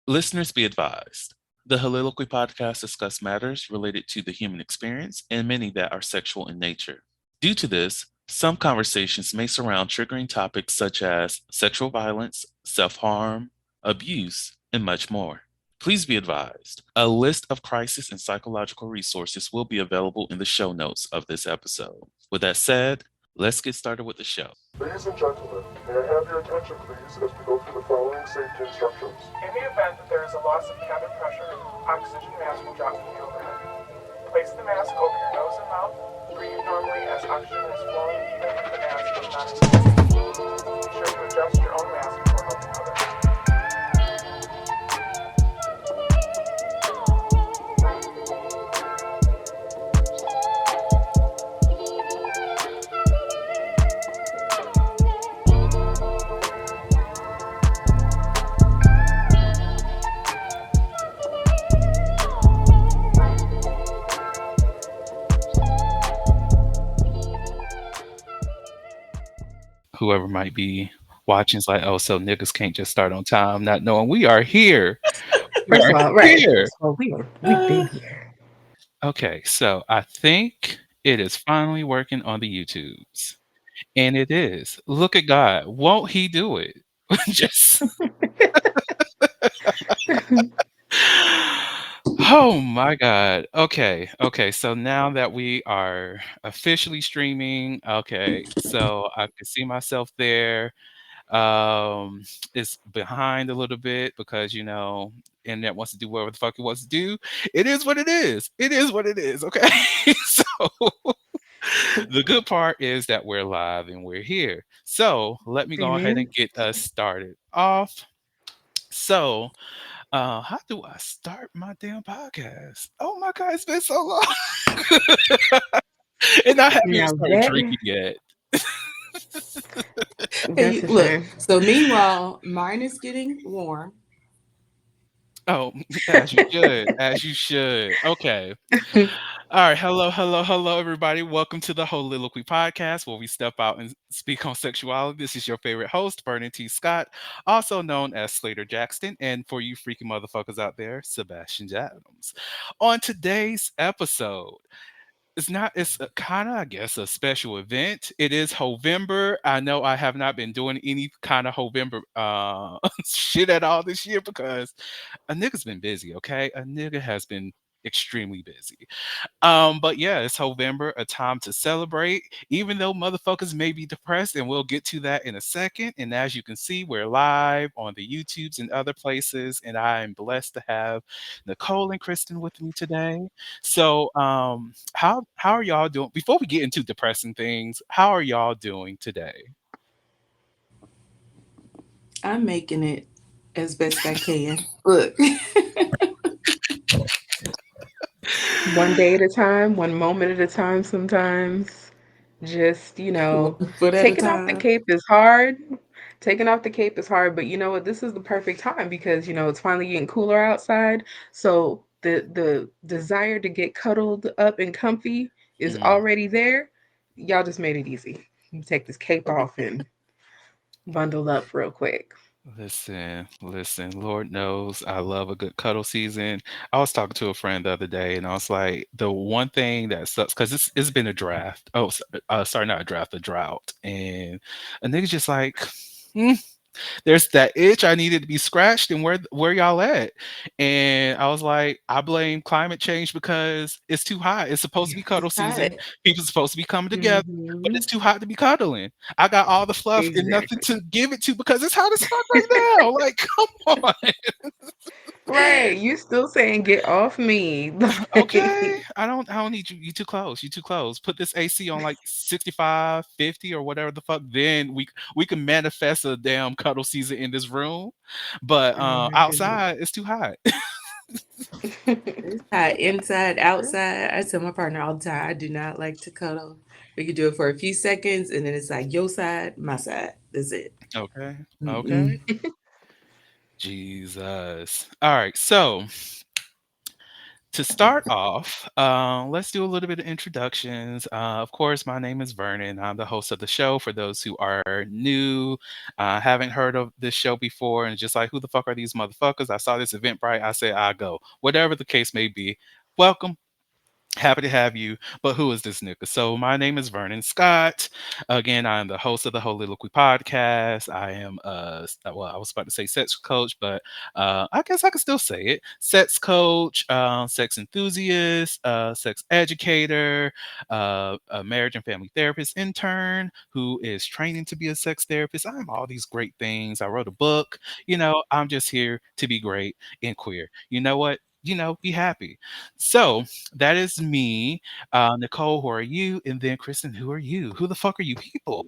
Listeners be advised. The Soliloquy podcast discuss matters related to the human experience and many that are sexual in nature. Due to this, some conversations may surround triggering topics such as sexual violence, self harm, abuse, and much more. Please be advised a list of crisis and psychological resources will be available in the show notes of this episode. With that said, let's get started with the show. Ladies and gentlemen, may I have your attention please as we go through the following safety instructions. In the event that there is a loss of cabin pressure, oxygen mask will drop from the overhead. Place the mask over your nose and mouth. Breathe normally as oxygen is flowing even if the mask is not inflated. Be sure to adjust your own mask before helping others. Whoever might be watching is like, oh, so niggas can't just start on time, not knowing we are here. We First are of all, right. here. First of all, we've Uh, been here. okay, so I think it is finally working on the YouTubes. And it is. Look at God. Won't he do it? Just oh my God. Okay. Okay. So now that we are officially streaming, okay. So I can see myself there. Um, it's behind a little bit because internet wants to do whatever the fuck it wants to do. It is what it is. It is what it is. Okay. So the good part is that we're live and we're here. So let me go ahead Amen. and get us started off. So, how do I start my damn podcast? Oh my God, it's been so long. And I haven't even Now started that drinking yet. that's Hey, a look. shame. So meanwhile, mine is getting warm. Oh, as you should, as you should. Okay. All right. Hello, hello, hello, everybody. Welcome to the Soliloquy podcast, where we step out and speak on sexuality. This is your favorite host, Vernon T. Scott, also known as Slater Jackson, and for you freaky motherfuckers out there, Sebastian Adams. On today's episode, it's kind of, I guess, a special event. It is Heauxvember. I know I have not been doing any kind of Heauxvember shit at all this year because a nigga's been busy, okay? A nigga has been extremely busy. But yeah, it's November, a time to celebrate, even though motherfuckers may be depressed, and we'll get to that in a second. And as you can see, we're live on the YouTubes and other places, and I am blessed to have Nicole and Kristen with me today. So, how are y'all doing? Before we get into depressing things, how are y'all doing today? I'm making it as best I can. Look, One day at a time, one moment at a time sometimes. Just, one foot at a taking off the time. cape is hard. Taking off the cape is hard, but you know what? This is the perfect time because, it's finally getting cooler outside. So the desire to get cuddled up and comfy is Mm. already there. Y'all just made it easy. You take this cape off and bundle up real quick. Listen, listen, Lord knows I love a good cuddle season. I was talking to a friend the other day and I was like, the one thing that sucks, because it's been a draft. Oh, sorry, not a draft, a drought. And a nigga's just like, "Hmm, there's that itch I needed to be scratched, and where y'all at?" And I was like, I blame climate change because it's too hot. It's supposed to be It's cuddle hot. season. People supposed to be coming together, but Hmm. it's too hot to be cuddling. I got all the fluff and nothing Exactly. to give it to because it's hot as fuck right now. Like, come on. Right. You still saying get off me. Okay. I don't need you. You too close. You too close. Put this AC on like 65, 50, or whatever the fuck. Then we can manifest a damn cuddle season in this room. But Oh my goodness. outside it's too hot. It's hot inside, outside. I tell my partner all the time, I do not like to cuddle. We could do it for a few seconds, and then it's like your side, my side. That's it. Okay. Okay. Mm-mm. Jesus. All right. So To start off, let's do a little bit of introductions. Of course, my name is Vernon. I'm the host of the show. For those who are new, haven't heard of this show before, and just like, who the fuck are these motherfuckers? I saw this Eventbrite. I said, I go. Whatever the case may be, welcome. Happy to have you, but who is this nigga? So my name is Vernon Scott. Again, I'm the host of the Holy podcast. I am well, I was about to say sex coach, but I guess I can still say it. Sex coach, sex enthusiast, sex educator, a marriage and family therapist intern who is training to be a sex therapist. I'm all these great things. I wrote a book. I'm just here to be great and queer. You know what? Be happy. So that is me. Nicole, who are you? And then Kristen, who are you? Who the fuck are you people?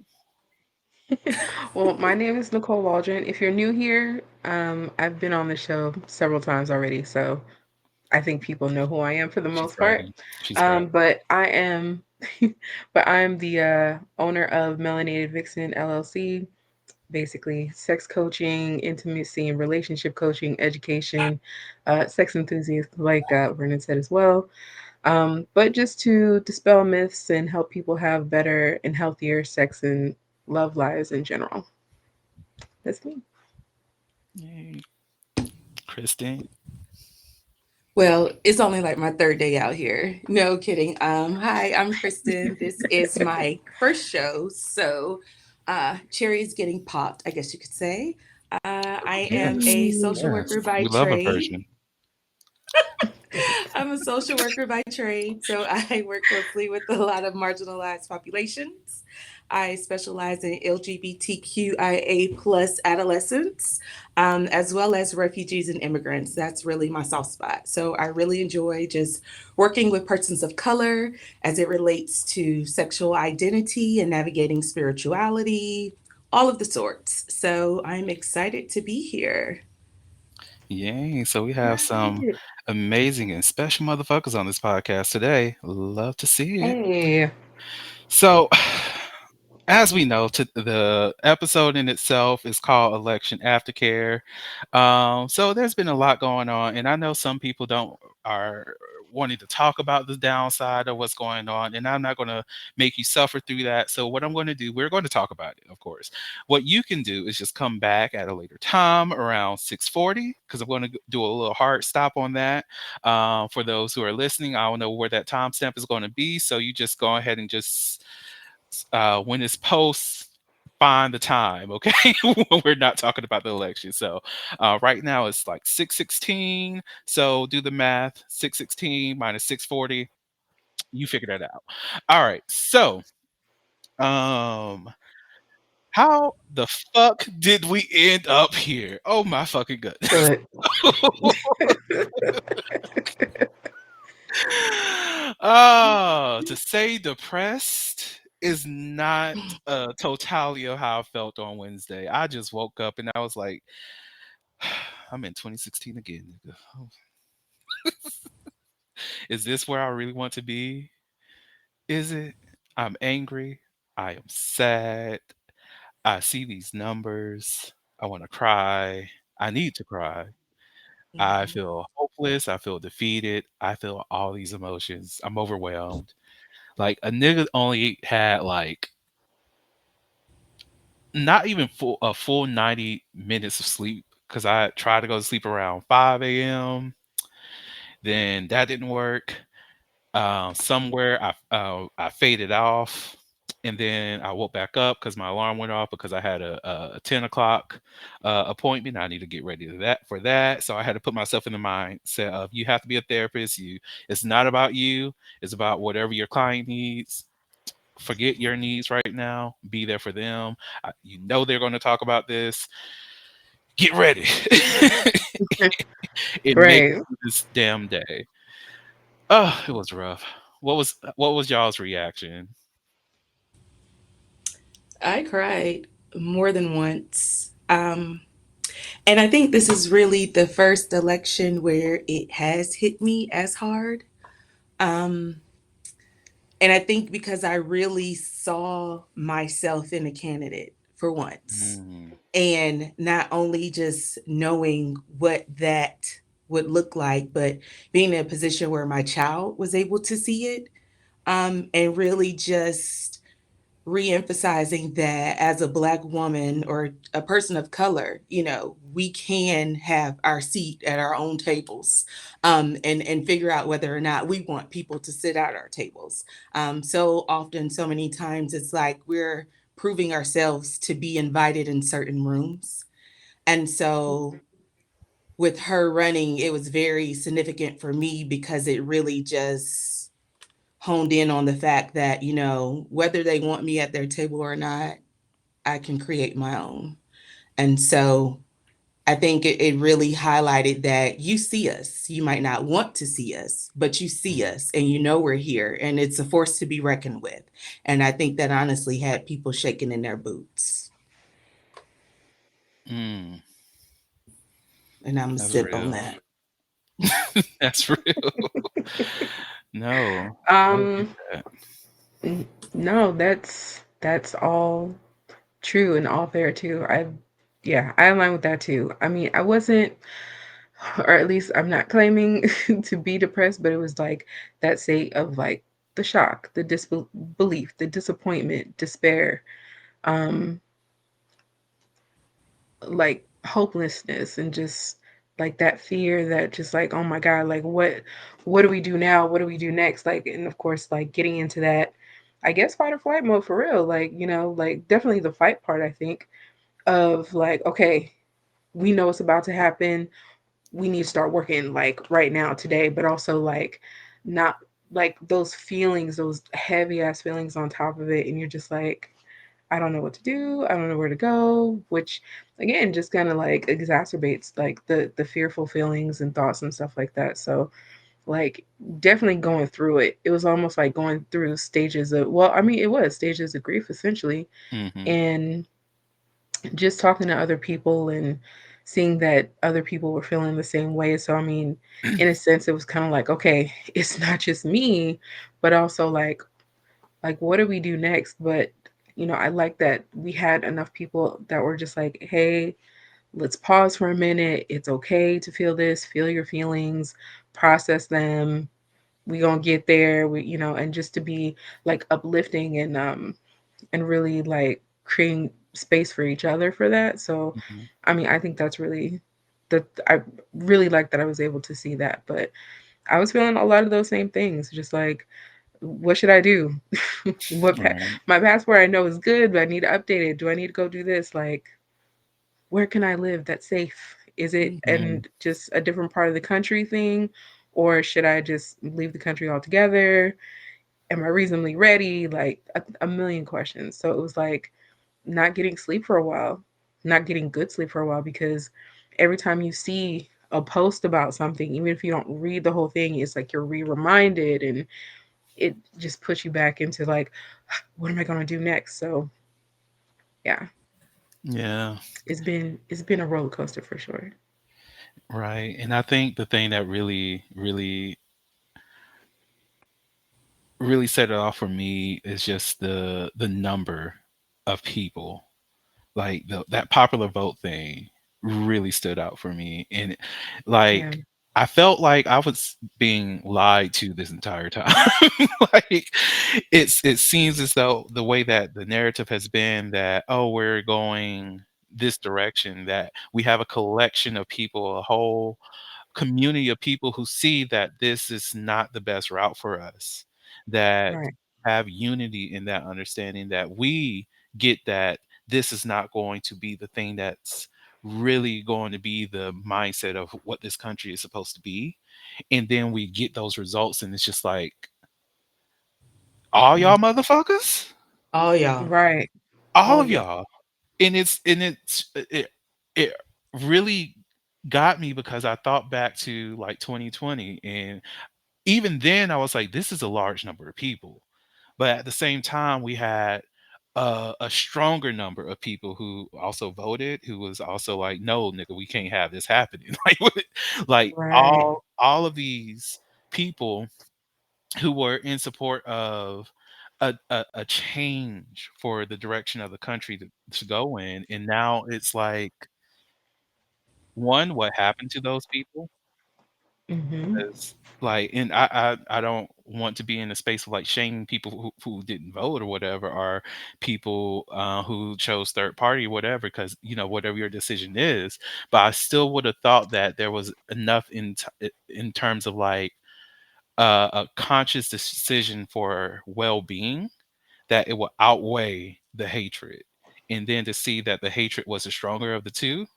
Well, my name is Nicole Waldron. If you're new here, I've been on the show several times already, so I think people know who I am for the She's most part. bragging. She's bragging. But I am, but I'm the owner of Melanated Vixen LLC. Basically, sex coaching, intimacy and relationship coaching, education, sex enthusiast, like Vernon said as well. But just to dispel myths and help people have better and healthier sex and love lives in general. That's me. Yay. Kristen. Well, it's only like my third day out here. No kidding. Hi, I'm Kristen. This is my first show, so cherry is getting popped, I guess you could say. I am Yes. a social Yes. worker by We love a trade. version. I'm a social worker by trade, so I work closely with a lot of marginalized populations. I specialize in LGBTQIA plus adolescents, as well as refugees and immigrants. That's really my soft spot. So I really enjoy just working with persons of color as it relates to sexual identity and navigating spirituality, all of the sorts. So I'm excited to be here. Yay. So we have some Right. amazing and special motherfuckers on this podcast today. Love to see it. Hey. So, as we know, the episode in itself is called Election Aftercare. So there's been a lot going on, and I know some people don't are wanting to talk about the downside of what's going on, and I'm not going to make you suffer through that. So what I'm going to do, we're going to talk about it, of course. What you can do is just come back at a later time around 6:40, because I'm going to do a little hard stop on that. For those who are listening, I don't know where that timestamp is going to be, so you just go ahead and just when it's post, find the time, okay? When we're not talking about the election. So right now it's like 6:16. So do the math. 6:16 minus 6:40. You figure that out. All right. So um how the fuck did we end up here? Oh my fucking goodness. Good. Oh, to say depressed is not a totality of how I felt on Wednesday. I just woke up and I was like, I'm in 2016 again, nigga. Oh, is this where I really want to be? Is it? I'm angry. I am sad. I see these numbers. I want to cry. I need to cry. I Mhm. feel hopeless. I feel defeated. I feel all these emotions. I'm overwhelmed. Like a nigga only had like not even a full 90 minutes of sleep because I tried to go to sleep around 5 a.m. Then that didn't work. Somewhere I faded off, and then I woke back up because my alarm went off because I had a 10 o'clock appointment. I need to get ready to that for that, so I had to put myself in the mindset of you have to be a therapist. It's not about you. It's about whatever your client needs. Forget your needs right now. Be there for them. They're going to talk about this. Get ready and make Right. this damn day. Oh, it was rough. What was y'all's reaction? I cried more than once. And I think this is really the first election where it has hit me as hard. Um, and I think because I really saw myself in a candidate for once. Mm, And not only just knowing what that would look like, but being in a position where my child was able to see it, and really just re-emphasizing that as a black woman or a person of color, we can have our seat at our own tables, and figure out whether or not we want people to sit at our tables. So often, so many times, it's like we're proving ourselves to be invited in certain rooms. And so with her running, it was very significant for me because it really just honed in on the fact that, whether they want me at their table or not, I can create my own. And so I think it really highlighted that you see us. You might not want to see us, but you see us and you know we're here and it's a force to be reckoned with. And I think that honestly had people shaking in their boots. Mm, And I'm a that's sip on real. that. That's real. No, I get Um, that. no, that's all true and all fair too. Yeah, I align with that too. I mean, I wasn't, or at least I'm not claiming to be depressed, but it was like that state of like the shock, the disbelief, the disappointment, despair, um, like hopelessness, and just like that fear that just like, oh my God, like what do we do now? What do we do next? Like, and of course, like getting into that, I guess fight or flight mode for real. Like, like definitely the fight part, I think, of like, okay, we know what's about to happen. We need to start working like right now, today, but also like not like those feelings, those heavy ass feelings on top of it. And you're just like, I don't know what to do. I don't know where to go, which again just kind of like exacerbates like the fearful feelings and thoughts and stuff like that. So like definitely going through it. It was almost like going through stages of, well, I mean, it was stages of grief essentially. Mhm. And just talking to other people and seeing that other people were feeling the same way. So I mean, in a sense, it was kind of like, okay, it's not just me, but also like what do we do next? But I like that we had enough people that were just like, hey, let's pause for a minute. It's okay to feel this, feel your feelings, process them. We gonna get there. And just to be like uplifting and really like creating space for each other for that. So, Mhm. I mean, I think that's really that I really like that I was able to see that. But I was feeling a lot of those same things, just like, what should I do? Right. My passport I know is good, but I need to update it. Do I need to go do this? Like, where can I live that's safe? Is it Mhm. and just a different part of the country thing, or should I just leave the country altogether? Am I reasonably ready? Like a million questions. So it was like not getting sleep for a while, not getting good sleep for a while, because every time you see a post about something, even if you don't read the whole thing, it's like you're reminded, and it just puts you back into like, what am I gonna do next? So yeah, Yeah. it's been a roller coaster for sure. Right. And I think the thing that really, really, really set it off for me is just the number of people. Like that popular vote thing really stood out for me. And Yeah, like I felt like I was being lied to this entire time. Like it seems as though the way that the narrative has been that, oh, we're going this direction, that we have a collection of people, a whole community of people who see that this is not the best route for us, that right, have unity in that understanding, that we get that this is not going to be the thing that's really going to be the mindset of what this country is supposed to be. And then we get those results, and it's just like, all mm, y'all motherfuckers, All y'all. right, all All of y'all. y'all. And it really got me because I thought back to like 2020, and even then I was like, this is a large number of people. But at the same time, we had a stronger number of people who also voted, who was also like, no, nigga, we can't have this happening. Like right, all of these people who were in support of a change for the direction of the country to go in. And now it's like, one, what happened to those people? Mhm. 'Cause, like, and I don't want to be in a space of, like, shaming people who didn't vote or whatever, or people, who chose third party or whatever, because whatever your decision is, but I still would have thought that there was enough in terms of, like, a conscious decision for well-being that it will outweigh the hatred, and then to see that the hatred was the stronger of the 2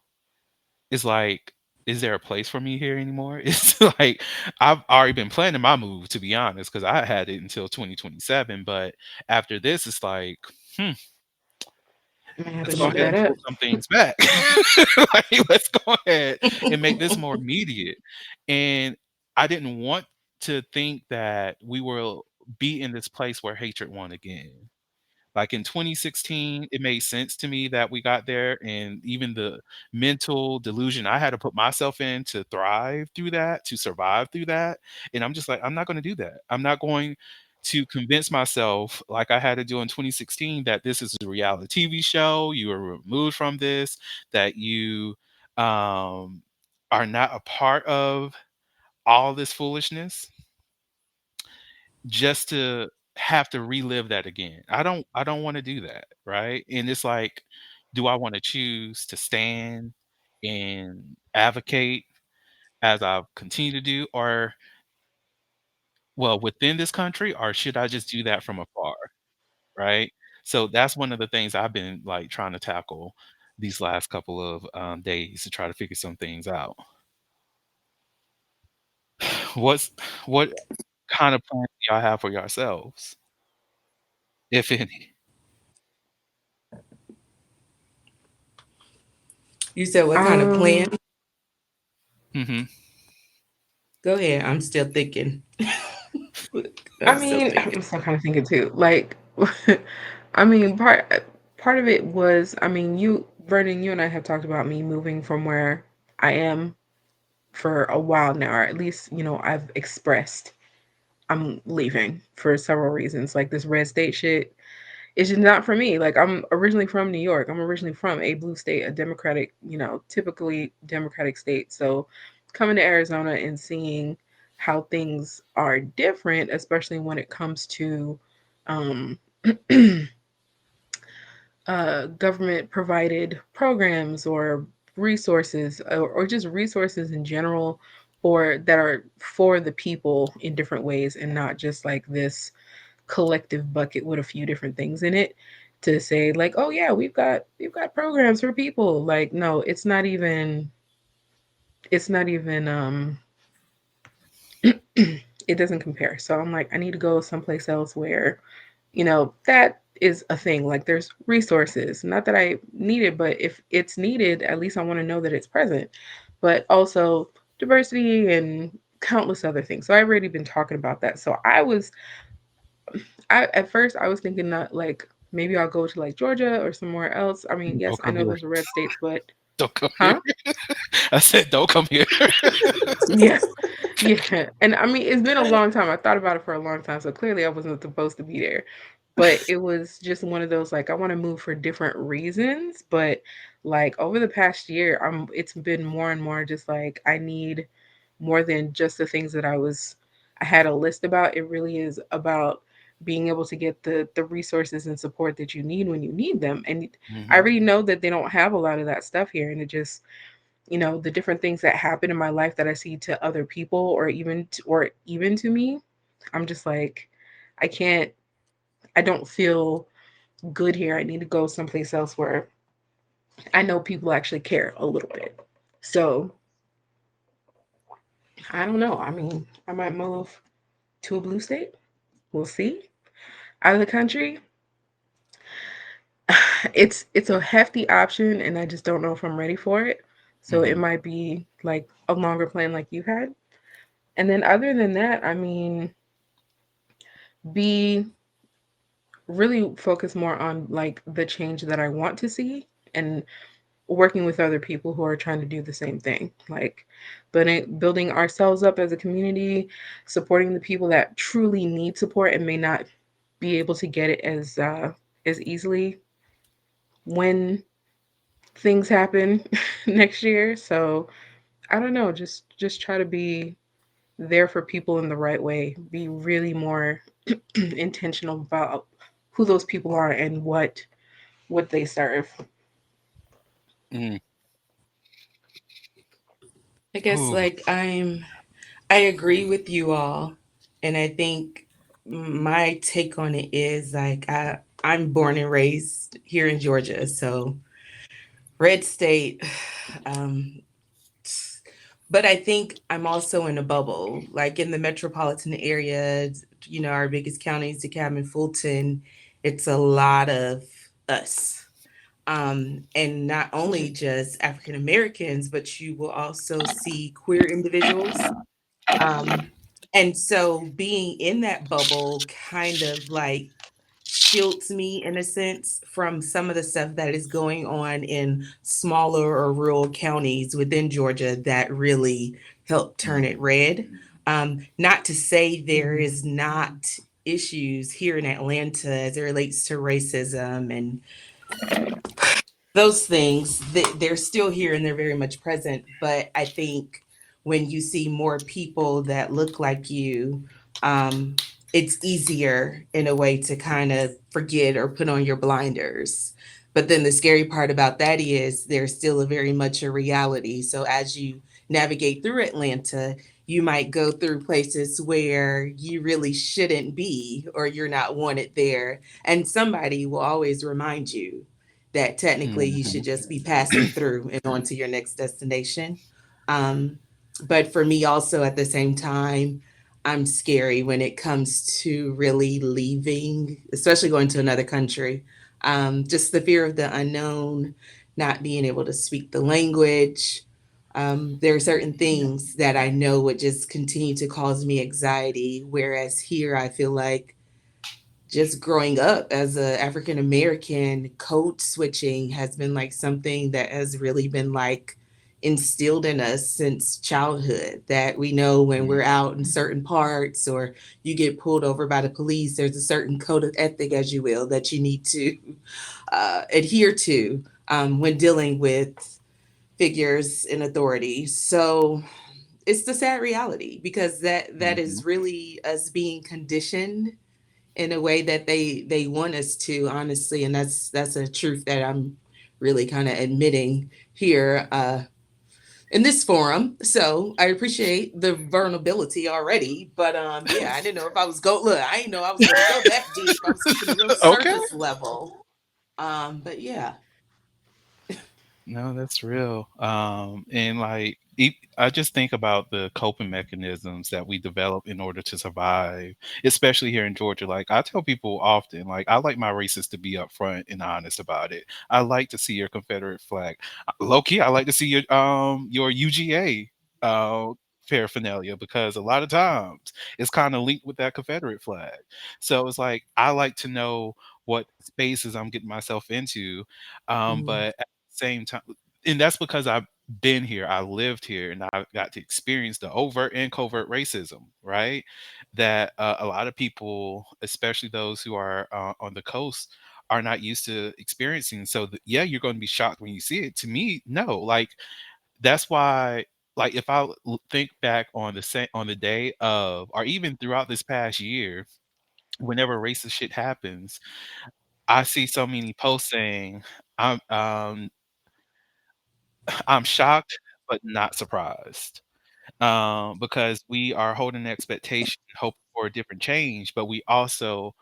is like, is there a place for me here anymore? It's like I've already been planning my move, to be honest, because I had it until 2027. But after this, it's like, hmm, I might have let's to go move ahead that and up. pull some things back. Like, let's go ahead and make this more immediate. And I didn't want to think that we will be in this place where hatred won again. Like in 2016, it made sense to me that we got there, and even the mental delusion I had to put myself in to thrive through that, to survive through that. And I'm just like, I'm not going to do that. I'm not going to convince myself, like I had to do in 2016, that this is a reality TV show. You are removed from this, that you um, are not a part of all this foolishness, just to have to relive that again. I don't wanna do that, right? And it's like, do I wanna choose to stand and advocate as I've continued to do, or well, within this country, or should I just do that from afar, right? So that's one of the things I've been, like, trying to tackle these last couple of, days to try to figure some things out. What's what kind of plans do y'all have for yourselves, if any? You said what kind of plan? Um, Mhm. Go ahead. I'm still thinking. I I'm still mean, thinking. I'm still kind of thinking too. Like, I mean, part of it was, I mean, Vernon, you and I have talked about me moving from where I am for a while now, or at least, I've expressed I'm leaving for several reasons. Like this red state shit, it's just not for me. Like I'm originally from New York. I'm originally from a blue state, a democratic, typically democratic state. So coming to Arizona and seeing how things are different, especially when it comes to um, government provided programs or resources, or just resources in general, or that are for the people in different ways and not just like this collective bucket with a few different things in it, to say like, oh yeah, we've got programs for people. Like, no, it's not even it doesn't compare. So I'm like, I need to go someplace else where, that is a thing. Like there's resources. Not that I need it, but if it's needed, at least I want to know that it's present. But also diversity and countless other things. So I've already been talking about that. So I at first I was thinking that like maybe I'll go to like Georgia or somewhere else. I mean, yes, Don't I come know here. those are red states, but Don't come here. huh? I said, "Don't come here." Yeah. Yeah. And I mean, it's been a long time. I thought about it for a long time, so clearly I wasn't supposed to be there. But it was just one of those like I want to move for different reasons, but like over the past year, it's been more and more just like I need more than just the things that I had a list about. It really is about being able to get the resources and support that you need when you need them. And I Mhm, already know that they don't have a lot of that stuff here, and it just the different things that happen in my life that I see to other people, or even to me, I'm just like, I can't, I don't feel good here. I need to go someplace else where I know people actually care a little bit. So I don't know. I mean, I might move to a blue state. We'll see. Out of the country, it's a hefty option, and I just don't know if I'm ready for it. So it mhm, might be like a longer plan like you had. And then other than that, I mean, be really focus more on like the change that I want to see, and working with other people who are trying to do the same thing. Like building ourselves up as a community, supporting the people that truly need support and may not be able to get it as easily when things happen next year. So I don't know, just try to be there for people in the right way. Be really more intentional about who those people are and what they serve. Mm. I guess Ooh. like I agree with you all, and I think my take on it is like I'm born and raised here in Georgia, so red state. Um, but I think I'm also in a bubble, like in the metropolitan area. You know, our biggest counties, DeKalb and Fulton. It's a lot of us. And not only just African Americans, but you will also see queer individuals. Um, and so being in that bubble kind of like shields me in a sense from some of the stuff that is going on in smaller or rural counties within Georgia that really help turn it red. Not to say there is not issues here in Atlanta as it relates to racism and those things, they're still here and they're very much present. But I think when you see more people that look like you, um, it's easier in a way to kind of forget or put on your blinders. But then the scary part about that is there's still a very much a reality. So as you navigate through Atlanta, you might go through places where you really shouldn't be or you're not wanted there. And somebody will always remind you that technically you Mhm. should just be passing through and on to your next destination. Um, but for me, also at the same time, I'm scary when it comes to really leaving, especially going to another country. Just the fear of the unknown, not being able to speak the language. There are certain things that I know would just continue to cause me anxiety. Whereas here, I feel like just growing up as a African American, code switching has been like something that has really been like instilled in us since childhood, that we know when Mm. we're out in certain parts or you get pulled over by the police, there's a certain code of ethic, as you will, that you need to adhere to when dealing with figures in authority. So it's the sad reality because that Mhm. is really us being conditioned in a way that they want us to, honestly, and that's a truth that I'm really kind of admitting here in this forum. So I appreciate the vulnerability already, but yeah, I didn't know if I was go look I didn't know I was going to go that deep. I was keeping it real Okay. surface level. But yeah. No, that's real. And like, I just think about the coping mechanisms that we develop in order to survive, especially here in Georgia. Like, I tell people often, like, I like my racists to be upfront and honest about it. I like to see your Confederate flag. Low key, I like to see your UGA uh paraphernalia because a lot of times it's kind of linked with that Confederate flag. So it's like I like to know what spaces I'm getting myself into. Mm, But same time, and that's because I've been here, I lived here, and I got to experience the overt and covert racism, right? That a lot of people, especially those who are on the coast, are not used to experiencing. So, yeah, you're going to be shocked when you see it. To me, no. Like that's why. Like if think back on on the day of, or even throughout this past year, whenever racist shit happens, I see so many posts saying, "I'm I'm shocked, but not surprised, because we are holding an expectation, hope for a different change, but we also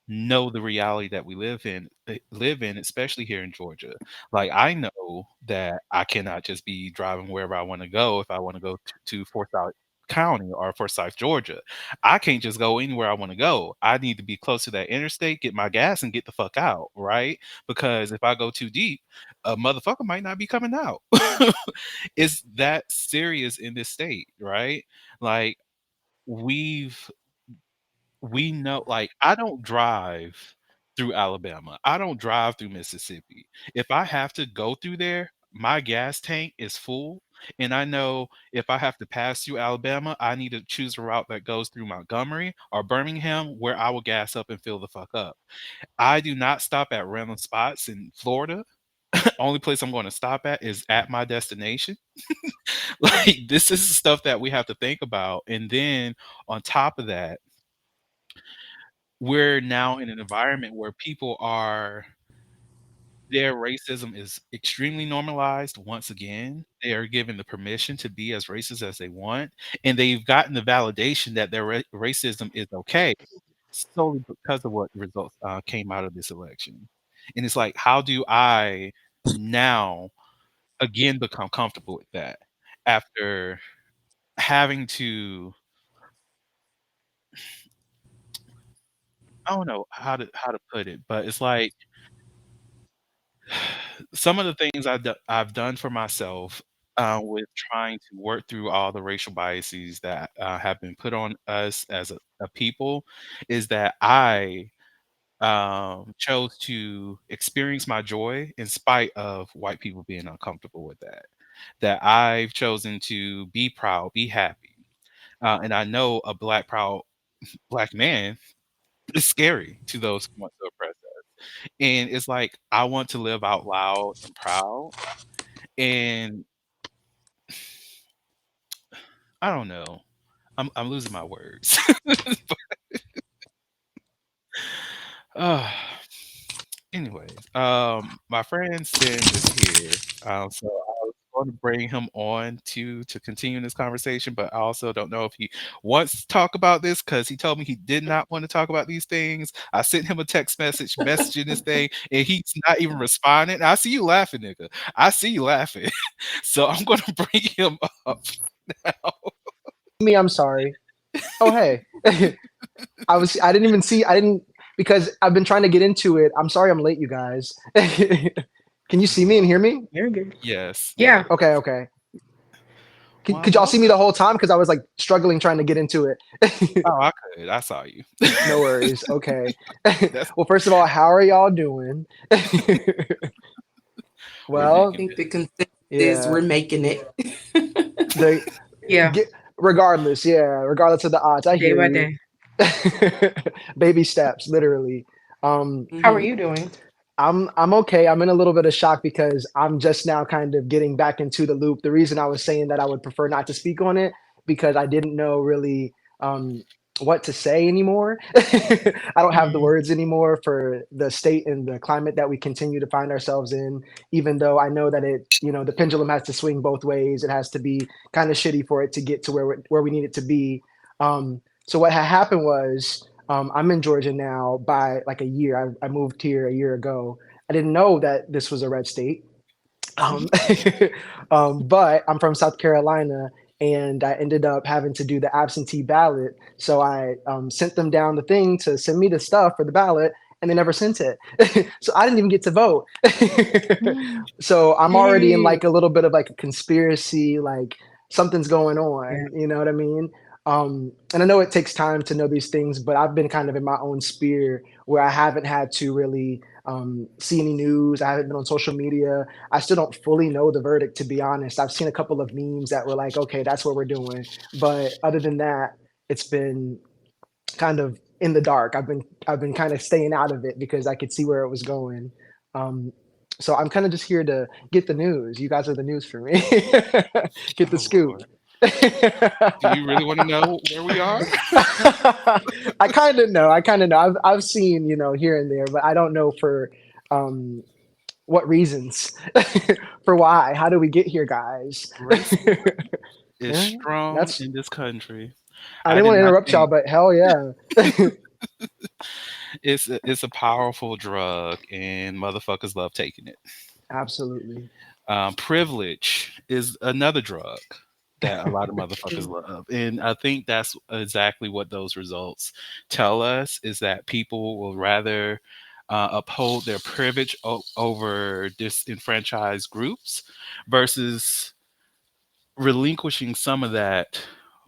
know the reality that we live in, especially here in Georgia. Like, I know that I cannot just be driving wherever I wanna go if I wanna go to Forsyth County or Forsyth, Georgia. I can't just go anywhere I wanna go. I need to be close to that interstate, get my gas, and get the fuck out, right? Because if I go too deep, a motherfucker might not be coming out. It's that serious in this state, right? Like, we've we know, like, I don't drive through Alabama. I don't drive through Mississippi. If I have to go through there, my gas tank is full, and I know if I have to pass through Alabama, I need to choose a route that goes through Montgomery or Birmingham, where I will gas up and fill the fuck up. I do not stop at random spots in Florida. only place I'm going to stop at is at my destination. Like this is the stuff that we have to think about. And then on top of that, we're now in an environment where people are their racism is extremely normalized once again. They are given the permission to be as racist as they want, and they've gotten the validation that their racism is okay solely because of what results came out of this election. And it's like, how do I now again become comfortable with that after having to, I don't know how to put it, but it's like some of the things I've done for myself with trying to work through all the racial biases that have been put on us as a people is that I chose to experience my joy in spite of white people being uncomfortable with that. That I've chosen to be proud, be happy. And I know a proud black man is scary to those who want to oppress us. And it's like, I want to live out loud and proud. And I don't know. I'm losing my words. uh, Anyways, my friend Sin is here, so I was going to bring him on to continue this conversation, but I also don't know if he wants to talk about this because he told me he did not want to talk about these things. I sent him a text message messaging this thing, and he's not even responding. I see you laughing, nigga. I see you laughing. So I'm going to bring him up now. Me, I'm sorry. Oh, hey. I didn't even see, I didn't, because I've been trying to get into it. I'm sorry I'm late, you guys. Can you see me and hear me? You're good. Yes, Yeah. yes. Okay, okay. Well, Could y'all see me the welcome. whole time? Because I was like struggling trying to get into it. Oh, I could. I saw you. No worries. Okay. That's Well, first of all, how are y'all doing? we're I Well, making think it. the consensus is yeah. we're making it. The Yeah. get, regardless, yeah, regardless of the odds, I Day hear by you. day. Baby steps, literally. Um, How are Hmm. you doing? I'm okay. I'm in a little bit of shock because I'm just now kind of getting back into the loop. The reason I was saying that I would prefer not to speak on it because I didn't know really um, what to say anymore. I don't have the Mm, words anymore for the state and the climate that we continue to find ourselves in. Even though I know that the pendulum has to swing both ways. It has to be kind of shitty for it to get to where we need it to be. So what had happened was I'm in Georgia now by like a year. I moved here a year ago. I didn't know that this was a red state. Um, but I'm from South Carolina, and I ended up having to do the absentee ballot. So I sent them down the thing to send me the stuff for the ballot, and they never sent it. So I didn't even get to vote. mm, So I'm already in dang. like a little bit of like a conspiracy, like something's going Yeah. on. You know what I mean? And I know it takes time to know these things, but I've been kind of in my own sphere where I haven't had to really see any news. I haven't been on social media. I still don't fully know the verdict, to be honest. I've seen a couple of memes that were like, okay, that's what we're doing. But other than that, it's been kind of in the dark. I've been kind of staying out of it because I could see where it was going. Um, so I'm kind of just here to get the news. You guys are the news for me. Get the Oh scoop. Lord. Do you really want to know where we are? I kind of know. I kind of know. I've seen here and there, but I don't know for um, what reasons, for why. How do we get here, guys? Racism is Yeah, strong that's. in this country. I I didn't did want to not interrupt y'all, think but hell yeah. it's a powerful drug, and motherfuckers love taking it. Absolutely. Privilege is another drug that a lot of motherfuckers Mm, love, and I think that's exactly what those results tell us: is that people will rather uphold their privilege over disenfranchised groups versus relinquishing some of that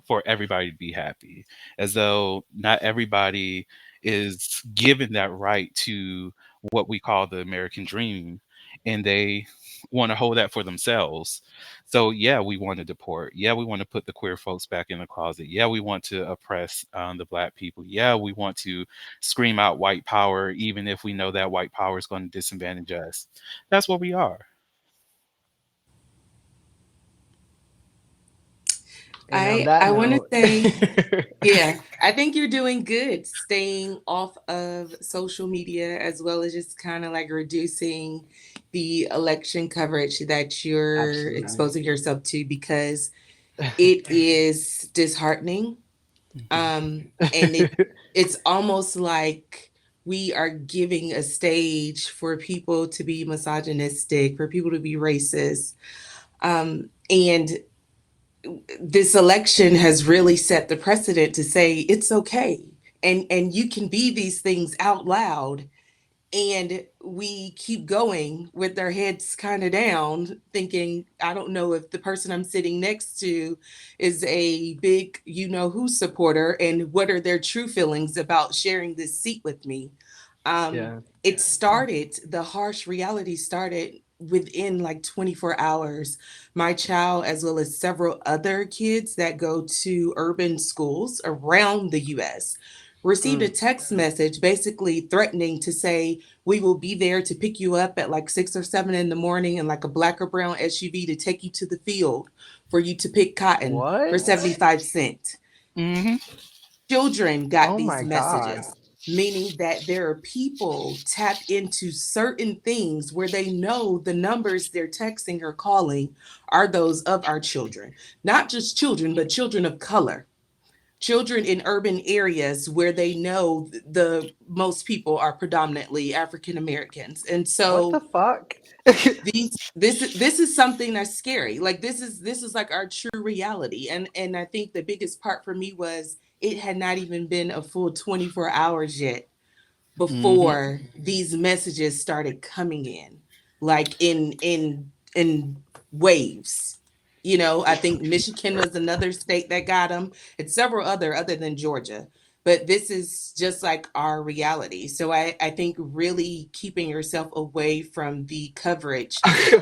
for everybody to be happy, as though not everybody is given that right to what we call the American dream, and they want to hold that for themselves. So yeah, we want to deport. Yeah, we want to put the queer folks back in the closet. Yeah, we want to oppress the black people. Yeah, we want to scream out white power, even if we know that white power is going to disadvantage us. That's what we are. And on I that want to note, say, yeah, I think you're doing good staying off of social media as well as just kind of like reducing the election coverage that you're absolutely. exposing yourself to because it is disheartening. Mhm. And it's almost like we are giving a stage for people to be misogynistic, for people to be racist. And this election has really set the precedent to say it's okay, and you can be these things out loud, and we keep going with our heads kind of down thinking I don't know if the person I'm sitting next to is a big you know who supporter and what are their true feelings about sharing this seat with me. um Yeah. it started, the harsh reality started within like 24 hours. My child, as well as several other kids that go to urban schools around the US, received a Mm. text message basically threatening to say, we will be there to pick you up at like 6 or 7 in the morning in like a black or brown SUV to take you to the field for you to pick cotton for What? 75 cents. Mhm. Children got Oh these my God. messages, meaning that there are people tapped into certain things where they know the numbers they're texting or calling are those of our children. Not just children, but children of color, children in urban areas where they know the most people are predominantly African Americans. And What the so fuck? this is something that's scary. Like this is like our true reality. And I think the biggest part for me was it had not even been a full 24 hours yet Mhm. before these messages started coming in, like in waves. You know, I think Michigan was another state that got them. It's several other than Georgia, but this is just like our reality. So I think really keeping yourself away from the coverage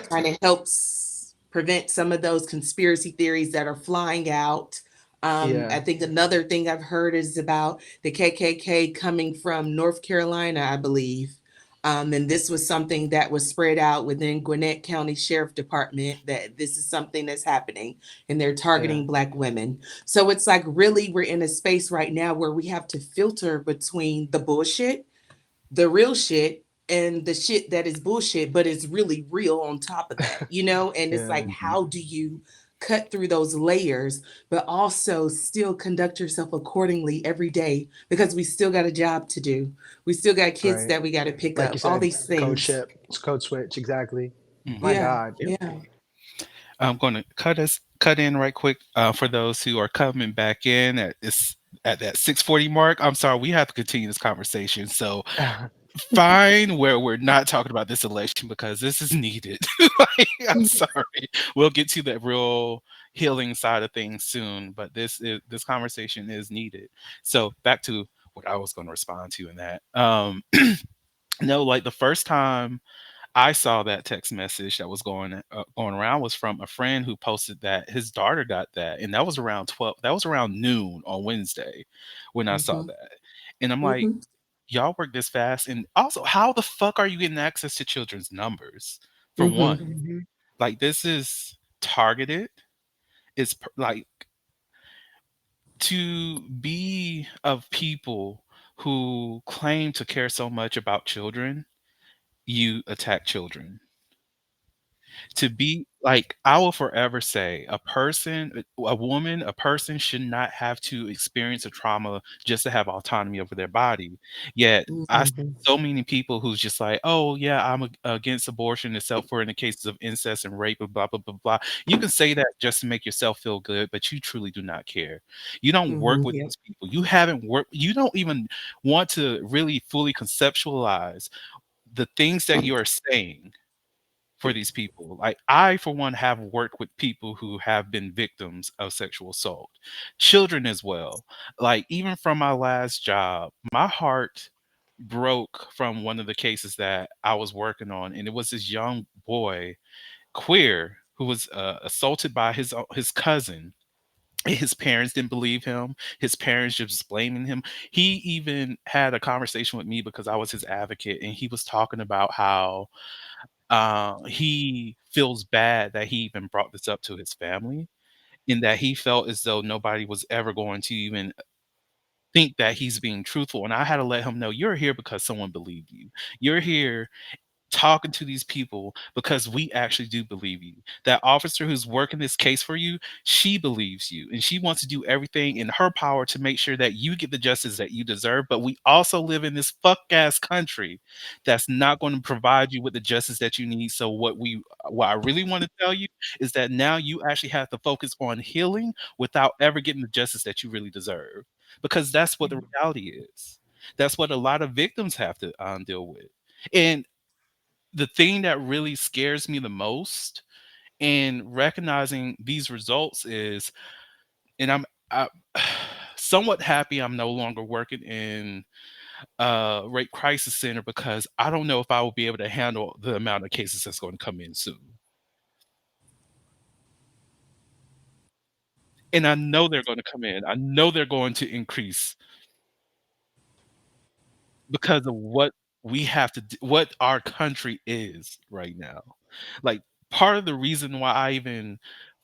kind of helps prevent some of those conspiracy theories that are flying out. Yeah. I think another thing I've heard is about the KKK coming from North Carolina, I believe. And this was something that was spread out within Gwinnett County Sheriff Department that this is something that's happening and they're Yeah. targeting Black women. So it's like really we're in a space right now where we have to filter between the bullshit, the real shit, and the shit that is bullshit, but it's really real on top of that, you know? And it's Yeah. like, Mhm. how do you cut through those layers, but also still conduct yourself accordingly every day because we still got a job to do. We still got kids Right. that we got to pick Like you up, all said, these code things. ship, code switch, exactly. My Mhm. Yeah, God. Yep. yeah. I'm going to cut in right quick for those who are coming back in at that 6:40 mark. I'm sorry, we have to continue this conversation. So find where we're not talking about this election because this is needed. Like, I'm sorry. We'll get to the real healing side of things soon, but this conversation is needed. So back to what I was going to respond to in that. No, like the first time I saw that text message that was going around was from a friend who posted that his daughter got that, and that was around 12. That was around noon on Wednesday when I saw Mm-hmm, that, and I'm like, mm-hmm, y'all work this fast, and also, how the fuck are you getting access to children's numbers? For mm-hmm, one, Mhm. like this is targeted. Like to be of people who claim to care so much about children, you attack children to be like I will forever say a woman, a person should not have to experience a trauma just to have autonomy over their body. Yet I see Mhm. so many people who's just like, oh yeah, against abortion except for in the cases of incest and rape and blah blah blah blah. You can say that just to make yourself feel good, but you truly do not care. You don't work mm-hmm. with Yep. these people. You haven't worked. You don't even want to really fully conceptualize the things that you are saying for these people. Like I, for one, have worked with people who have been victims of sexual assault, children as well. Like even from my last job, my heart broke from one of the cases that I was working on, and it was this young boy. queer who was assaulted by his cousin. His parents didn't believe him. His parents just blaming him. He even had a conversation with me because I was his advocate, and he was talking about how he feels bad that he even brought this up to his family, and that he felt as though nobody was ever going to even think that he's being truthful. And I had to let him know, you're here because someone believed you. You're here talking to these people because we actually do believe you. That officer who's working this case for you, she believes you and she wants to do everything in her power to make sure that you get the justice that you deserve. But we also live in this fuck ass country that's not going to provide you with the justice that you need. So what I really want to tell you is that now you actually have to focus on healing without ever getting the justice that you really deserve. Because that's what the reality is. That's what a lot of victims have to deal with. And the thing that really scares me the most in recognizing these results is, and I somewhat happy I'm no longer working in rape crisis center because I don't know if I will be able to handle the amount of cases that's going to come in soon. And I know they're going to come in. I know they're going to increase because of what we have to do, what our country is right now. Like, part of the reason why I even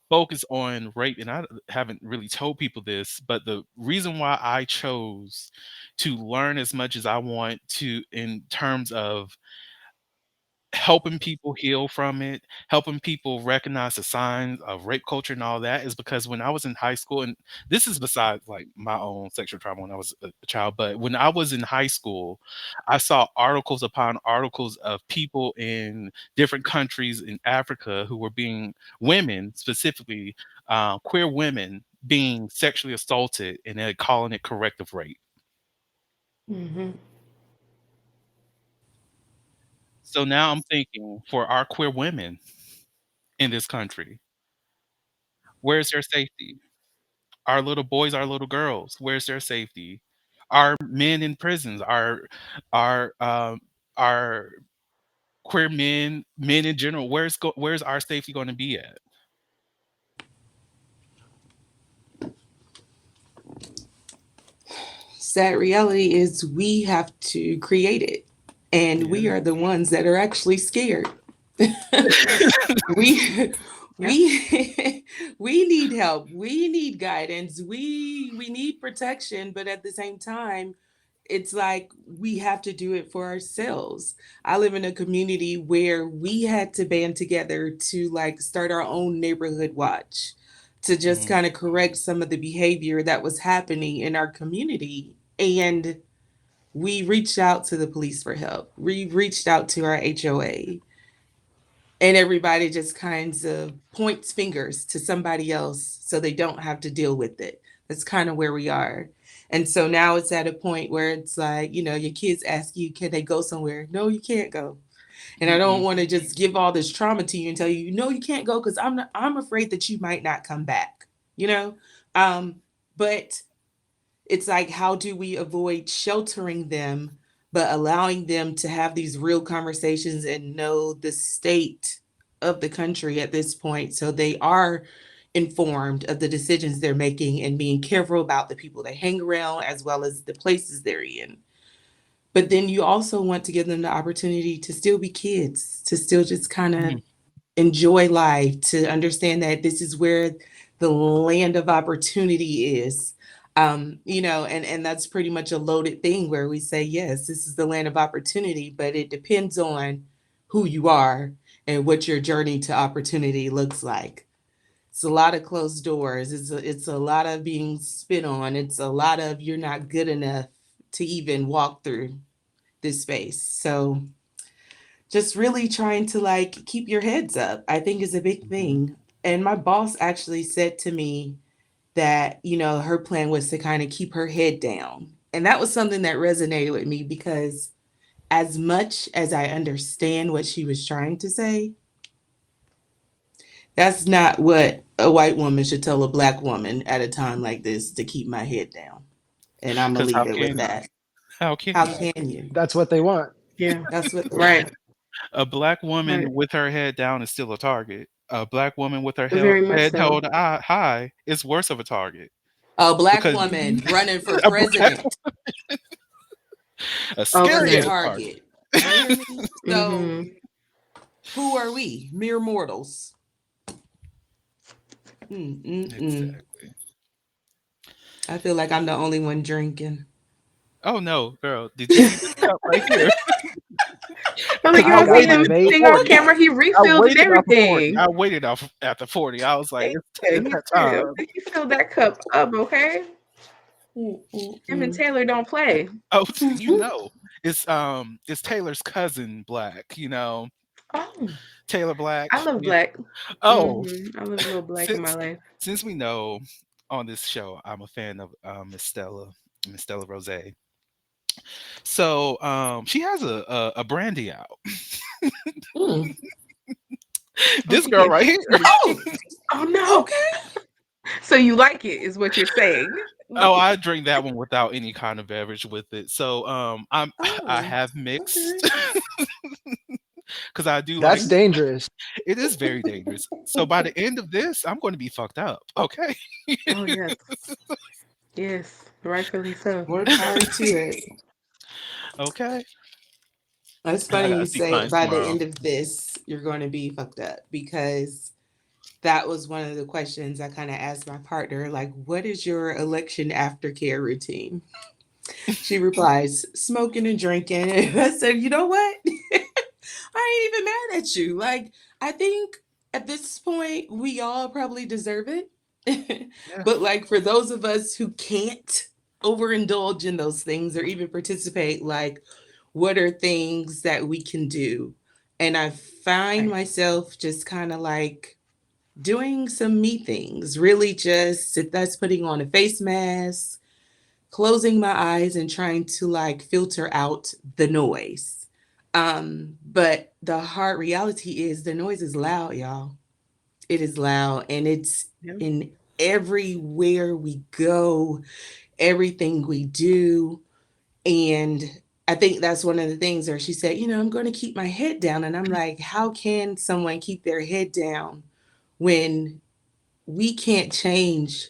focus on rape, and I haven't really told people this, but the reason why I chose to learn as much as I want to in terms of helping people heal from it, helping people recognize the signs of rape culture and all that is because when I was in high school, and this is besides like my own sexual trauma when I was a child, but when I was in high school, I saw articles upon articles of people in different countries in Africa who were being, women specifically, queer women being sexually assaulted and they're calling it corrective rape. Hmm. So now I'm thinking for our queer women in this country, where's their safety? Our little boys, our little girls, where's their safety? Our men in prisons, our queer men in general, where's our safety gonna be at? Sad reality is we have to create it, and we Yeah. are the ones that are actually scared. we Yeah. we need help, we need guidance, we need protection, but at the same time it's like we have to do it for ourselves. I live in a community where we had to band together to like start our own neighborhood watch to just Mhm, kind of correct some of the behavior that was happening in our community. And we reached out to the police for help. We reached out to our HOA, and everybody just kinds of points fingers to somebody else so they don't have to deal with it. That's kind of where we are. And so now it's at a point where it's like, your kids ask you, can they go somewhere? No, you can't go. And I don't mm-mm, want to just give all this trauma to you and tell you, no, you can't go because I'm afraid that you might not come back, you know? But it's like, how do we avoid sheltering them, but allowing them to have these real conversations and know the state of the country at this point so they are informed of the decisions they're making and being careful about the people they hang around as well as the places they're in. But then you also want to give them the opportunity to still be kids, to still just kind of mhm, enjoy life, to understand that this is where the land of opportunity is. And that's pretty much a loaded thing where we say, yes, this is the land of opportunity, but it depends on who you are and what your journey to opportunity looks like. It's a lot of closed doors. It's a lot of being spit on. It's a lot of you're not good enough to even walk through this space. So just really trying to like keep your heads up, I think is a big mhm. thing. And my boss actually said to me that, her plan was to kind of keep her head down. And that was something that resonated with me because as much as I understand what she was trying to say, that's not what a white woman should tell a black woman at a time like this, to keep my head down. And I'm gonna 'Cause leave how it with can you? that. How can How you? can you? That's what they want. Yeah. That's what they Right. want. A black woman Right. with her head down is still a target. A black woman with her Very much head so. held high is worse of a target A black because woman Mhm. running for a black president a is a scary Okay. ass target. target. You hear me? So, Mhm. who are we? Mere mortals. Mm-mm-mm. Exactly. I feel like I'm the only one drinking. Oh no, girl! Did you see this cup right here? I'm like, Because I y'all got see my him vape. thing off 40. camera. He I refilled and waited off of 40. everything. I waited off after 40. I was like, Yeah, it's he that said time. he filled that cup up. Okay, him and Mm-mm-mm. Taylor don't play. Oh, you know, it's Taylor's cousin Black. Oh, Taylor Black. I love Yeah. black. Oh, I love a little black in my since life. since we know on this show, I'm a fan of Miss Stella Rose. So she has a brandy out. Mm. Oh, This she girl can't right keep here. it to the Oh, chick. Oh no! okay. So you like it, is what you're saying? Oh, I drink that one without any kind of beverage with it. So I Oh, have okay. mixed because I do like That's dangerous. it is very dangerous. So by the end of this, I'm going to be fucked up. Okay. Oh yes, yes, rightfully so. More power to it. Okay. It's I funny gotta you see say clients by the tomorrow. end of this, you're going to be fucked up because that was one of the questions I kind of asked my partner, like, what is your election aftercare routine? She replies, smoking and drinking. And I said, you know what? I ain't even mad at you. Like, I think at this point, we all probably deserve it. Yeah. But, like, for those of us who can't overindulge in those things or even participate, like, what are things that we can do? And I find Right. myself just kind of like doing some me things, really just if that's putting on a face mask, closing my eyes and trying to like filter out the noise. But the hard reality is the noise is loud, y'all. It is loud and it's Yeah. in everywhere we go, everything we do. And I think that's one of the things where she said, I'm going to keep my head down. And I'm like, how can someone keep their head down when we can't change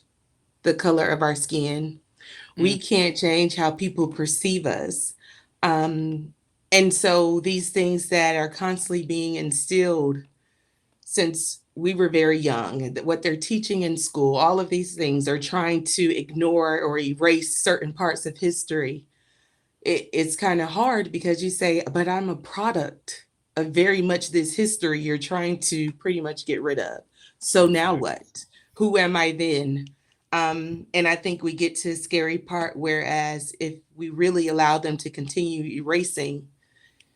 the color of our skin? Mm, We can't change how people perceive us. Um, and so these things that are constantly being instilled since we were very young, what they're teaching in school, all of these things are trying to ignore or erase certain parts of history. It's kind of hard because you say, but I'm a product of very much this history you're trying to pretty much get rid of. So now exactly. what? Who am I then? And I think we get to a scary part, whereas if we really allow them to continue erasing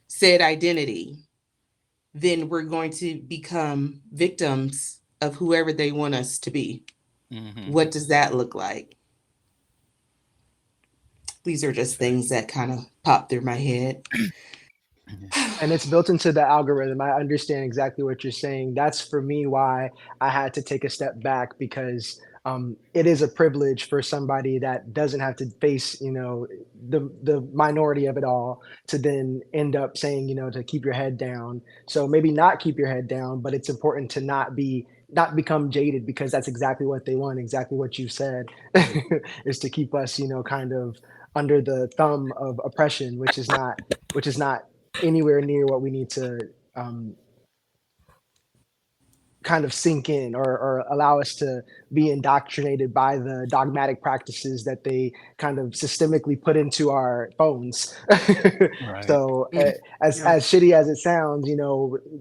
said identity, then we're going to become victims of whoever they want us to be. Hmm. What does that look like? These are just things Exactly. that kind of pop through my head. Mhm. And it's built into the algorithm. I understand exactly what you're saying. That's for me why I had to take a step back because it is a privilege for somebody that doesn't have to face, the minority of it all to then end up saying, to keep your head down. So maybe not keep your head down, but it's important to not become jaded because that's exactly what they want, exactly what you said, is to keep us, kind of under the thumb of oppression, which is not anywhere near what we need to um, kind of sink in or allow us to be indoctrinated by the dogmatic practices that they kind of systemically put into our phones. Right. So Mm. Yeah. as shitty as it sounds,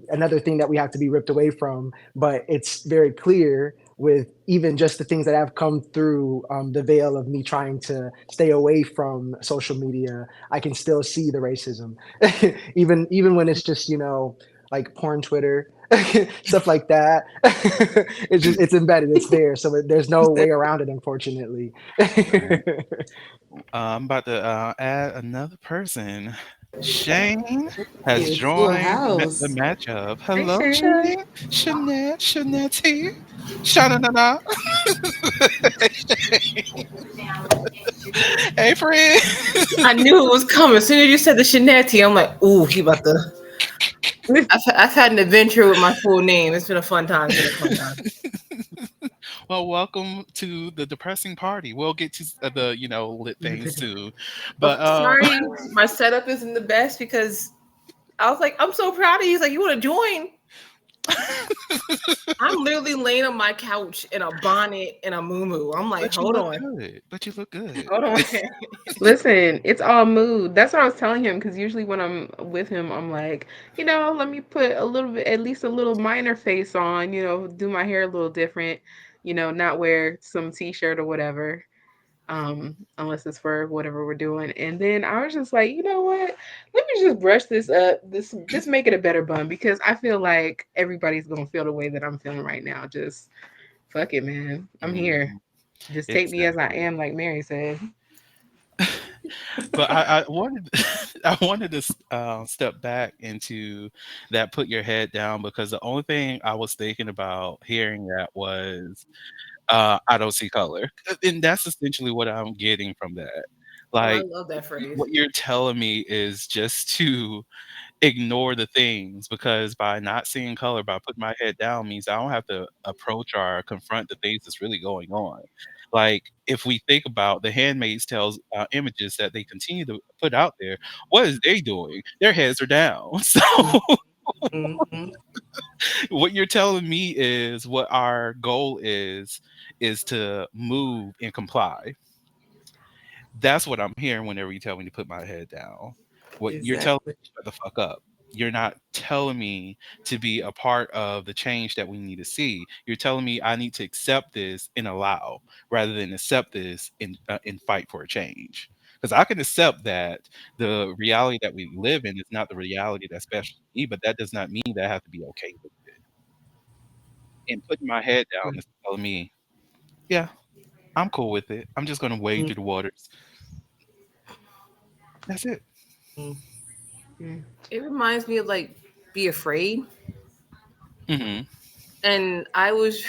another thing that we have to be ripped away from, but it's very clear with even just the things that have come through the veil of me trying to stay away from social media, I can still see the racism, even when it's just like porn Twitter, stuff like that. It's embedded, it's there, so there's You no said way around it, unfortunately. Right. I'm about to add another person. Shane has it's full joined the house. matchup. Hey Hello, Shane. Shane. Shanette, Shanana. Hey, friend. I knew it was coming. As soon as you said the Shinetti, I'm like, ooh, he about to. I've had an adventure with my full name. It's been a fun time. It's been a fun time. Well, welcome to the depressing party. We'll get to the lit things soon, Oh, but sorry, my setup isn't the best because I was like, I'm so proud of you. He's like, you want to join? I'm literally laying on my couch in a bonnet and a moo. I'm like, but you hold look on, good. But you look good. hold on. Listen, it's all mood. That's what I was telling him because usually when I'm with him, I'm like, let me put a little bit, at least a little minor face on, do my hair a little different, not wear some t-shirt or whatever, unless it's for whatever we're doing. And then I was just like, you know what? Let me just brush this up, this just make it a better bun because I feel like everybody's gonna feel the way that I'm feeling right now. Just fuck it, man. I'm here. Mhm. Just take me as I Exactly. am, like Mary said. But I wanted I wanted to step back into that put your head down because the only thing I was thinking about hearing that was I don't see color. And that's essentially what I'm getting from that. Oh, I Like love that phrase. what you're telling me is just to ignore the things because by not seeing color, by putting my head down means I don't have to approach or confront the things that's really going on. Like if we think about the Handmaid's Tales images that they continue to put out there, what is they doing? Their heads are down. So Mm-hmm. what you're telling me is what our goal is to move and comply. That's what I'm hearing whenever you tell me to put my head down. What you're telling Exactly. me, shut the fuck up. You're not telling me to be a part of the change that we need to see. You're telling me I need to accept this and allow, rather than accept this and fight for a change. Because I can accept that the reality that we live in is not the reality that's special to me, but that does not mean that I have to be okay with it. And putting my head down is telling me, yeah, I'm cool with it. I'm just going to wade through the waters. That's it. Mm-hmm. Mm. It reminds me of like be afraid. Hmm. And I was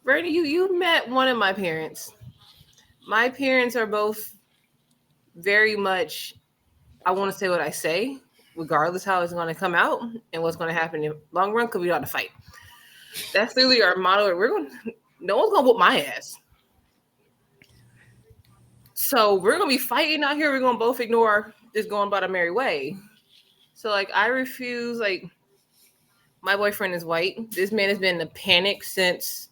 Bernie, you met one of my parents. My parents are both very much I want to say what I say, regardless how it's going to come out and what's going to happen in the long run because we got to fight. That's literally our motto. We're going no one's going to whoop my ass. So we're going to be fighting out here. We're going to both ignore just going about our merry way. So like I refuse like my boyfriend is white. This man has been in a panic since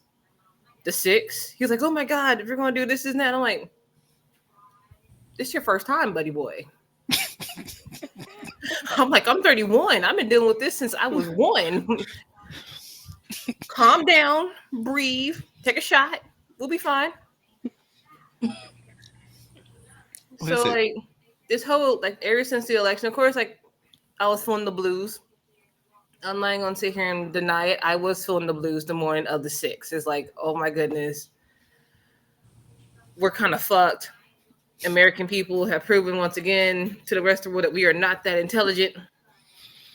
the six. He was like, "Oh my god, if you're gonna do this, and that," I'm like, "This your first time, buddy boy." I'm like, "I'm 31. I've been dealing with this since I was one. Calm down, breathe, take a shot. We'll be fine." So Listen, like this whole like ever since the election, of course, like I was feeling the blues. I'm not gonna sit here and deny it. I was feeling the blues the morning of the six. It's like, oh my goodness, we're kind of fucked. American people have proven once again to the rest of the world that we are not that intelligent.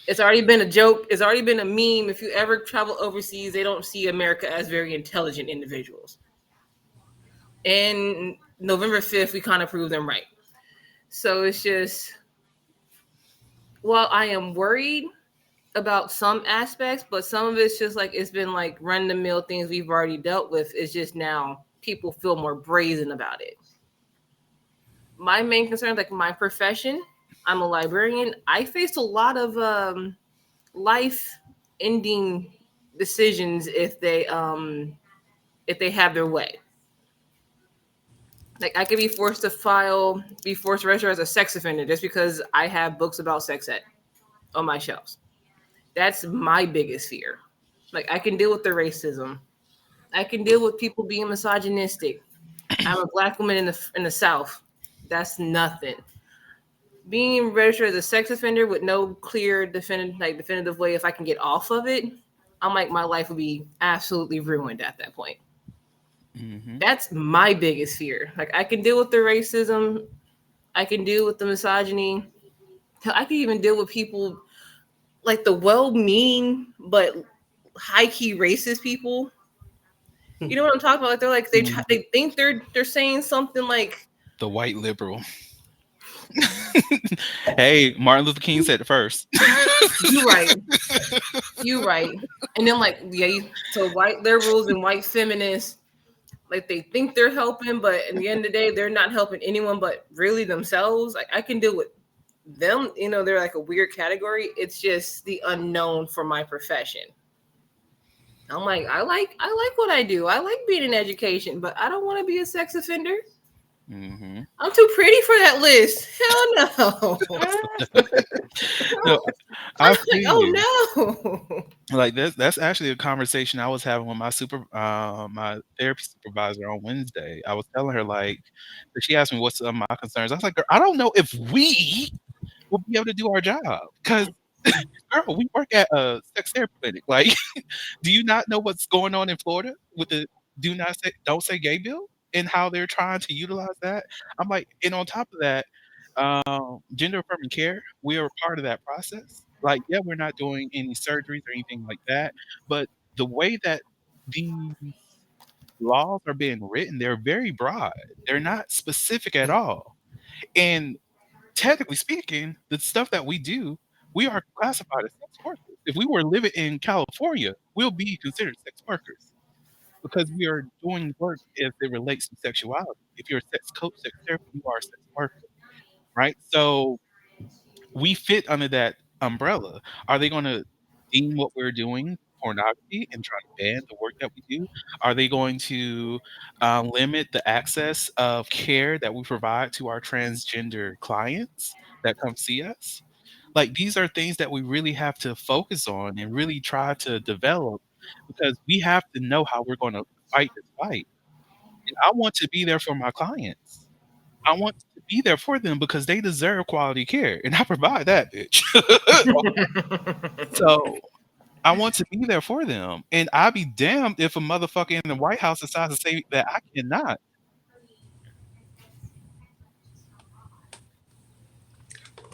It's already been a joke. It's already been a meme. If you ever travel overseas, they don't see America as very intelligent individuals. And November 5th, we kind of proved them right. So it's just, while I am worried about some aspects, but some of it's just like it's been like run the mill things we've already dealt with. It's just now people feel more brazen about it. My main concern, like my profession, I'm a librarian. I faced a lot of life ending decisions if they have their way. Like I could be forced to register as a sex offender just because I have books about sex ed on my shelves. That's my biggest fear. Like I can deal with the racism. I can deal with people being misogynistic. I'm a black woman in the South. That's nothing. Being registered as a sex offender with no clear definitive way if I can get off of it, I'm like my life would be absolutely ruined at that point. hmm That's my biggest fear. Like I can deal with the racism, I can deal with the misogyny. I can even deal with people like the well-meaning but high-key racist people. You know what I'm talking about? Like they're like hmm they think they're saying something like the white liberal. Hey, Martin Luther King said it first. You right. You right. And then like so white liberals and white feminists, like they think they're helping, but in the end of the day, they're not helping anyone but really themselves. Like I can deal with them, they're like a weird category. It's just the unknown for my profession. I'm like, I like what I do. I like being in education, but I don't want to be a sex offender. Hmm. I'm too pretty for that list. Hell no. No, I'm I like, feel you. oh no. Like that's actually a conversation I was having with my therapy supervisor on Wednesday. I was telling her like, 'cause she asked me what's some of my concerns. I was like, "Girl, I don't know if we will be able to do our job because, girl, we work at a sex therapy clinic. Like, do you not know what's going on in Florida with the don't say gay bill and how they're trying to utilize that?" I'm like, and on top of that, gender affirming care, we are a part of that process. Like, yeah, we're not doing any surgeries or anything like that, but the way that these laws are being written, they're very broad. They're not specific at all. And technically speaking, the stuff that we do, we are classified as sex workers. If we were living in California, we'll be considered sex workers because we are doing work as it relates to sexuality. If you're a sex coach, sex therapist, you are a sex worker, right? So we fit under that umbrella. Are they gonna deem what we're doing pornography and try to ban the work that we do? Are they going to limit the access of care that we provide to our transgender clients that come see us? Like these are things that we really have to focus on and really try to develop because we have to know how we're going to fight this fight. And I want to be there for my clients. I want to be there for them because they deserve quality care, and I provide that, bitch. So, I want to be there for them, and I'd be damned if a motherfucker in the White House decides to say that I cannot.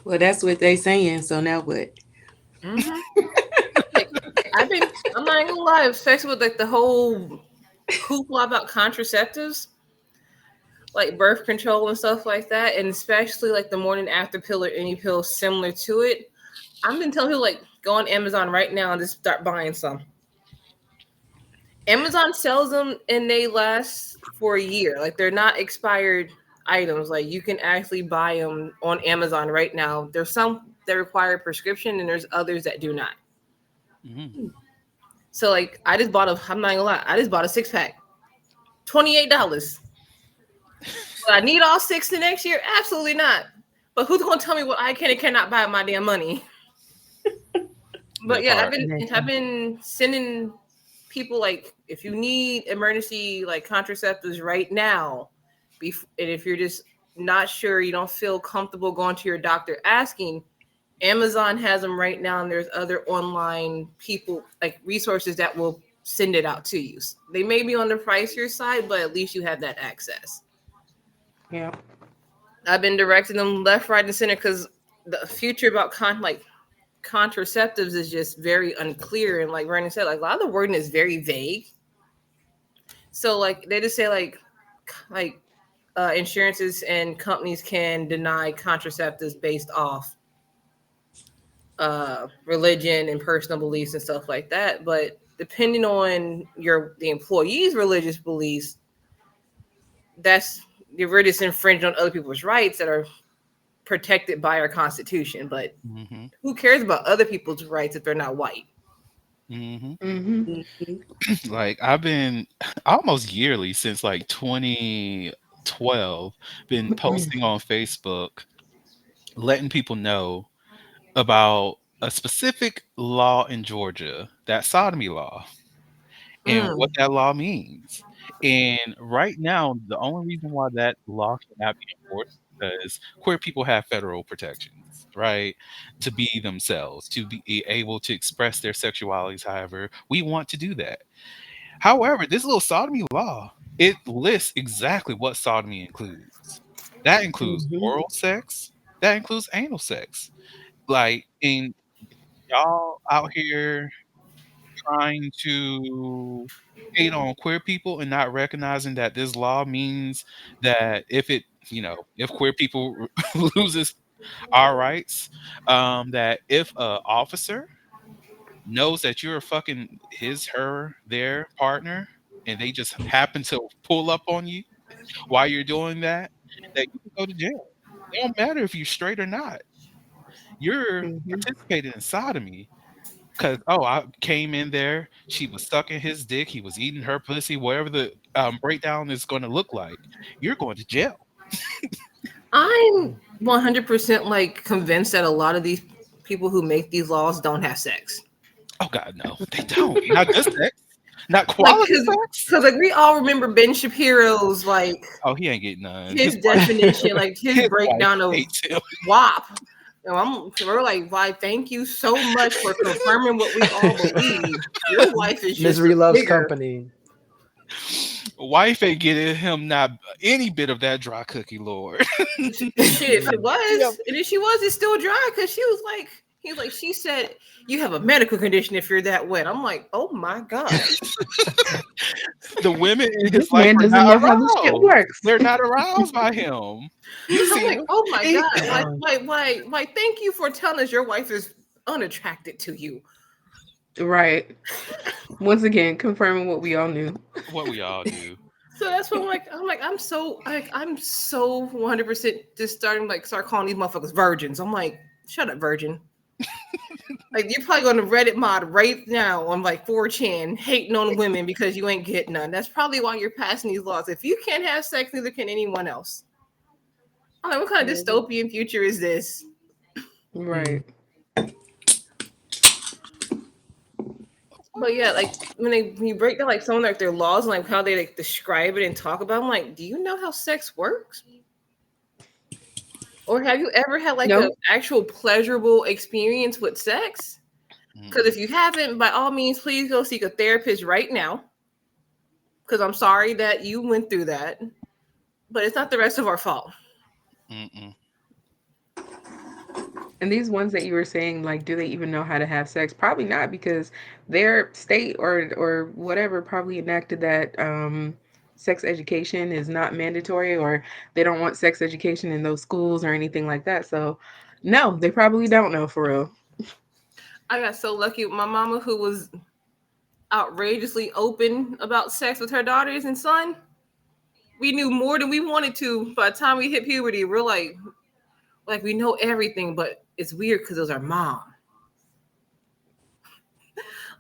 Well, that's what they saying. So now what? Hmm. Like I'm not even gonna lie, especially with like the whole hoopla about contraceptives, like birth control and stuff like that, and especially like the morning after pill or any pill similar to it. I'm been telling people like go on Amazon right now and just start buying some. Amazon sells them and they last for a year. Like they're not expired items. Like you can actually buy them on Amazon right now. There's some that require a prescription and there's others that do not. Mhm. So like I'm not gonna lie, I just bought a 6 pack. $28. Will I need all six the next year? Absolutely not. But who's gonna tell me what I can and cannot buy with my damn money? But That yeah, part. I've been sending people like if you need emergency like contraceptives right now, and if you're just not sure, you don't feel comfortable going to your doctor asking, Amazon has them right now, and there's other online people like resources that will send it out to you. They may be on the pricier side, but at least you have that access. Yeah. I've been directing them left, right, and center because the future about contraceptives is just very unclear. And like Vernon said, like a lot of the wording is very vague. So like they just say like insurances and companies can deny contraceptives based off religion and personal beliefs and stuff like that. But depending on the employee's religious beliefs, that's you're just infringing on other people's rights that are protected by our constitution. But Mhm. who cares about other people's rights if they're not white? Mhm. Mm-hmm. Mhm. Like, I've been almost yearly since, like, 2012, been posting on Facebook, letting people know about a specific law in Georgia, that sodomy law, and what Mm, that law means. And right now, the only reason why that law cannot be enforced is because queer people have federal protections, right? To be themselves, to be able to express their sexualities however we want to do that. However, this little sodomy law, it lists exactly what sodomy includes. That includes Mhm. oral sex, that includes anal sex. Like, and y'all out here trying to hate on queer people and not recognizing that this law means that if it if queer people loses our rights, that if a officer knows that you're fucking his, her, their partner, and they just happen to pull up on you while you're doing that, that you can go to jail. It don't matter if you're straight or not. You're Mhm. participating in sodomy because I came in there, she was sucking his dick, he was eating her pussy, whatever the breakdown is going to look like. You're going to jail. I'm 100% like convinced that a lot of these people who make these laws don't have sex. Oh God, no, they don't. Not good sex, not Like, quality sex. cause like we all remember Ben Shapiro's like Oh, he ain't getting none. his definition, like his His wife breakdown of hates him. WAP. We're like, why? Thank you so much for confirming what we all believe. Your wife is just Misery a loves figure. company. Wife ain't getting him not any bit of that dry cookie, Lord. Shit, if it Yep. was, and if she was, it's still dry because she was like, he was like, she said, you have a medical condition if you're that wet. I'm like, oh my God. The women in This his life man are doesn't not know how this shit aroused. works. They're not aroused by him. You I'm see like, him. oh my He- God. Why, thank you for telling us your wife is unattracted to you. Right. Once again, confirming what we all knew. what we all do. So that's what I'm so 100% just start calling these motherfuckers virgins. I'm like, shut up, virgin. Like you're probably going to Reddit mod right now on like 4chan hating on women because you ain't getting none. That's probably why you're passing these laws. If you can't have sex, neither can anyone else. I'm like, what kind of dystopian future is this? Right. But yeah, like when you break down like some of like their laws and like how they like describe it and talk about, it, I'm like, do you know how sex works? Or have you ever had like No. an actual pleasurable experience with sex? Because if you haven't, by all means, please go seek a therapist right now. Because I'm sorry that you went through that, but it's not the rest of our fault. Mm-mm. And these ones that you were saying, like, do they even know how to have sex? Probably not, because their state or whatever probably enacted that sex education is not mandatory, or they don't want sex education in those schools or anything like that. So, no, they probably don't know for real. I got so lucky with my mama who was outrageously open about sex with her daughters and son. We knew more than we wanted to. By the time we hit puberty, we're like we know everything, but it's weird because it was our mom.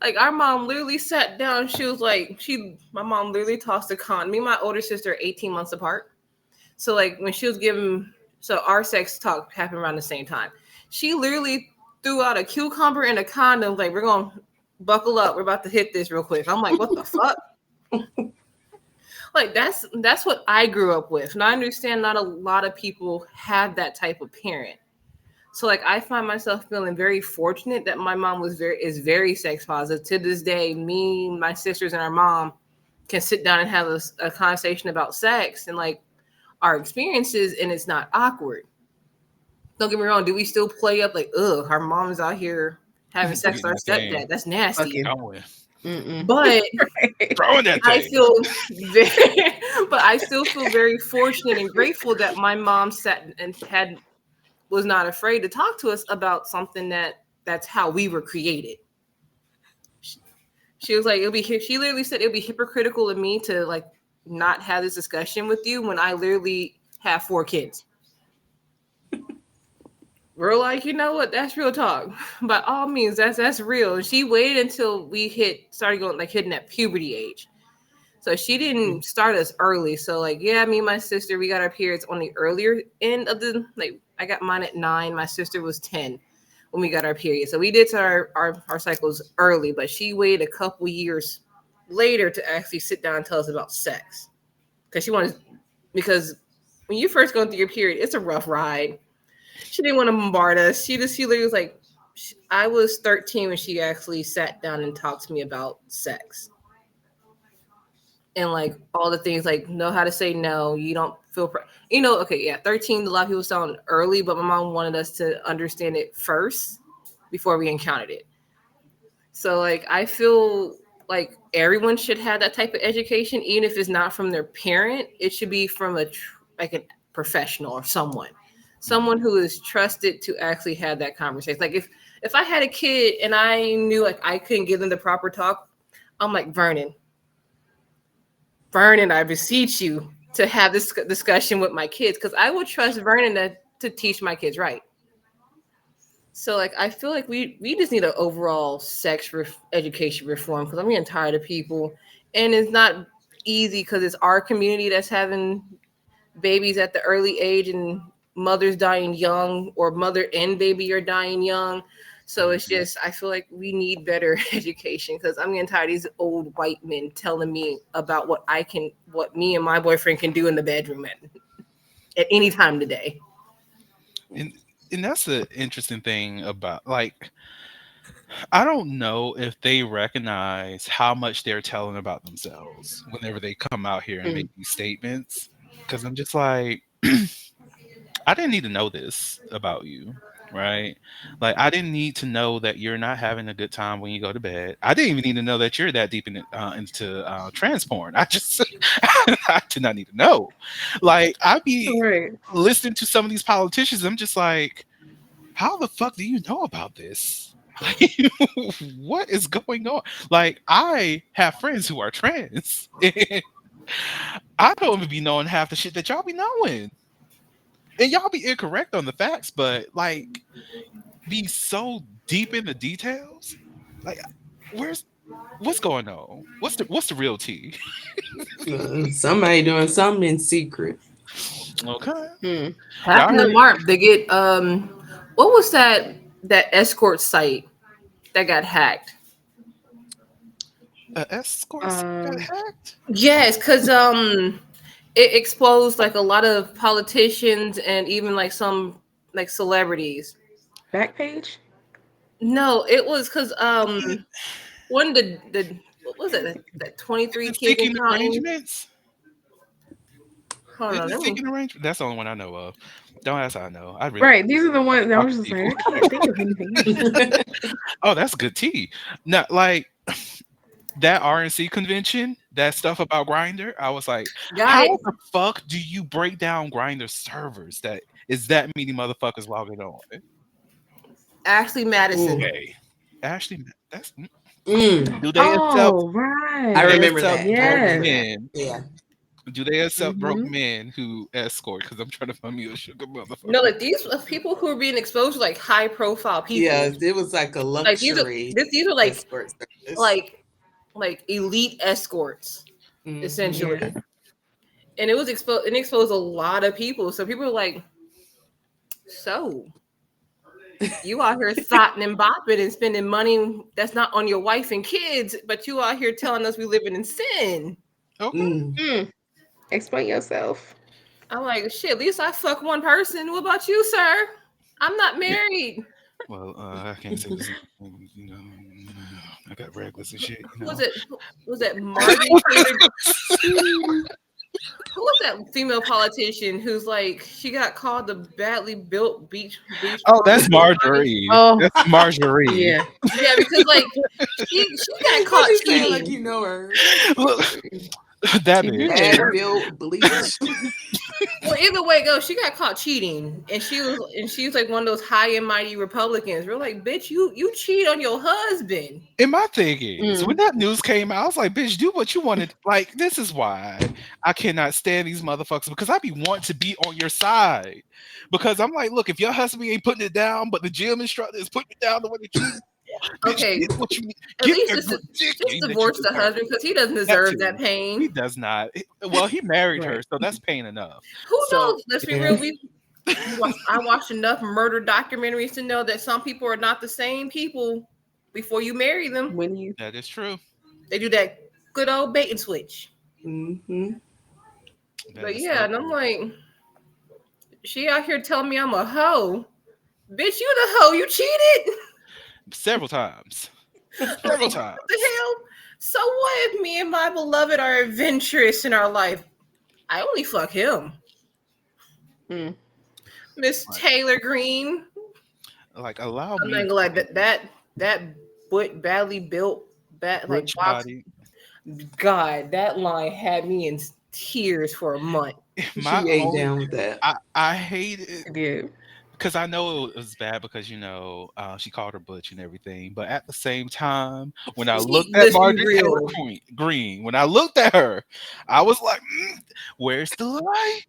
Like our mom literally sat down. She was like, my mom literally tossed a con. Me and my older sister are 18 months apart. So like when she was giving, so our sex talk happened around the same time. She literally threw out a cucumber and a condom. Like we're gonna buckle up. We're about to hit this real quick. I'm like, what the fuck? Like that's what I grew up with, and I understand not a lot of people have that type of parent. So like I find myself feeling very fortunate that my mom is very sex positive. To this day, me, my sisters, and our mom can sit down and have a conversation about sex and like our experiences, and it's not awkward. Don't get me wrong. Do we still play up like, ugh, our mom's out here having sex with Getting our that thing stepdad? That's nasty. Fucking. going. Mm-mm. But Throwing that I thing. feel very, but I still feel very fortunate and grateful that my mom sat and was not afraid to talk to us about something that's how we were created. She was like, she literally said it'll be hypocritical of me to like not have this discussion with you when I literally have 4 kids. We're like, you know what? That's real talk. By all means, that's real. And she waited until we started going like hitting that puberty age. So she didn't start us early. So like, yeah, me and my sister, we got our periods on the earlier end of the like. I got mine at 9. My sister was 10 when we got our period. So we did our cycles early, but she waited a couple years later to actually sit down and tell us about sex. Because when you first go through your period, it's a rough ride. She didn't want to bombard us. She literally was like, I was 13 when she actually sat down and talked to me about sex. And like all the things like know how to say no, you don't feel okay, yeah, 13, a lot of people sound early, but my mom wanted us to understand it first before we encountered it. So like I feel like everyone should have that type of education, even if it's not from their parent. It should be from professional or someone who is trusted to actually have that conversation. Like if I had a kid and I knew like I couldn't give them the proper talk, I'm like, Vernon, I beseech you to have this discussion with my kids, because I would trust Vernon to teach my kids right. So like I feel like we just need an overall education reform, because I'm getting tired of people, and it's not easy because it's our community that's having babies at the early age, and mothers dying young, or mother and baby are dying young. So it's just, I feel like we need better education, because I'm getting tired of these old white men telling me about what me and my boyfriend can do in the bedroom at any time today. And and that's the interesting thing about, like, I don't know if they recognize how much they're telling about themselves whenever they come out here and make these statements. Because I'm just like, I didn't need to know this about you, right? Like, I didn't need to know that you're not having a good time when you go to bed. I didn't even need to know that you're that deep into trans porn. I just, I did not need to know. Like, I be Right. listening to some of these politicians. I'm just like, how the fuck do you know about this? Like, what is going on? Like, I have friends who are trans, and I don't even be knowing half the shit that y'all be knowing. And y'all be incorrect on the facts, but like be so deep in the details. Like, where's what's going on? What's the real tea? Somebody doing something in secret. Okay, Hmm. y'all Passing the heard mark. They get what was that escort site that got hacked? a escort got Um, hacked. Yes, because it exposed like a lot of politicians and even like some like celebrities. Backpage? No, it was because one of the what was it, that Is 23 it kids and seeking counting. arrangements? Hold Is on, it let me. seeking arrangement? That's the only one I know of. Don't ask how I know. I really Right. These are the ones that I talk was to just like, people. I can't think of anything else. Oh, that's good tea. Not like that RNC convention, that stuff about Grinder. I was like, Got how it. the fuck do you break down Grinder servers that is that many motherfuckers logging on? Ashley Madison. Mm. Okay, Ashley, that's Mm. do they accept? Oh, I Do they right. remember accept that. I broke remember Yes. that. men? Yeah. Do they accept broke Mm-hmm. men who escort? Because I'm trying to find me a sugar No, motherfucker. like these people who are being exposed to like high profile Yeah, people. it was like a Like luxury these are escort service. like like elite escorts Hmm. Yeah. essentially. And it exposed a lot of people. So people were like, so you out here thotting and bopping and spending money that's not on your wife and kids, but you out here telling us we living in sin. Okay. Mm. Mm. Explain yourself. I'm like, shit, at least I fuck one person. What about you, sir? I'm not married. Well, I can't say this. You know, I got regulars and shit. You Who was know. it? Was that Marjorie Taylor? Who was that female politician who's like she got called the badly built beach Oh, bum that's by somebody? Marjorie. Oh, That's Marjorie. yeah. Yeah, because like she got Why caught you saying like cheating. you know her? Look, that She bitch. did. Bad built, bleached. Well, either way it goes, she got caught cheating, and she was like one of those high and mighty Republicans. We're like, bitch, you cheat on your husband. And my thing is, when Mm. that news came out, I was like, bitch, do what you wanted. Like, this is why I cannot stand these motherfuckers, because I be want to be on your side. Because I'm like, look, if your husband ain't putting it down, but the gym instructor is putting it down the way that you, bitch, Okay, get what you need. at Get least that good dick just in that you divorce the deserve. husband because he doesn't That deserve that too. He pain. does not. Well, he married her, Right. so that's pain enough. Who So knows? Let's be yeah, real. I watched enough murder documentaries to know that some people are not the same people before you marry them. When you that is true. They do that good old bait and switch. Hmm. That But is yeah, so and I'm true. like, she out here telling me I'm a hoe. Bitch, you the hoe. You cheated. Several times. Several times. What the hell? So what if me and my beloved are adventurous in our life? I only fuck him. mm. Miss Like, Taylor Green. allow I'm not me gonna lie, that badly built bad like butch box. body. God, that line had me in tears for a month. My She ain't only down with that. I hate it She did. because I know it was bad because she called her butch and everything, but at the same time, when I looked at Let's be Margaret Taylor real. Green, when I looked at her, I was like, "Where's the light?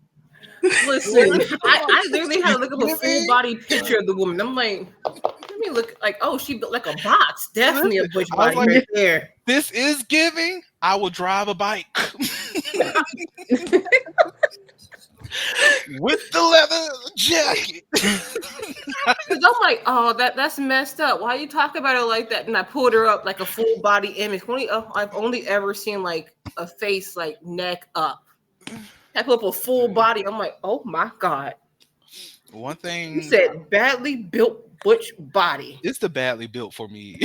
Listen, Where's the I light?" literally had She's to look up a full giving. body picture of the woman. I'm like, let me look like, oh, she built like a box. Definitely a Listen, butch I was body like, right there. "This is giving. I will drive a bike with the leather jacket." Cause I'm like, oh, that's messed up. Why you talk about her like that? And I pulled her up like a full body image. I've only ever seen like a face like neck up. I put up a full body. I'm like, oh my god. One You thing, said badly built butch body. it's the badly built for me.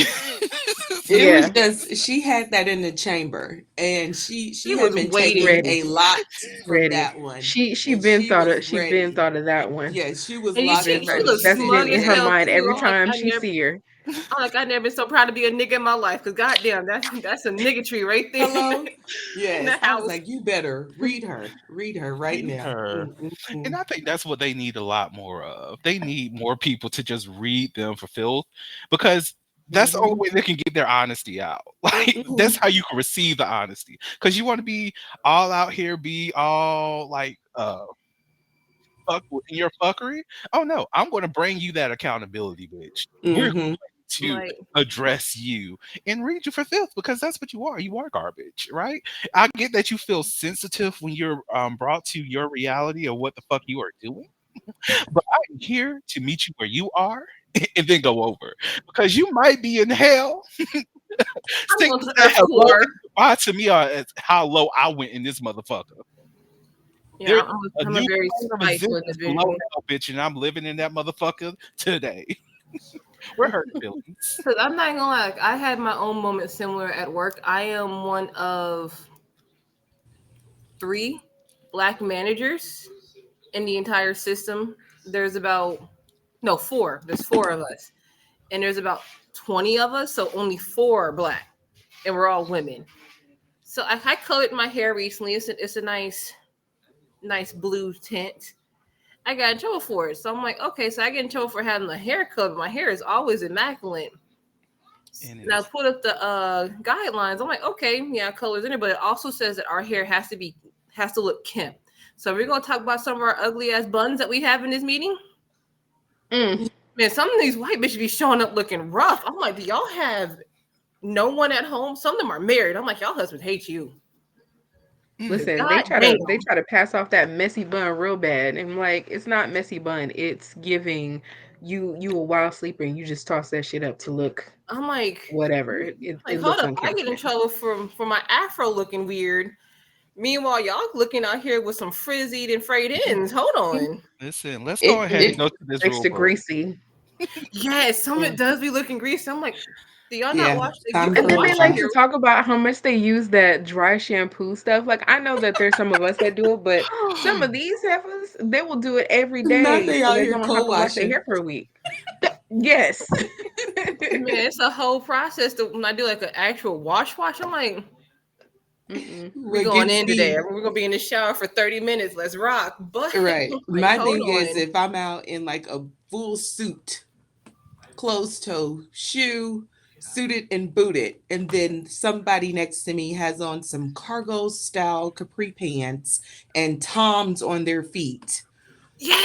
It was Yeah, just she had that in the chamber, and she She had was been taking waiting, ready, a lot from ready. that one, She and been she thought was of ready. thought of that one. Yeah, she was and you She locked been see, and she ready. looks loaded. That's She was smug been in as her ready. hell mind too. every time she see her. I'm like, I never been so proud to be a nigga in my life. Cause goddamn, that's a nigga tree right there Hello. in the Yes, I was house. like, you better read her right Read now. her. And I think that's what they need a lot more of. They need more people to just read them for filth because that's the only Mm-hmm. way they can get their honesty out. Like Mm-hmm. that's how you can receive the honesty. Because you want to be all out here, be all like fuck in your fuckery. Oh no, I'm going to bring you that accountability, bitch. We're Mm-hmm. going to Like, address you and read you for filth because that's what you are. You are garbage, right? I get that you feel sensitive when you're brought to your reality of what the fuck you are doing, but I'm here to meet you where you are and then go over because you might be in hell. I'm Signals going to the that Earth hello core. and goodbye to me are as how low I went in this motherfucker. Yeah, There's I'm a I'm a new very plane of spiteful existence below individual. hell, bitch, and I'm living in that motherfucker today. We're hurt feelings. Cause I'm not gonna lie, like, I had my own moment similar at work. I am one of three black managers in the entire system. There's about no four. There's four of us, and there's about 20 of us. So only four are black, and we're all women. So I colored my hair recently. It's a nice blue tint. I got in trouble for it. So I'm like, okay, so I get in trouble for having a haircut, but my hair is always immaculate. And And I it's put up the guidelines. I'm like, okay, yeah, colors in it, but it also says that our hair has to look kempt. So we're gonna talk about some of our ugly ass buns that we have in this meeting. Mm. Man, some of these white bitches be showing up looking rough. I'm like, do y'all have no one at home? Some of them are married. I'm like, y'all husband hates you. mm, Listen, God they damn. try to pass off that messy bun real bad, and I'm like, it's not messy bun. It's giving you a wild sleeper, and you just toss that shit up to look I'm whatever. It hold looks up. I get in uncharismatic. trouble for my afro looking weird. Meanwhile, y'all looking out here with some frizzied and frayed ends. Hold on. listen, let's go ahead and It go to this rule extra book. greasy. Yes, some of Yeah. it does be looking greasy. I'm like, do y'all not Yeah. wash? You Time can And for then a they wash your like hair. to wash. talk about how much they use that dry shampoo stuff. Like I know that there's some of us that do it, but some of these heifers, they will do it every Not day they so out they here don't have to wash their co-washing. hair for a week. Yes. Man, it's a whole process to when I do like an actual wash. I'm like, Mm-mm. we What going gets in today. me We're gonna be in the shower for 30 minutes. Let's rock. But right. like, My hold thing is on. if I'm out in like a full suit, closed toe shoe, suited and booted, and then somebody next to me has on some cargo style capri pants and Toms on their feet.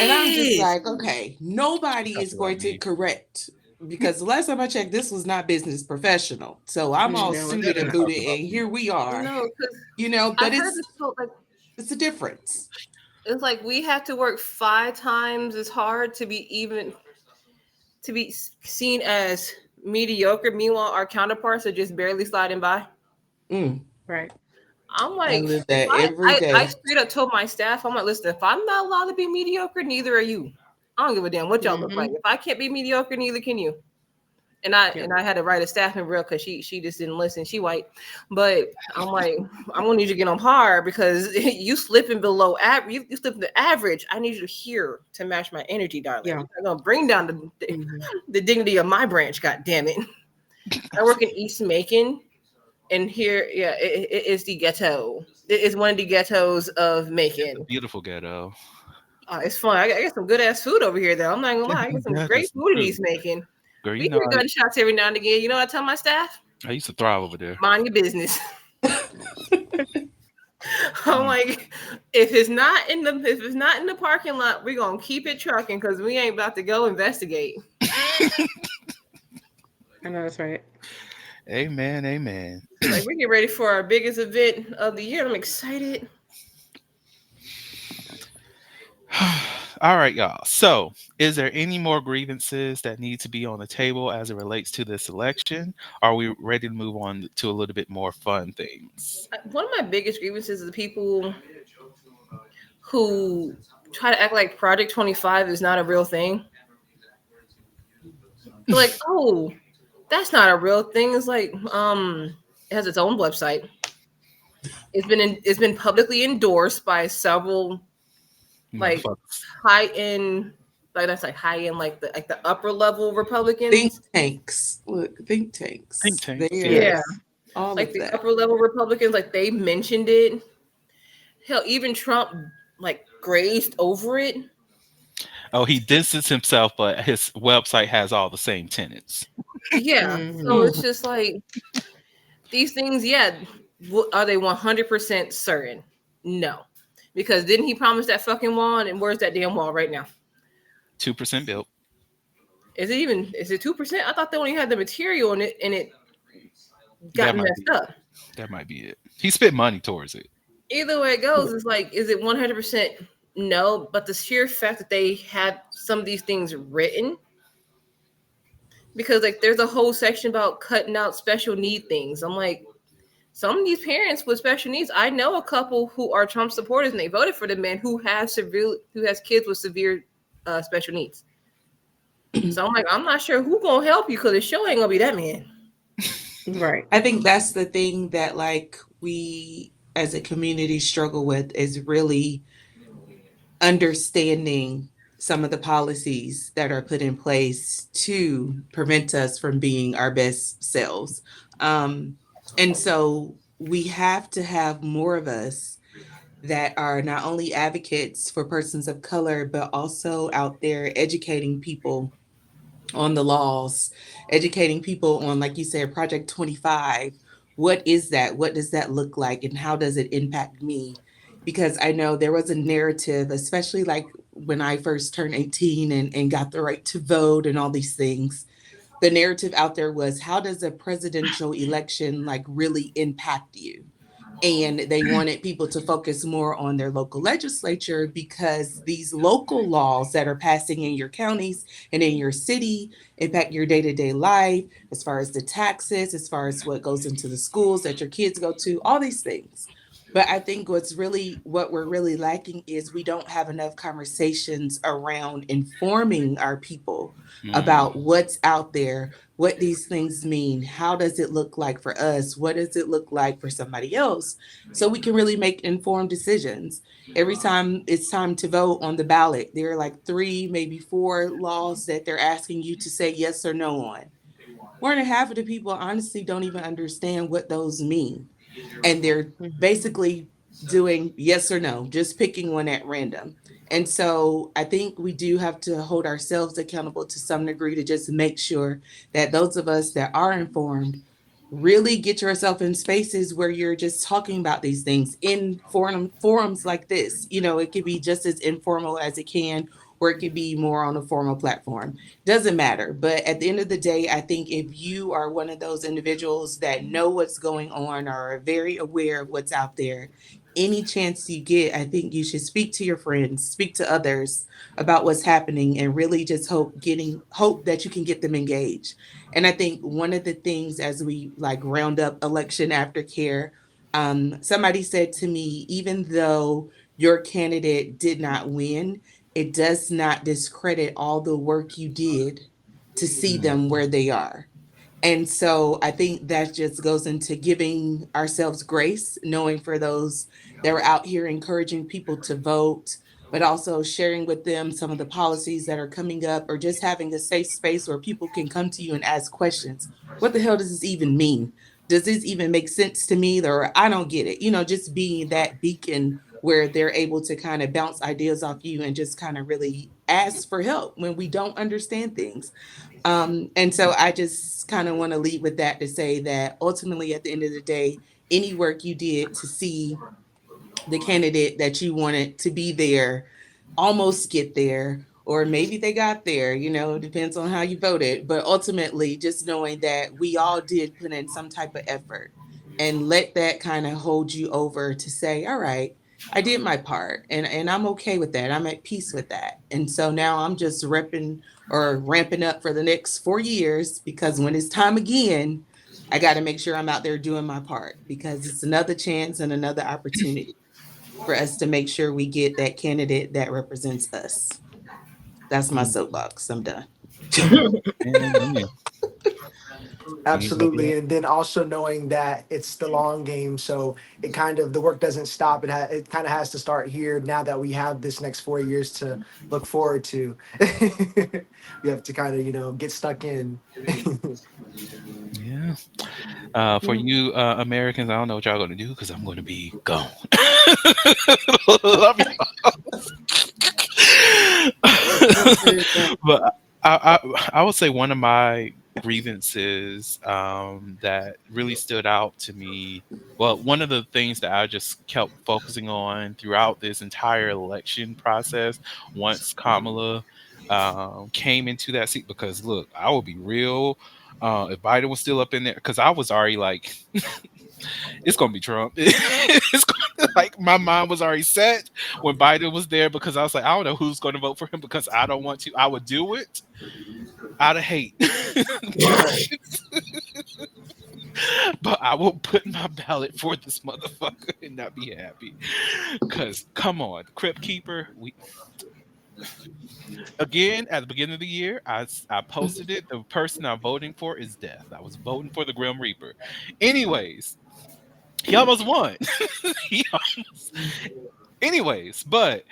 And I'm just Yes. like, okay, nobody is going to Copyright correct because the last time I checked, this was not business professional. So I'm all No, it's That suited is and not. booted, talking about and me. here we are, No, because but I've heard this quote like it's a difference. it's like we have to work 5 times as hard to be even to be seen as mediocre. Meanwhile, our counterparts are just barely sliding by. Mm, Right. I'm I like, live if that every I day. straight up told my staff, I'm like, listen, if I'm not allowed to be mediocre, neither are you. I don't give a damn what y'all look like. Mm-hmm. If I can't be mediocre, neither can you. And Yep. I had to write a staff member because she just didn't listen. She white, but I'm like, I'm gonna need you to get on par because you slipping below average. You slipping the average. I need you here to match my energy, darling. Yeah. You're not gonna bring down Mm-hmm. the dignity of my branch. God damn it! I work in East Macon, and here, yeah, it is the ghetto. is one of the ghettos of It's a Macon. beautiful ghetto. It's fun. I got some good ass food over here, though. I'm not gonna lie. I got some That great is the food in truth. East Macon. Girl, We you know, hear gunshots every now and again. You know what I tell my staff? I used to thrive over there. Mind your business. I'm Mm. like, if it's not in the parking lot, we're gonna keep it trucking because we ain't about to go investigate. I know that's right. Amen, amen. Like we get ready for our biggest event of the year. I'm excited. All right, y'all. So, is there any more grievances that need to be on the table as it relates to this election? Are we ready to move on to a little bit more fun things? One of my biggest grievances is the people who try to act like Project 25 is not a real thing. They're like, oh, that's not a real thing. It's like, it has its own website. It's been publicly endorsed by several like Motherfuckers. high end, like that's like high end, like the upper level Think Republicans. tanks. Look, think Think tanks. tanks, They yeah. are Yeah, all like of the that. upper level Republicans, like they mentioned it. Hell, even Trump like grazed over it. Oh, he distanced himself, but his website has all the same tenants. Yeah, so Hmm. it's just like these things. Yeah, are they 100% certain? No, because didn't he promise that fucking wall? And where's that damn wall right now? 2% built. Is it 2%? I thought they only had the material in it and it That got might be messed it. up. That might be it. He spent money towards it. Either way it goes, it's like, is it 100% no? But the sheer fact that they had some of these things written, because like there's a whole section about cutting out special need things. I'm like, some of these parents with special needs, I know a couple who are Trump supporters and they voted for the man who has kids with severe special needs. So I'm like, I'm not sure who gonna help you because the show ain't gonna be that man. Right. I think that's the thing that like we as a community struggle with is really understanding some of the policies that are put in place to prevent us from being our best selves. Um, and so we have to have more of us that are not only advocates for persons of color, but also out there educating people on the laws, educating people on, like you said, Project 25. What is that? What does that look like? And how does it impact me? Because I know there was a narrative, especially like when I first turned 18 and got the right to vote and all these things. The narrative out there was, how does a presidential election like really impact you? And they wanted people to focus more on their local legislature because these local laws that are passing in your counties and in your city impact your day-to-day life, as far as the taxes, as far as what goes into the schools that your kids go to, all these things. But I think what we're really lacking is we don't have enough conversations around informing our people Mm. about what's out there, what these things mean, how does it look like for us, what does it look like for somebody else, so we can really make informed decisions. Every time it's time to vote on the ballot, there are like three, maybe four laws that they're asking you to say yes or no on. More than half of the people honestly don't even understand what those mean. And they're basically doing yes or no, just picking one at random. And so I think we do have to hold ourselves accountable to some degree to just make sure that those of us that are informed really get yourself in spaces where you're just talking about these things in forums like this. You know, it could be just as informal as it can, or it could be more on a formal platform. Doesn't matter. But at the end of the day, I think if you are one of those individuals that know what's going on or are very aware of what's out there, any chance you get, I think you should speak to your friends, speak to others about what's happening, and really just hope that you can get them engaged. And I think one of the things as we like round up election aftercare, somebody said to me, even though your candidate did not win, it does not discredit all the work you did to see Mm. them where they are. And so I think that just goes into giving ourselves grace, knowing for those that are out here encouraging people to vote, but also sharing with them some of the policies that are coming up, or just having a safe space where people can come to you and ask questions. What the hell does this even mean? does this even make sense to me? Or I don't get it. Just being that beacon where they're able to kind of bounce ideas off you and just kind of really ask for help when we don't understand things. And so I just kind of want to lead with that to say that ultimately, at the end of the day, any work you did to see the candidate that you wanted to be there almost get there, or maybe they got there, depends on how you voted. But ultimately, just knowing that we all did put in some type of effort, and let that kind of hold you over to say, all right, I did my part, and I'm okay with that. I'm at peace with that. And so now I'm just repping or ramping up for the next 4 years, because when it's time again, I got to make sure I'm out there doing my part, because it's another chance and another opportunity for us to make sure we get that candidate that represents us. That's my Mm, soapbox. I'm done. amen. Anybody Absolutely, else? and then also knowing that it's the long game, so it kind of the work doesn't stop. It kind of has to start here now that we have this next 4 years to look forward to. We have to kind of get stuck in. Yeah. For Mm. you Americans, I don't know what y'all gonna do because I'm gonna be gone. Love Wonderful. but I would say one of my grievances that really stood out to me. Well, one of the things that I just kept focusing on throughout this entire election process, once Kamala came into that seat, because look, I will be real. If Biden was still up in there, because I was already like, it's gonna be Trump. Like my mind was already set when Biden was there, because I was like, I don't know who's going to vote for him because I don't want to. I would do it out of hate, but I will put my ballot for this motherfucker and not be happy. Cause come on, Crypt Keeper. We again at the beginning of the year, I posted it. The person I'm voting for is death. I was voting for the Grim Reaper. Anyways, he almost won. he almost, anyways, but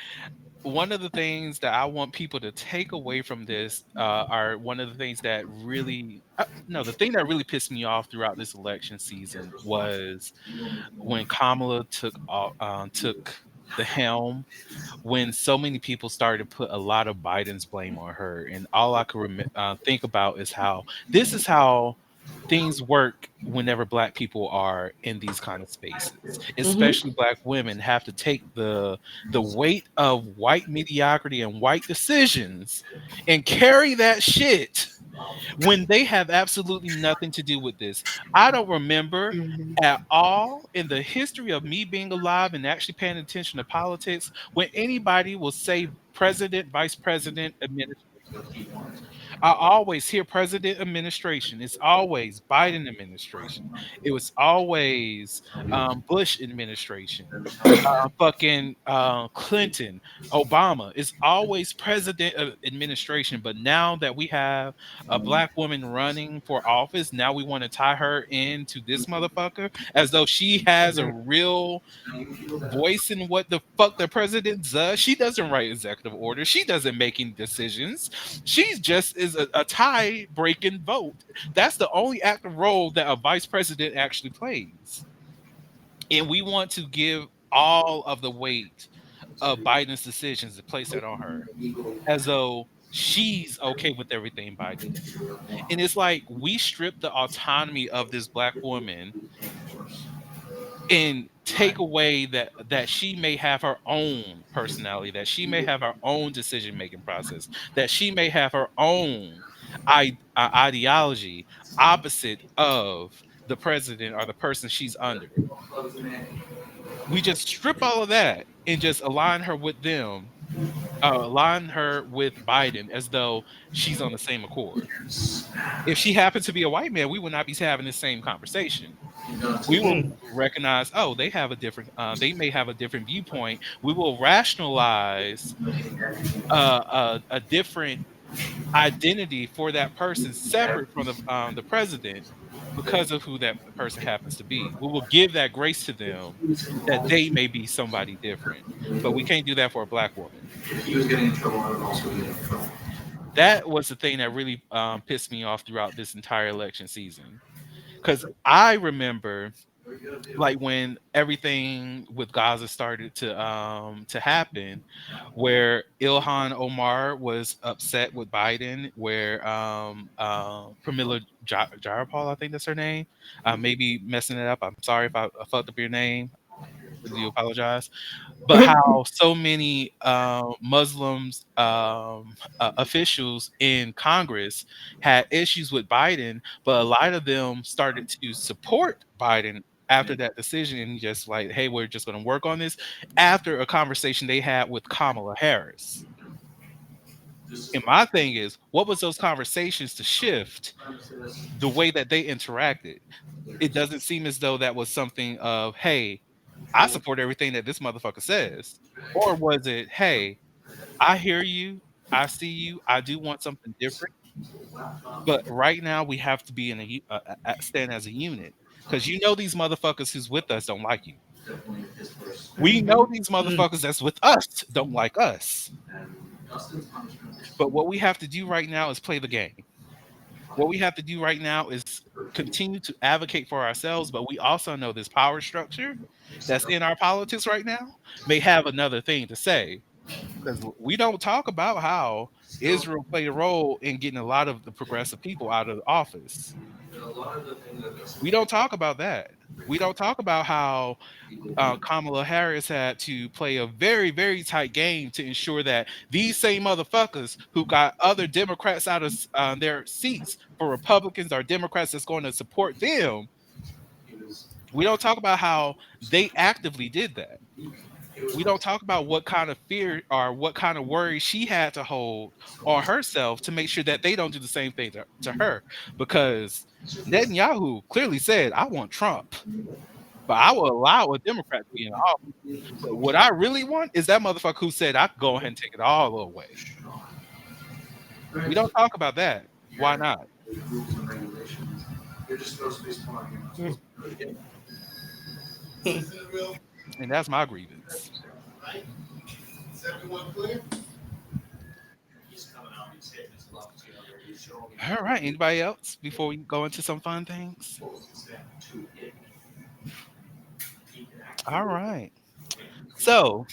one of the things that I want people to take away from this are one of the things that really, no, the thing that really pissed me off throughout this election season was when Kamala took the helm, when so many people started to put a lot of Biden's blame on her, and all I could think about is how this is how things work whenever black people are in these kind of spaces, Mm-hmm. especially black women have to take the weight of white mediocrity and white decisions and carry that shit when they have absolutely nothing to do with this. I don't remember Mm-hmm. at all in the history of me being alive and actually paying attention to politics when anybody will say president, vice president, administration. I always hear president administration. It's always Biden administration. It was always Bush administration, fucking Clinton, Obama. It's always president administration. But now that we have a black woman running for office, now we want to tie her into this motherfucker as though she has a real voice in what the fuck the president does. She doesn't write executive orders. She doesn't make any decisions. She's just is a tie breaking vote. That's the only active role that a vice president actually plays. And we want to give all of the weight of Biden's decisions to place that on her, as though she's okay with everything Biden does. And it's like we strip the autonomy of this black woman and take away that she may have her own personality, that she may have her own decision making process, that she may have her own ideology opposite of the president or the person she's under. We just strip all of that and just align her with them, align her with Biden as though she's on the same accord. If she happened to be a white man, we would not be having the same conversation. We will Mm. recognize, oh, they have a different, they may have a different viewpoint. We will rationalize a different identity for that person separate from the president because of who that person happens to be. We will give that grace to them that they may be somebody different, but we can't do that for a black woman. He was getting in trouble, I would also get in trouble. That was the thing that really pissed me off throughout this entire election season. Because I remember, like, when everything with Gaza started to happen, where Ilhan Omar was upset with Biden, where Pramila Jayapal, I think that's her name, maybe messing it up. I'm sorry if I fucked up your name. I do apologize. But how so many Muslims officials in Congress had issues with Biden, but a lot of them started to support Biden after that decision, and just like, hey, we're just going to work on this after a conversation they had with Kamala Harris. And my thing is, what was those conversations to shift the way that they interacted? It doesn't seem as though that was something of, hey, I support everything that this motherfucker says. Or was it, hey, I hear you, I see you, I do want something different, but right now we have to be in stand as a unit, because you know these motherfuckers who's with us don't like you. We know these Mm. motherfuckers that's with us don't like us. But what we have to do right now is play the game. What we have to do right now is continue to advocate for ourselves, but we also know this power structure that's in our politics right now may have another thing to say, because we don't talk about how Israel played a role in getting a lot of the progressive people out of office. We don't talk about that. We don't talk about how Kamala Harris had to play a very, very tight game to ensure that these same motherfuckers who got other Democrats out of their seats for Republicans or Democrats that's going to support them, we don't talk about how they actively did that. We don't talk about what kind of fear or what kind of worry she had to hold on herself to make sure that they don't do the same thing to her. Because Netanyahu clearly said, I want Trump, but I will allow a Democrat to be in office. But what I really want is that motherfucker who said I could go ahead and take it all away. We don't talk about that. Why not? And that's my grievance. All right. Anybody else before we go into some fun things? All right. So,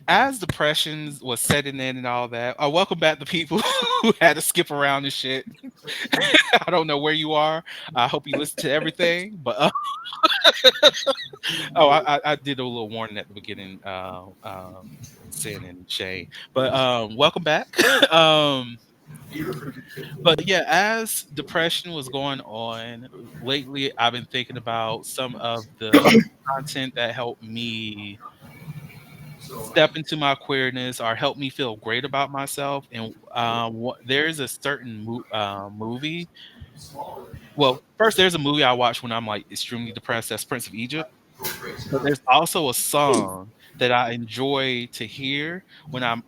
as depressions was setting in and all that, welcome back to people who had to skip around and shit. I don't know where you are. I hope you listen to everything. But oh, I did a little warning at the beginning, sin and shame. But welcome back. But yeah, as depression was going on lately, I've been thinking about some of the content that helped me step into my queerness or help me feel great about myself. And there's a certain movie. Well, first, there's a movie I watch when I'm like extremely depressed. That's Prince of Egypt. But there's also a song that I enjoy to hear when I'm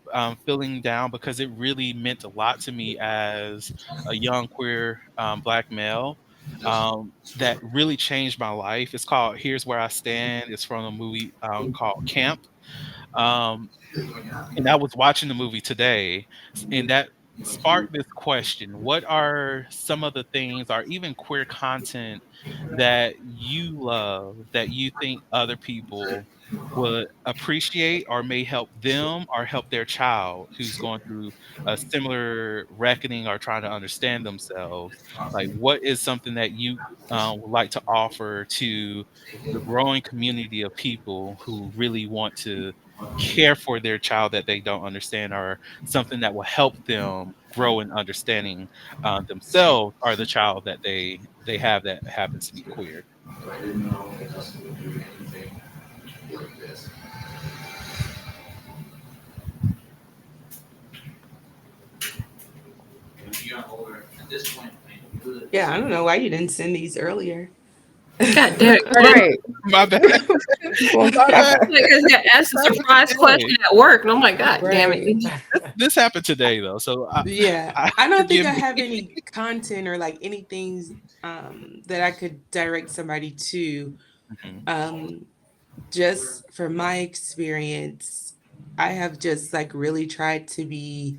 feeling down, because it really meant a lot to me as a young queer black male. That really changed my life. It's called "Here's Where I Stand." It's from a movie called Camp. Um, and I was watching the movie today, and that sparked this question: what are some of the things, or even queer content, that you love that you think other people would appreciate or may help them or help their child who's going through a similar reckoning or trying to understand themselves? Like, what is something that you would like to offer to the growing community of people who really want to care for their child that they don't understand, or something that will help them grow in understanding themselves or the child that they have that happens to be queer? Yeah, I don't know why you didn't send these earlier. God damn it, Vernon. Right. My bad. People on My bad. Skype. Like, I got asked a Happened surprise today. question at work, and I'm like, God damn it. Right. This happened today though, so Yeah. I I don't think forgive I me. have any content or like anything that I could direct somebody to. Mhm. Um, just from my experience, I have just like really tried to be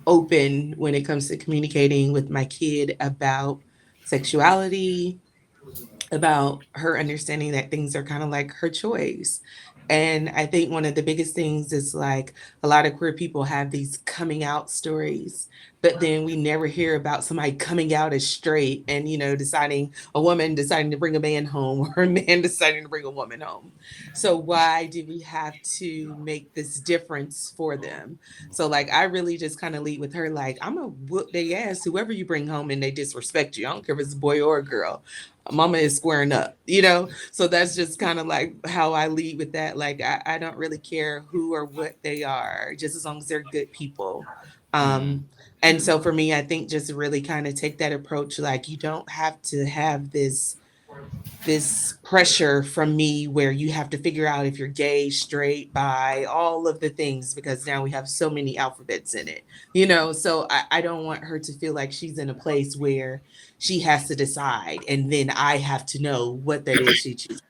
open when it comes to communicating with my kid about sexuality, about her understanding that things are kind of like her choice. And I think one of the biggest things is like a lot of queer people have these coming out stories, but then we never hear about somebody coming out as straight and, deciding a woman deciding to bring a man home or a man deciding to bring a woman home. So why do we have to make this difference for them? So like I really just kind of lead with her, like, I'm gonna whoop their ass, whoever you bring home and they disrespect you. I don't care if it's a boy or a girl. Mama is squaring up. So that's just kind of like how I lead with that. Like I don't really care who or what they are, just as long as they're good people. Mm, And so for me, I think just really kind of take that approach, like you don't have to have this pressure from me where you have to figure out if you're gay, straight, bi, all of the things, because now we have so many alphabets in it. So I don't want her to feel like she's in a place where she has to decide and then I have to know what that is she chooses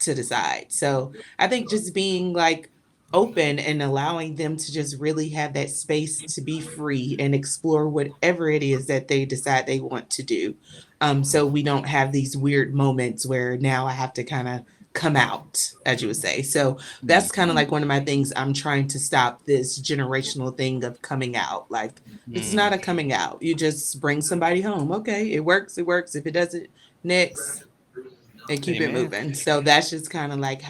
to decide. So I think just being like open and allowing them to just really have that space to be free and explore whatever it is that they decide they want to do, so we don't have these weird moments where now I have to kind of come out, as you would say. So mm, that's kind of like one of my things. I'm trying to stop this generational thing of coming out. Like it's mm. not a coming out. You just bring somebody home. Okay, it works. It works. If it doesn't, next, and keep it Amen. moving. So that's just kind of like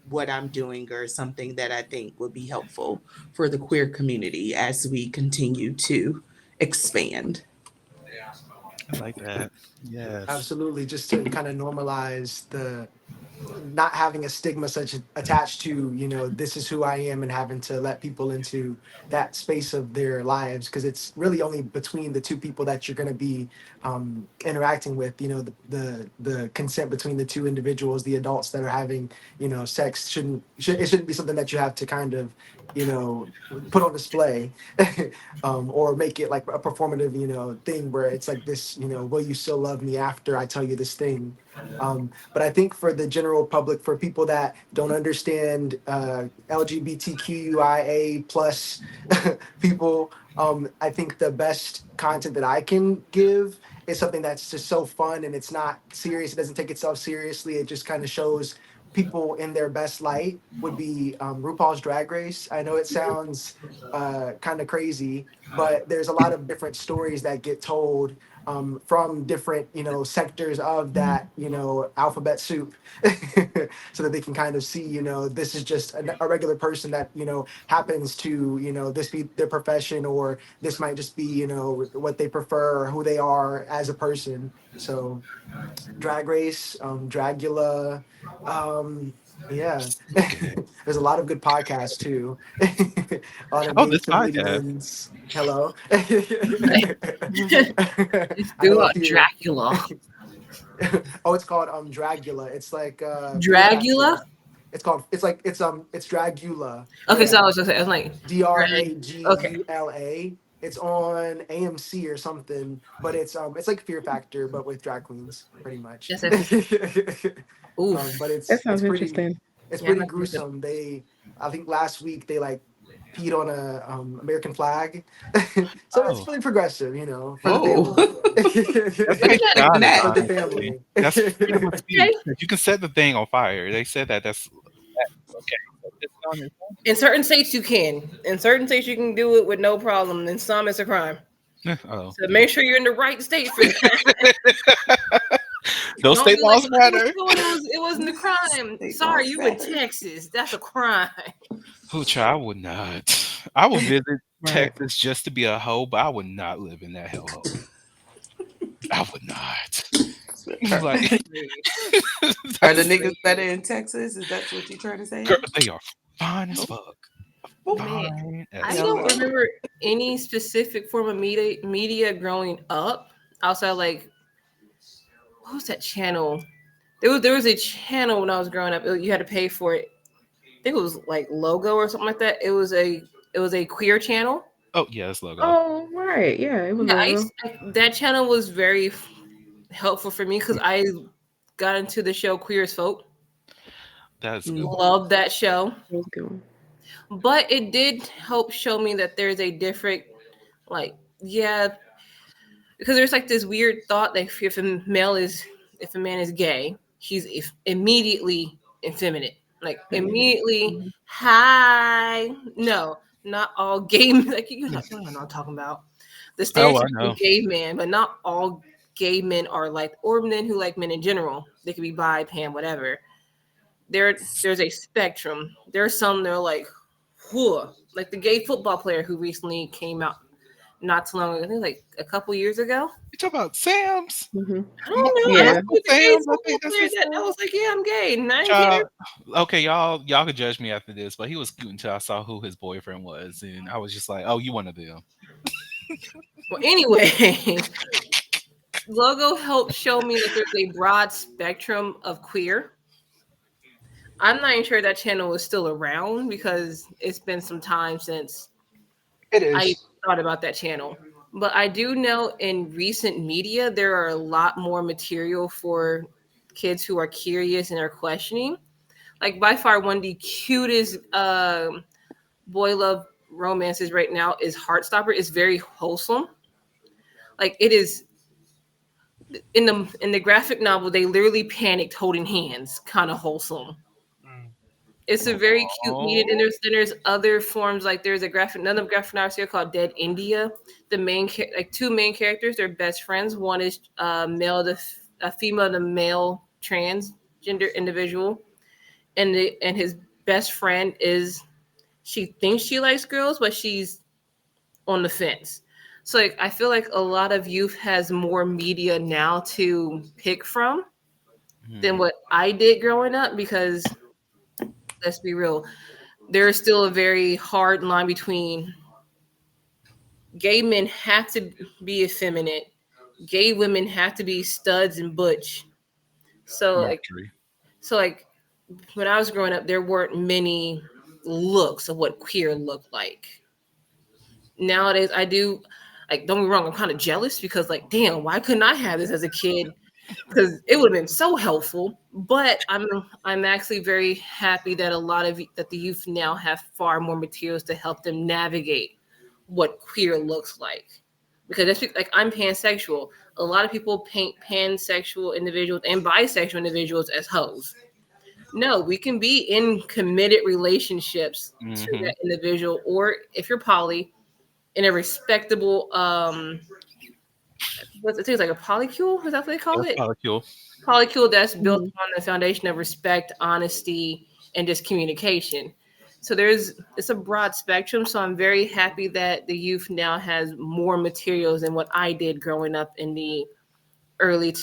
what I'm doing, or something that I think would be helpful for the queer community as we continue to expand. I like that. Yes. Absolutely, just to kind of normalize the not having a stigma such attached to, this is who I am, and having to let people into that space of their lives, because it's really only between the two people that you're going to be interacting with. The consent between the two individuals, the adults that are having sex, it shouldn't be something that you have to kind of you know put on display, or make it like a performative thing where it's like this, will you still love me after I tell you this thing. But I think for the general public, for people that don't understand LGBTQIA plus people, I think the best content that I can give is something that's just so fun, and it's not serious. It doesn't take itself seriously. It just kind of shows people in their best light. Would be RuPaul's Drag Race. I know it sounds kind of crazy, but there's a lot of different stories that get told from different sectors of that alphabet soup, so that they can kind of see, this is just a regular person that happens to this be their profession, or this might just be what they prefer or who they are as a person. So Drag Race, Dragula, yeah. Okay. There's a lot of good podcasts too. A lot of Oh, gay this podcast. comedians. Hello. It's I know a throughout few. Dracula. Oh, it's called Dragula. It's like Fear Dragula? Factor. It's Dragula. Okay, so I Yeah. was just saying, I was like, Drag. Okay. Dragula. It's on AMC or something, but it's like Fear Factor, but with drag queens, pretty much. Yes, yes. Oof. But That it's sounds pretty interesting. it's Yeah, I'm pretty not gonna gruesome. I think last week they like peed on a American flag, so it's Oh, really progressive, for the Whoa. family. that's Wait a patriotic, For minute. the honestly. family. That's freedom of speech. Okay. 'Cause you can set the thing on fire. They said that's okay. So this is on In certain states, you can. In certain states, you can do it with no problem. In some, it's a crime. Oh, So yeah. make sure you're in the right state for that. Those Don't state be like, laws "Oh, it was matter. cool. It wasn't a crime. State Sorry, laws you in matter. Texas. That's a crime." Hooch, I would not. I would visit Right. Texas just to be a hoe, but I would not live in that hellhole. I would not. Are, Like are the that's niggas better in Texas? Is that what you're trying to girl, say? they are fine as Oh, fuck. oh, Man, Fine I as young don't fuck. love. remember any specific form of media growing up outside like what was that channel? There was a channel when I was growing up. You had to pay for it. I think it was like Logo or something like that. It was a queer channel. Oh yeah, this logo. Oh, right. Yeah, it was Yeah, logo. that channel was very helpful for me because I got into the show Queer as Folk. That's a good one. Mhm. Loved that show, That was a good one. but it did help show me that there's a different, like, yeah, because there's like this weird thought that if a male is if a man is gay, he's immediately effeminate. Like immediately, Mhm. hi. No, not all gay. Like you know what I'm talking about. The Oh, I stereotypical know. gay man, but not all gay men are like, or men who like men in general. They could be bi, pan, whatever. There's a spectrum. There's some that are like, whoa, like the gay football player who recently came out not too long ago. I think like a couple years ago. You talk about Sam's? Mhm. I don't know. I just Yeah. think Michael the gay Sam's, I football think that's player his that name. was like, yeah, I'm gay, and I didn't care. Child, okay, y'all could judge me after this, but he was cute until I saw who his boyfriend was, and I was just like, "Oh, you one of them." Well, anyway, logo helped show me that there's a broad spectrum of queer. I'm not even sure that channel is still around because it's been some time since It I is. thought about that channel. But I do know in recent media there are a lot more material for kids who are curious and are questioning. Like by far one of the cutest boy love romances right now is Heartstopper. It's very wholesome. Like it is in the graphic novel they literally panicked holding hands, kind of wholesome. Mm. It's a very cute media. And Oh, there's other forms like there's a graphic another graphic novel here called Dead India. The like two main characters, they're best friends. One is male to a female to male transgender individual, and his best friend is she thinks she likes girls, but she's on the fence. So like I feel like a lot of youth has more media now to pick from than mhm, what I did growing up because let's be real, there is still a very hard line between gay men have to be effeminate, gay women have to be studs and butch. So like Marjorie. so like when I was growing up, there weren't many looks of what queer looked like. Nowadays, I do like don't get me wrong, I'm kind of jealous because like damn, why couldn't I have this as a kid? Because it would have been so helpful. But I'm actually very happy that a lot of that the youth now have far more materials to help them navigate what queer looks like. Because that's like I'm pansexual. A lot of people paint pansexual individuals and bisexual individuals as hoes. No, we can be in committed relationships to Mhm. that individual, or if you're poly, in a respectable what's it? It's like a polycule. Is that what they call That's it? probably cool. Polycule that's built Mhm. on the foundation of respect, honesty, and just communication. So it's a broad spectrum. So I'm very happy that the youth now has more materials than what I did growing up in the early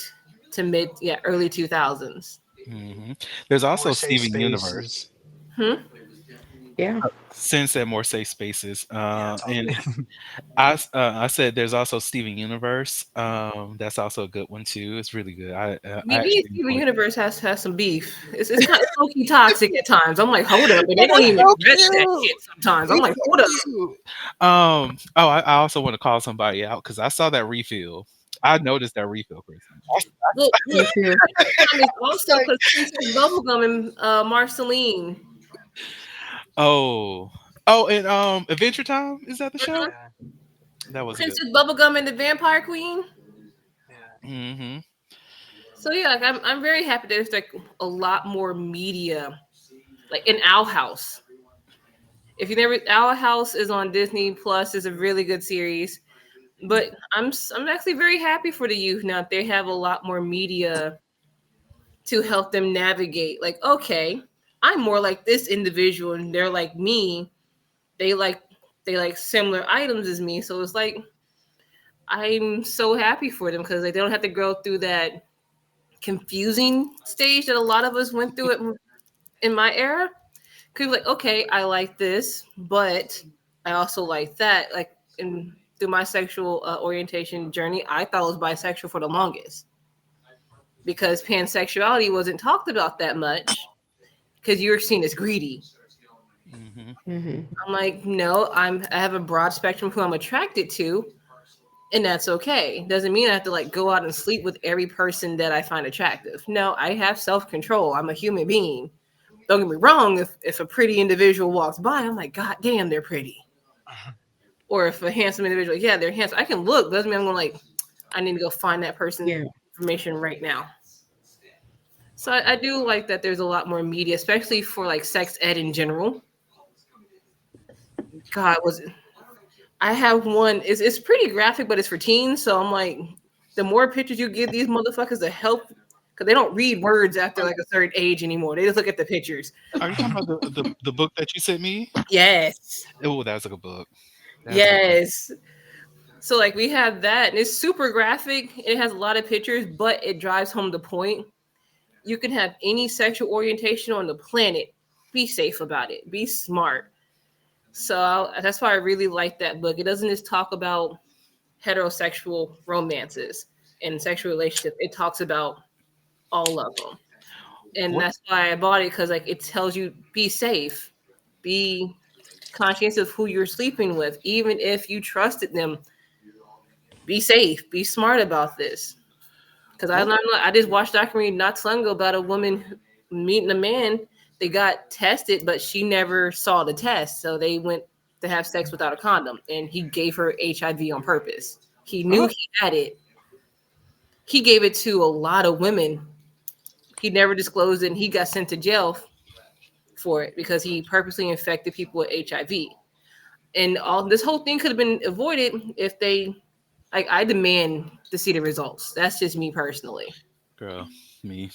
to mid early 2000s. Mhm. There's More also safe Steven Universe. spaces. Hmm? Yeah. Sin said more safe spaces. Yeah, And totally. I said there's also Steven Universe. That's also a good one too. It's really good. I Me and actually Steven enjoyed. Universe has some beef. It's kind of low key toxic at times. I'm like, hold up, and they But don't it's even so address that cute. shit sometimes. I'm It's like, so hold up. cute. Oh, I also want to call somebody out because I saw that refill. I noticed that refill, Kristen. Look, Me too. time is It's also like, because Princess Bubblegum and Marceline. oh, oh, and Adventure Time, is that the show? Yeah, That was a good. Princess Bubblegum and the Vampire Queen. yeah. Mm-hmm. So yeah, like I'm very happy that there's like a lot more media, like in Owl House. If you never, Owl House is on Disney Plus. Is a really good series. But I'm actually very happy for the youth now. They have a lot more media to help them navigate. Like, okay, I'm more like this individual, and they're like me. They like they like similar items as me. So it's like I'm so happy for them because they don't have to go through that confusing stage that a lot of us went through it in my era. Cause like, okay, I like this, but I also like that. Like in through my sexual orientation journey, I thought I was bisexual for the longest because pansexuality wasn't talked about that much because you're seen as greedy. Mm-hmm. Mhm. I'm like, no, I have a broad spectrum of who I'm attracted to, and that's okay. Doesn't mean I have to like go out and sleep with every person that I find attractive. No, I have self control. I'm a human being. Don't get me wrong. If a pretty individual walks by, I'm like, God damn, they're pretty. Or if a handsome individual, yeah, they're handsome. I can look. Doesn't mean I'm gonna like. I need to go find that person Yeah. information right now. So I do like that there's a lot more media, especially for like sex ed in general. God, was I have one. It's pretty graphic, but it's for teens. So I'm like, the more pictures you give these motherfuckers, the help, because they don't read words after Are like a certain age anymore. They just look at the pictures. are you talking about the book that you sent me? Yes, Oh, that's a good book. That's a good book. yes. So like we have that, and it's super graphic. It has a lot of pictures, but it drives home the point. You can have any sexual orientation on the planet. Be safe about it. Be smart. So that's why I really like that book. It doesn't just talk about heterosexual romances and sexual relationships. It talks about all of them, and What? that's why I bought it because like it tells you be safe, be conscious of who you're sleeping with, even if you trusted them. Be safe, be smart about this. Because What? I just watched a documentary not so long ago about a woman meeting a man. They got tested, but she never saw the test, so they went to have sex without a condom, and he gave her HIV on purpose. He knew Oh, he had it. He gave it to a lot of women. He never disclosed it, and he got sent to jail for it because he purposely infected people with HIV. And all this whole thing could have been avoided if they, like, I demand to see the results. That's just me personally. girl, me.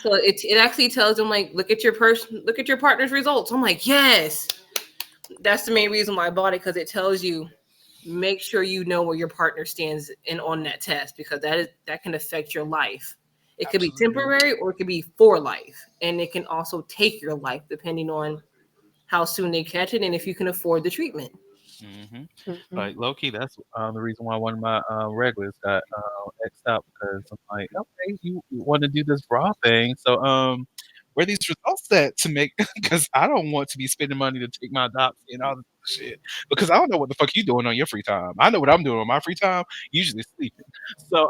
So it actually tells them like look at your partner's results. I'm like, yes. That's the main reason why I bought it, because it tells you make sure you know where your partner stands in on that test, because that can affect your life. It could be Absolutely. temporary or it could be for life. And it can also take your life depending on how soon they catch it and if you can afford the treatment. Hmm. Mhm. Like low key, that's the reason why one of my regulars got xed out because I'm like, okay, you want to do this bra thing, so where are these results at to make? Because I don't want to be spending money to take my docs and all this shit because I don't know what the fuck you doing on your free time. I know what I'm doing on my free time, usually sleeping. So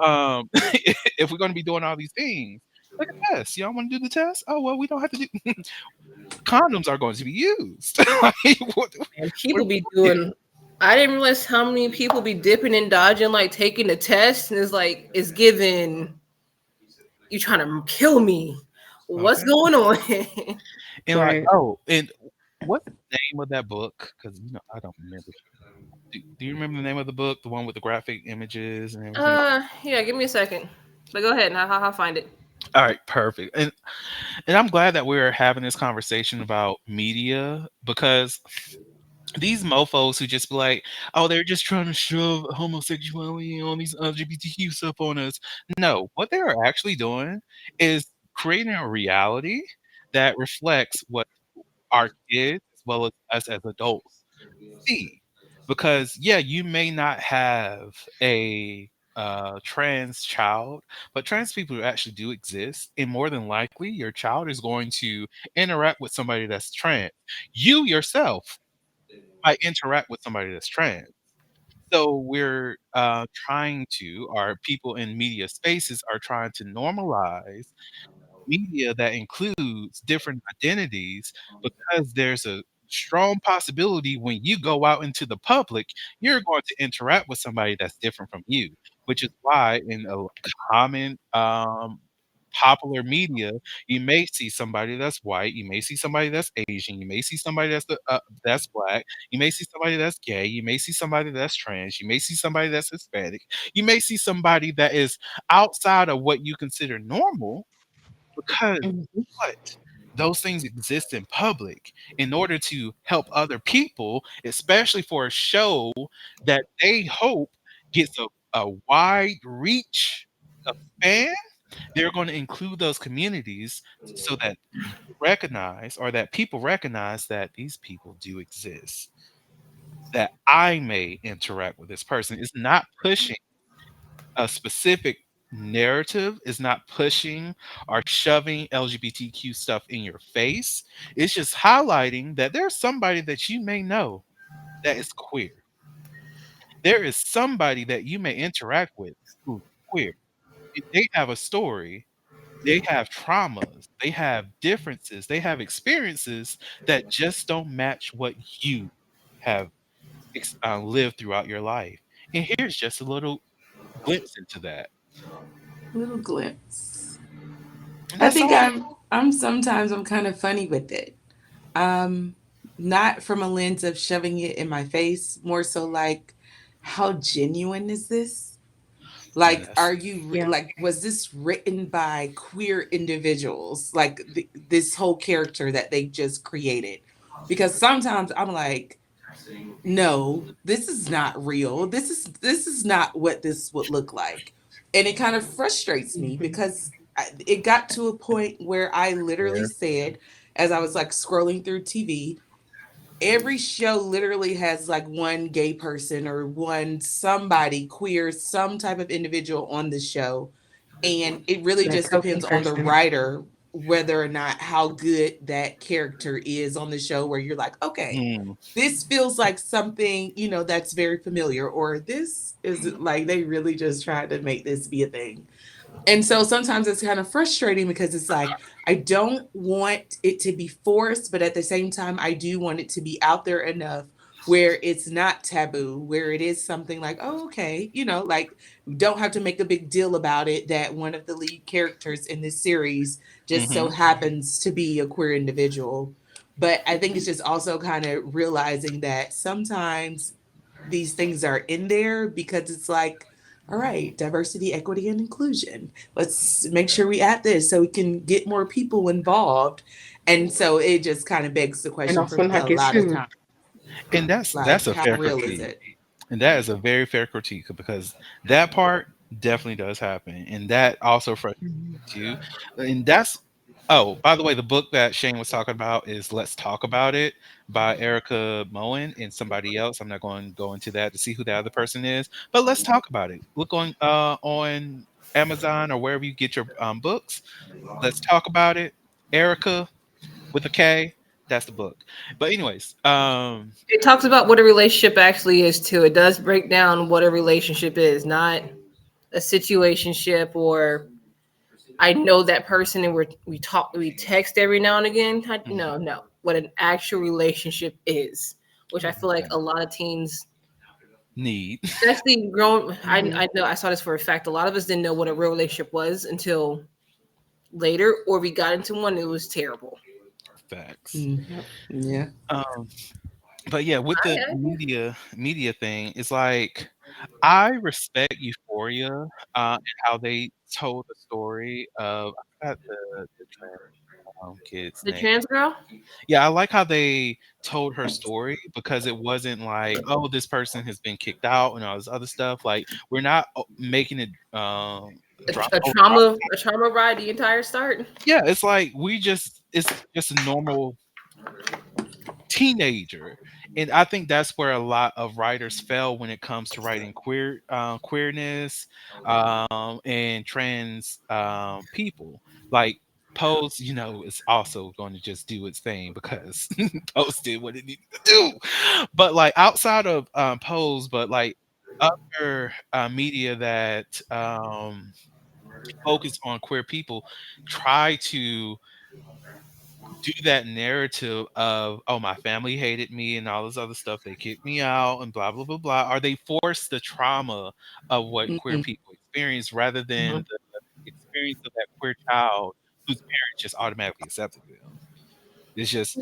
if we're gonna be doing all these things. Like a test, y'all want to do the test? Oh well, we don't have to do. Condoms are going to be used. Like, And what are people we be doing doing I didn't realize how many people be dipping and dodging, like taking the test, and it's like it's given you trying to kill me. here? What's Okay. going on? And like, Right. oh, and what's the name of that book? Because I don't remember. Do you remember the name of the book, the one with the graphic images and everything? Yeah, give me a second. But go ahead and I'll find it. All right, perfect. And I'm glad that we're having this conversation about media because these mofos who just be like, oh, they're just trying to shove homosexuality and all these LGBTQ stuff on us. No, what they are actually doing is creating a reality that reflects what our kids as well as us as adults see. Because yeah, you may not have a trans child, but trans people actually do exist, and more than likely, your child is going to interact with somebody that's trans. You yourself might interact with somebody that's trans. So we're trying to, our people in media spaces are trying to normalize media that includes different identities because there's a strong possibility when you go out into the public, you're going to interact with somebody that's different from you, which is why in a common popular media, you may see somebody that's white, you may see somebody that's Asian, you may see somebody that's black, you may see somebody that's gay, you may see somebody that's trans, you may see somebody that's Hispanic, you may see somebody that is outside of what you consider normal because Mhm. what? Those things exist in public in order to help other people, especially for a show that they hope gets a wide reach of fan. They're going to include those communities so that you recognize or that people recognize that these people do exist. That I may interact with this person. It's not pushing a specific narrative, is not pushing or shoving LGBTQ stuff in your face. It's just highlighting that there's somebody that you may know that is queer. There is somebody that you may interact with who's queer. And they have a story, they have traumas, they have differences, they have experiences that just don't match what you have lived throughout your life. And here's just a little glimpse into that. Little glimpse. And I that's think all. I'm sometimes I'm kind of funny with it. Um, Not from a lens of shoving it in my face, more so like, how genuine is this? Like, Yes. are you Yeah. like, was this written by queer individuals? Like this whole character that they just created? Because sometimes I'm like, no, this is not real. This is not what this would look like. And it kind of frustrates me Mhm. because it got to a point where I literally Fair. said, as I was like scrolling through TV, every show literally has like one gay person or one somebody queer, some type of individual on the show. And it really That just token depends on the person. writer whether or not how good that character is on the show, where you're like, okay, Mm, this feels like something, that's very familiar, or this is like they really just tried to make this be a thing. And so sometimes it's kind of frustrating because it's like, I don't want it to be forced, but at the same time, I do want it to be out there enough where it's not taboo, where it is something like, oh, okay, like we don't have to make a big deal about it that one of the lead characters in this series just mhm. so happens to be a queer individual. But I think it's just also kind of realizing that sometimes these things are in there because it's like, all right, diversity, equity, and inclusion. Let's make sure we add this so we can get more people involved. And so it just kind of begs the And question for often me a like lot of sued. times, And that's like, a how fair real is critique. it? And that is a very fair critique because that part definitely does happen. And that also frustrates Mhm. you. And that's oh, by the way, the book that Shane was talking about is Let's Talk About It by Erica Moen and somebody else. I'm not going to go into that to see who the other person is, but let's talk about it. Look on Amazon or wherever you get your books. Let's talk about it. Erica with a K. That's the book. But anyways, It talks about what a relationship actually is too. It does break down what a relationship is, not a situationship or I know that person and we text every now and again. mhm, No, no. What an actual relationship is, which I feel like okay. a lot of teens, Need especially grown, Mhm. I know I saw this for a fact. A lot of us didn't know what a real relationship was until later, or we got into one. It was terrible. facts. Mm, Yep. yeah. Um, but yeah, with the I, media thing, it's like I respect Euphoria and how they told the story of I forgot the trans kid's the name. trans girl. Yeah, I like how they told her story because it wasn't like, oh, this person has been kicked out and all this other stuff. Like we're not making it drama. A trauma ride the entire start. Yeah, it's like it's just a normal teenager, and I think that's where a lot of writers fail when it comes to writing queerness and trans people. Like Pose, is also going to just do its thing because Pose did what it needed to do. But like outside of Pose, but like other media that focus on queer people try to do that narrative of, "Oh, my family hated me and all this other stuff. They kicked me out and blah blah blah blah," or they force the trauma of what queer Mhm. people experience rather than Mhm. the experience of that queer child whose parents just automatically accepted them. It's just,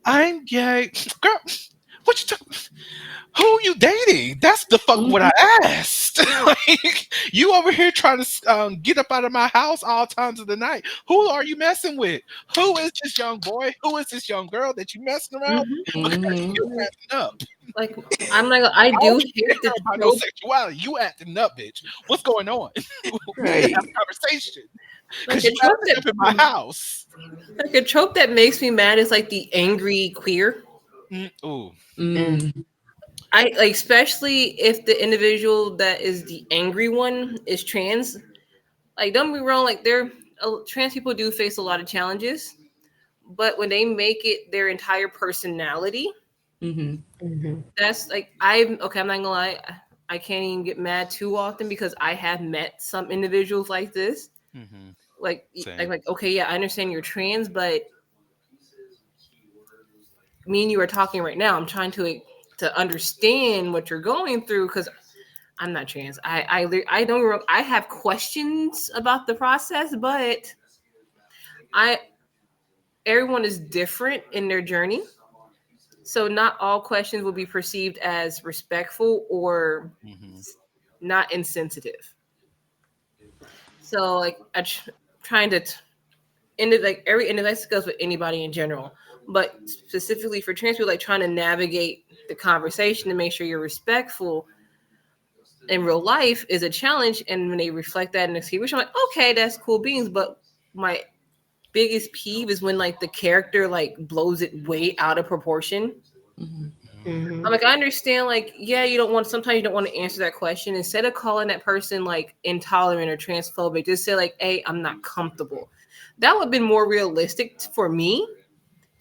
"I'm gay." Girl, what you talking? Who you dating? That's the fuck what I Mhm. asked. Like, you over here trying to get up out of my house all times of the night. Who are you messing with? Who is this young boy? Who is this young girl that you messing around Hmm. with? Because you Mhm. acting up. Like I'm like I I do don't hate the care about no trope. sexuality. You acting up, bitch. What's going on? We need to have Right. a conversation. Like Because you acting up in my house. a trope that makes me mad is like the angry queer. Ooh. Mm. Mm. I like especially if the individual that is the angry one is trans. Like don't be wrong, like trans people do face a lot of challenges, but when they make it their entire personality, Mhm. Mhm. that's like I'm okay. I'm not gonna lie. I can't even get mad too often because I have met some individuals like this. Hmm. Like Same. okay, yeah, I understand you're trans, but me and you are talking right now. I'm trying to understand what you're going through because I'm not trans. I don't. I have questions about the process, but I everyone is different in their journey. So not all questions will be perceived as respectful or Mhm. not insensitive. So like trying to end it like every and that goes with anybody in general, but specifically for trans people, like trying to navigate the conversation to make sure you're respectful in real life is a challenge. And when they reflect that in the TV show, I'm like, okay, that's cool beans. But my biggest peeve is when like the character like blows it way out of proportion. Mhm. Mhm. I'm Mhm. like, I understand, like, yeah, you don't want sometimes you don't want to answer that question. Instead of calling that person like intolerant or transphobic, just say like, hey, I'm not comfortable. That would have been more realistic for me.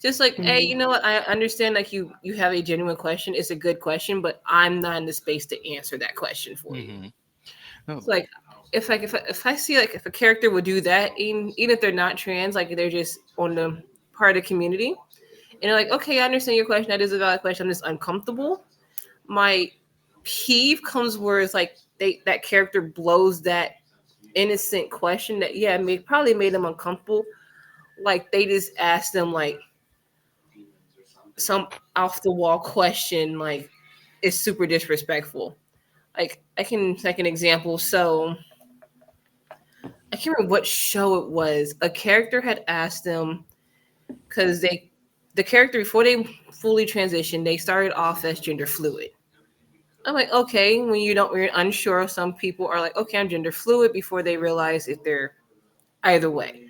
Just like, hey, you Mhm. know what? I understand like you have a genuine question. It's a good question, but I'm not in the space to answer that question for you. Mhm. No. It's like if I see like if a character would do that, even if they're not trans, like they're just on the part of the community, and they're like, okay, I understand your question. That is a valid question. I'm just uncomfortable. My peeve comes where it's like that character blows that innocent question that yeah probably made them uncomfortable. Like they just asked them like some off the wall question, like it's super disrespectful. Like I can take an example. So I can't remember what show it was. A character had asked them because the character before they fully transitioned, they started off as gender fluid. I'm like, okay, when you're unsure, some people are like, okay, I'm gender fluid before they realize if they're either way.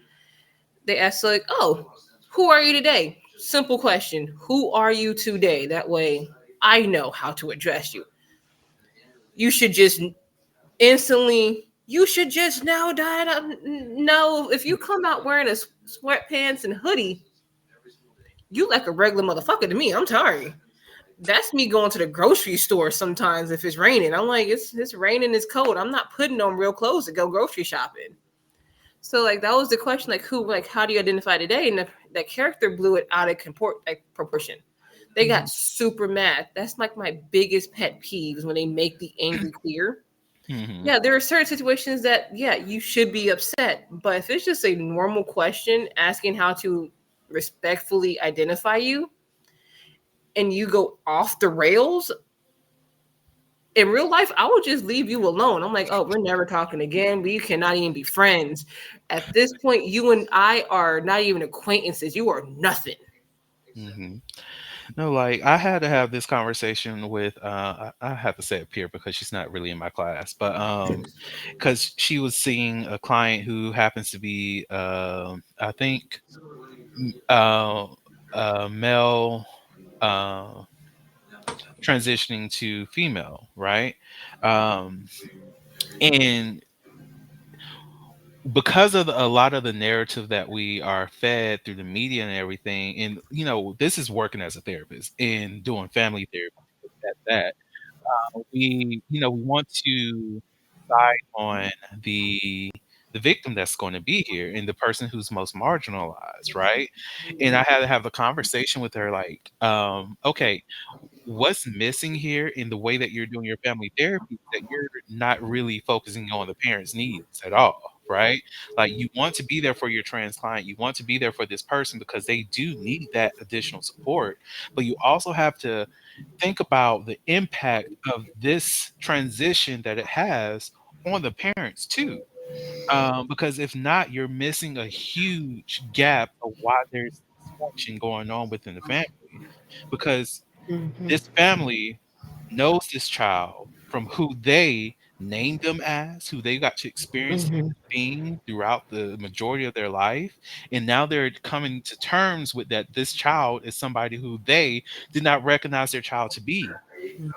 They ask like, oh, who are you today? Simple question. Who are you today? That way I know how to address you. You should just instantly you should just now die. No, if you come out wearing a sweatpants and hoodie, you like a regular motherfucker to me. I'm sorry. That's me going to the grocery store sometimes if it's raining. I'm like, it's raining, it's cold. I'm not putting on real clothes to go grocery shopping. So like that was the question, like who, like how do you identify today? And that character blew it out of like, proportion. They got Mhm. super mad. That's like my biggest pet peeves when they make the angry clear. Mhm. Yeah, there are certain situations that yeah you should be upset, but if it's just a normal question asking how to respectfully identify you, and you go off the rails, in real life, I would just leave you alone. I'm like, oh, we're never talking again. We cannot even be friends. At this point, you and I are not even acquaintances. You are nothing. Mhm. No, like I had to have this conversation with I have to say it peer because she's not really in my class, but because she was seeing a client who happens to be I think m- male uh transitioning to female, right? Um and because of a lot of the narrative that we are fed through the media and everything, and this is working as a therapist and doing family therapy at that. We want to side on the the victim that's going to be here and the person who's most marginalized, right? And I had to have a conversation with her like, okay, what's missing here in the way that you're doing your family therapy is that you're not really focusing on the parents' needs at all, right? Like you want to be there for your trans client, you want to be there for this person because they do need that additional support, but you also have to think about the impact of this transition that it has on the parents too. Because if not, you're missing a huge gap of why there's dysfunction going on within the family. Because Mhm. this family knows this child from who they named them as, who they got to experience them Mhm. as being throughout the majority of their life. And now they're coming to terms with that this child is somebody who they did not recognize their child to be.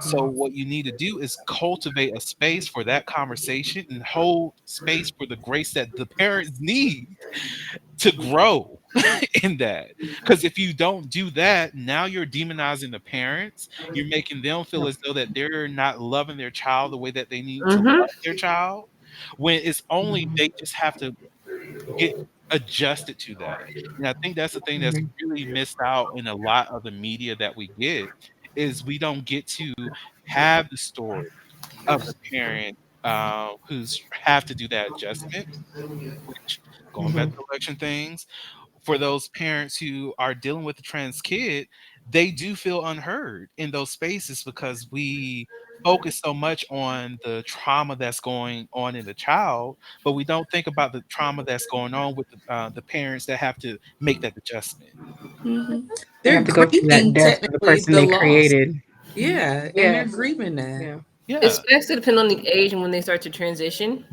So Mhm. what you need to do is cultivate a space for that conversation and hold space for the grace that the parents need to grow in that. Because if you don't do that, now you're demonizing the parents. You're making them feel as though that they're not loving their child the way that they need to Mm-hmm. love their child. When it's only Mhm. they just have to get adjusted to that. And I think that's the thing that's Mhm. really missed out in a lot of the media that we get is we don't get to have the story of the parent who's have to do that adjustment, which going back Mhm. to election things, for those parents who are dealing with a trans kid, they do feel unheard in those spaces because we focus so much on the trauma that's going on in the child, but we don't think about the trauma that's going on with the parents that have to make that adjustment. Hmm. They They're have to go through that grieving death for the technically person the they loss. created. Yeah, and they're Yeah, grieving that. yeah. Yeah, Especially depending on the age and when they start to transition.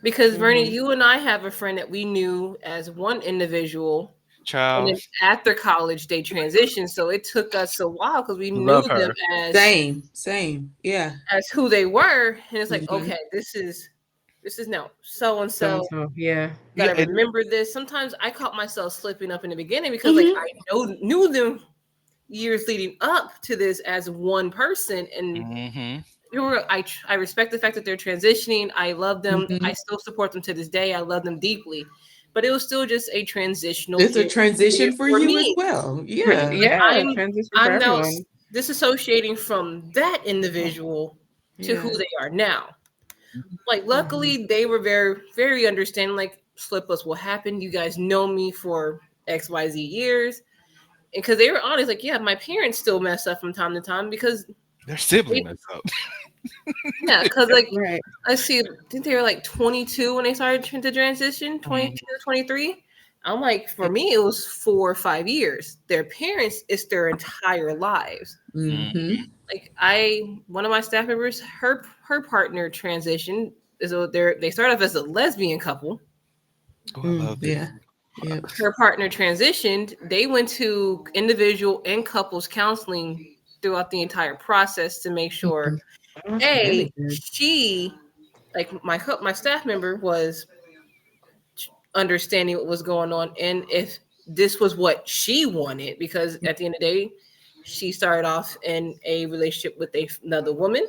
Because Vernon, Mhm. you and I have a friend that we knew as one individual, and child, then after college they transitioned. So it took us a while because we knew love them her. Same. Yeah. as who they were, and it's like, Mhm. okay, this is now so and So and so. so, yeah. Yeah, Gotta and remember this. Sometimes I caught myself slipping up in the beginning because like Hmm. I knew them years leading up to this as one person, and mhm, I respect the fact that they're transitioning. I love them. I Hmm. still support them to this day. I love them deeply, but it was still just a transitional It's a period transition for for you as me. well. For, Yeah. Like yeah, transition for I'm now everyone. disassociating from that individual to who Yeah. they are now. Like Mhm. luckily they were very very understanding. Like slip ups will happen. You guys know me for XYZ years, and because they were honest, like yeah, my parents still mess up from time to time because their sibling they, mess up. yeah, because like Right. let's see, I think they were like 22 when they started to transition, Mhm, 22, 23. I'm like, for me, it was 4 or 5 years. Their parents, it's their entire lives. Mm-hmm. mhm. Like one of my staff members, her partner transitioned. So they start off as a lesbian couple. Oh, I Mm, love this. yeah. Yep. Her partner transitioned. They went to individual and couples counseling throughout the entire process to make sure Mhm. Oh, that's really a good. she like my staff member was understanding what was going on and if this was what she wanted because at the end of the day she started off in a relationship with another woman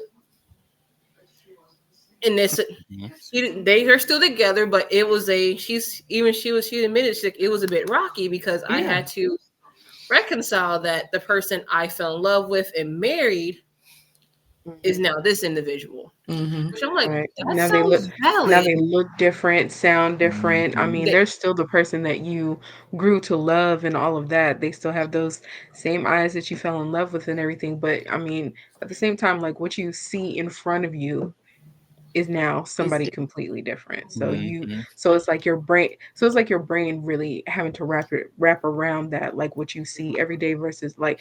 and this Mhm, they are still together but it was a she admitted it was a bit rocky because I Yeah. had to reconcile that the person I fell in love with and married is Mhm. now this individual, Mm-hmm. which I'm like Right. that Look sounds now valid. they look different, sound different. I mhm. mean, They, they're still the person that you grew to love and all of that. They still have those same eyes that you fell in love with and everything. But I mean, at the same time, like what you see in front of you is now It's somebody completely different. Mhm. So it's like your brain really having to wrap around that, like what you see every day versus like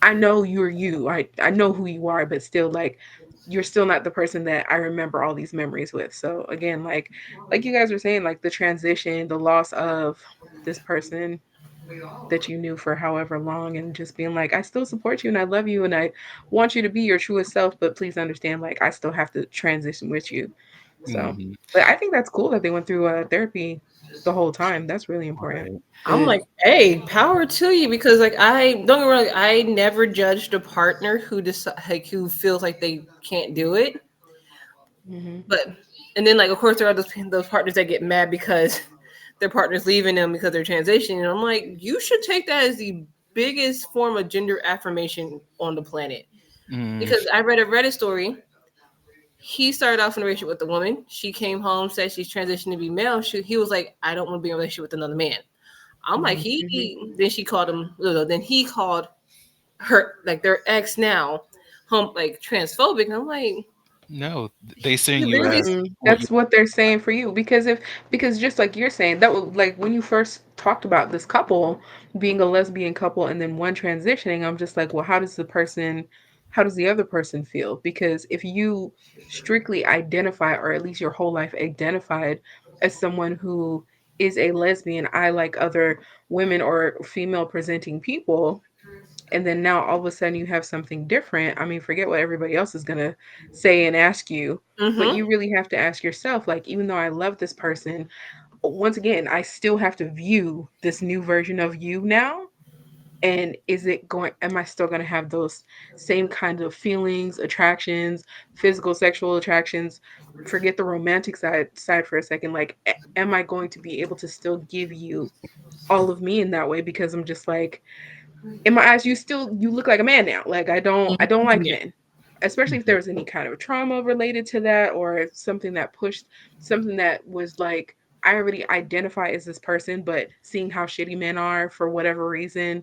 I know you're you. I know who you are, but still like you're still not the person that I remember all these memories with. So again, like you guys were saying, like the transition, the loss of this person that you knew for however long and just being like, I still support you and I love you and I want you to be your truest self, but please understand like I still have to transition with you. So Mhm. but I think that's cool that they went through therapy the whole time. That's really important. Right. I'm it. like, hey, power to you because like I don't get me wrong, I never judged a partner who decide like who feels like they can't do it. Hmm. But and then like of course there are those partners that get mad because their partner's leaving them because they're transitioning. And I'm like, you should take that as the biggest form of gender affirmation on the planet. Mm, Because I read a Reddit story. He started off in a relationship with a woman. She came home, said she's transitioning to be male. He was like, I don't want to be in a relationship with another man. I'm like, Hmm. then she called him, then he called her, like their ex now, home, like transphobic. And I'm like, no, they you seeing you literally, as Mm, what you that's what they're saying for you because just like you're saying that was like when you first talked about this couple being a lesbian couple and then one transitioning, I'm just like, well, how does the other person feel? Because if you strictly identify or at least your whole life identified as someone who is a lesbian, I like other women or female presenting people, and then now all of a sudden you have something different. I mean, forget what everybody else is going to say and ask you, but mm-hmm, you really have to ask yourself, like, even though I love this person, once again, I still have to view this new version of you now. And am I still going to have those same kinds of feelings, attractions, physical, sexual attractions? Forget the romantic side for a second. Like, am I going to be able to still give you all of me in that way? Because I'm just like, in my eyes, you look like a man now. Like I don't like yeah, men. especially if there was any kind of trauma related to that, or if something that pushed, something that was like, I already identify as this person, but seeing how shitty men are for whatever reason,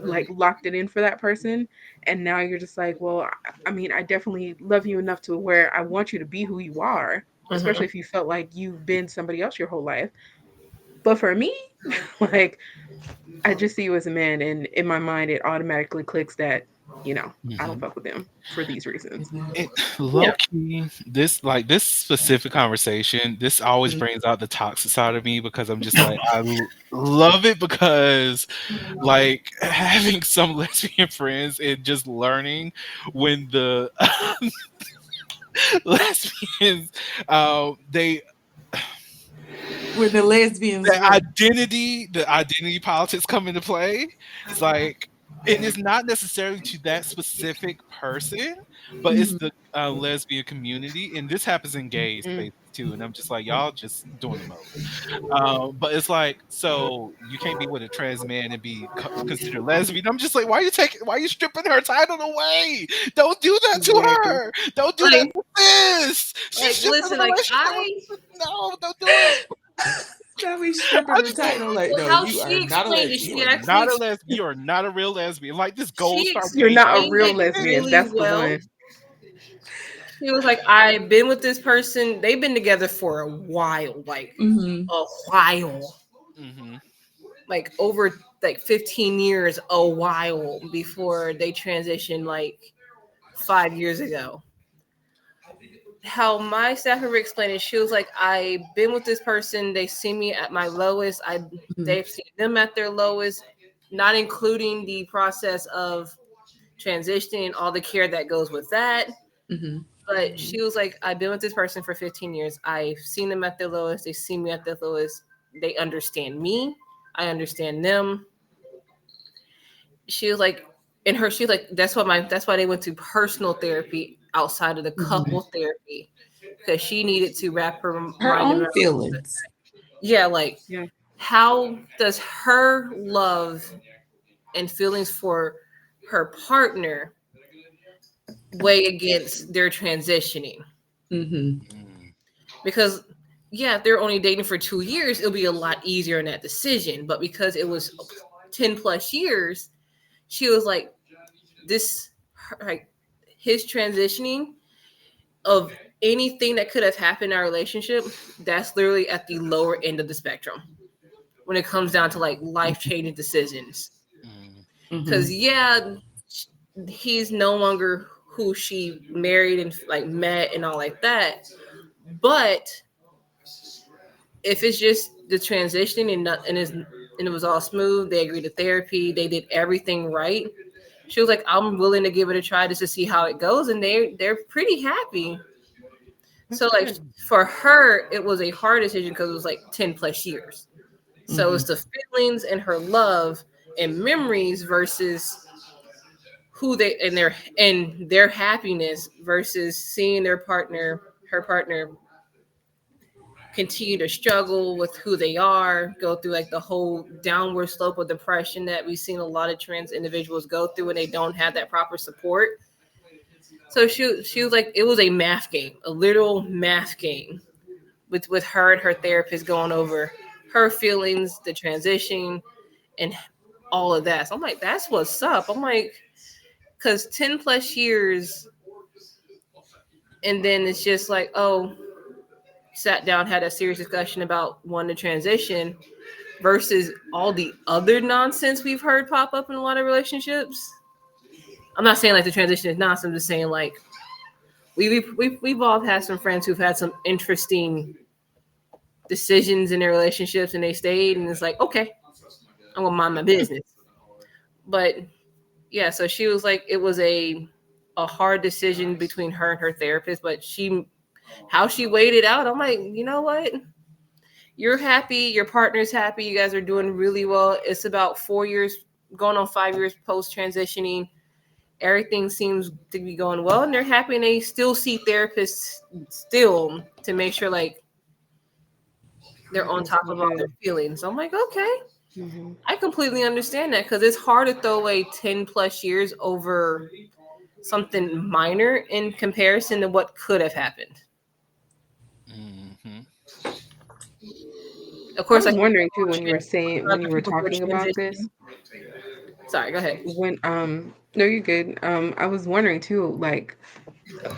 like locked it in for that person. And now you're just like, well, I mean, I definitely love you enough to where I want you to be who you are, especially Mhm. if you felt like you've been somebody else your whole life. But for me, like, I just see you as a man, and in my mind, it automatically clicks that, I don't Mhm. fuck with them for these reasons. It Yeah. low key, this specific conversation, this always brings out the toxic side of me because I'm just like, love it because, like, having some lesbian friends and just learning when the lesbians, they When the lesbians the what? identity politics come into play. It's like, and it's not necessarily to that specific person, but it's Mhm. the lesbian community, and this happens in gay Mm. spaces too. And I'm just like, y'all just doing the most. But it's like, so you can't be with a trans man and be considered lesbian. I'm just like, why are you stripping her title away? Don't do that to Exactly. her. Don't do that Like, to this. She's stripping the listen, like relationship with, no, don't do it. Now we stripping I the just, title like, no, how you are she not a explained it, lesbian. you she are actually not a lesbian. You are not a real lesbian. Like this gold she star You're gay not a show. explained real it lesbian. really That's the well. one. She was like, I've been with this person. They've been together for a while, like Mm-hmm. a while, Hmm. like over like 15 years, a while before they transitioned, like 5 years ago. How my staff member explained it, she was like, I've been with this person. They see me at my lowest. Mm-hmm. They've seen them at their lowest, not including the process of transitioning and all the care that goes with that. Mm-hmm. But Mhm. she was like, I've been with this person for 15 years. I've seen them at their lowest. They see me at their lowest. They understand me. I understand them. She was like, she was like, that's why they went to personal therapy outside of the Mm-hmm. couple therapy, because she needed to wrap her Her mind own around, feelings. yeah, like, Yeah. how does her love and feelings for her partner weigh against their transitioning? Mm-hmm. Because yeah, if they're only dating for 2 years, it'll be a lot easier in that decision. But because it was 10 plus years, she was like, this, like, his transitioning of anything that could have happened in our relationship, that's literally at the lower end of the spectrum when it comes down to like life changing decisions. Mm-hmm. Because yeah, he's no longer who she married and like met and all like that. But if it's just the transition and not, and it was all smooth, they agreed to therapy, they did everything right. She was like, I'm willing to give it a try just to see how it goes, and they're pretty happy. So That's like, good. for her, it was a hard decision because it was like 10 plus years. So Mm-hmm. it's the feelings and her love and memories versus who they and their happiness versus seeing her partner continue to struggle with who they are, go through like the whole downward slope of depression that we've seen a lot of trans individuals go through when they don't have that proper support. So she was like, it was a math game, a literal math game with her and her therapist going over her feelings, the transition, and all of that. So I'm like, that's what's up. I'm like, because 10 plus years, and then it's just like, oh, sat down, had a serious discussion about wanting to transition versus all the other nonsense we've heard pop up in a lot of relationships. I'm not saying like the transition is nonsense. I'm just saying like we've all had some friends who've had some interesting decisions in their relationships and they stayed, and it's like, okay, I'm gonna mind my business. But yeah, so she was like, it was a hard decision between her and her therapist, but how she weighed it out, I'm like, you know what? You're happy, your partner's happy, you guys are doing really well. It's about 4 years, going on 5 years post transitioning. Everything seems to be going well, and they're happy, and they still see therapists still to make sure like they're on Everything's top all of all their good. feelings. I'm like, okay, Hmm. I completely understand that because it's hard to throw away 10 plus years over something minor in comparison to what could have happened. Mhm. Of I course, was like wondering too when you were saying when other you were people who are talking about this. transitioning. Sorry, go ahead. When no, you're good. I was wondering too, like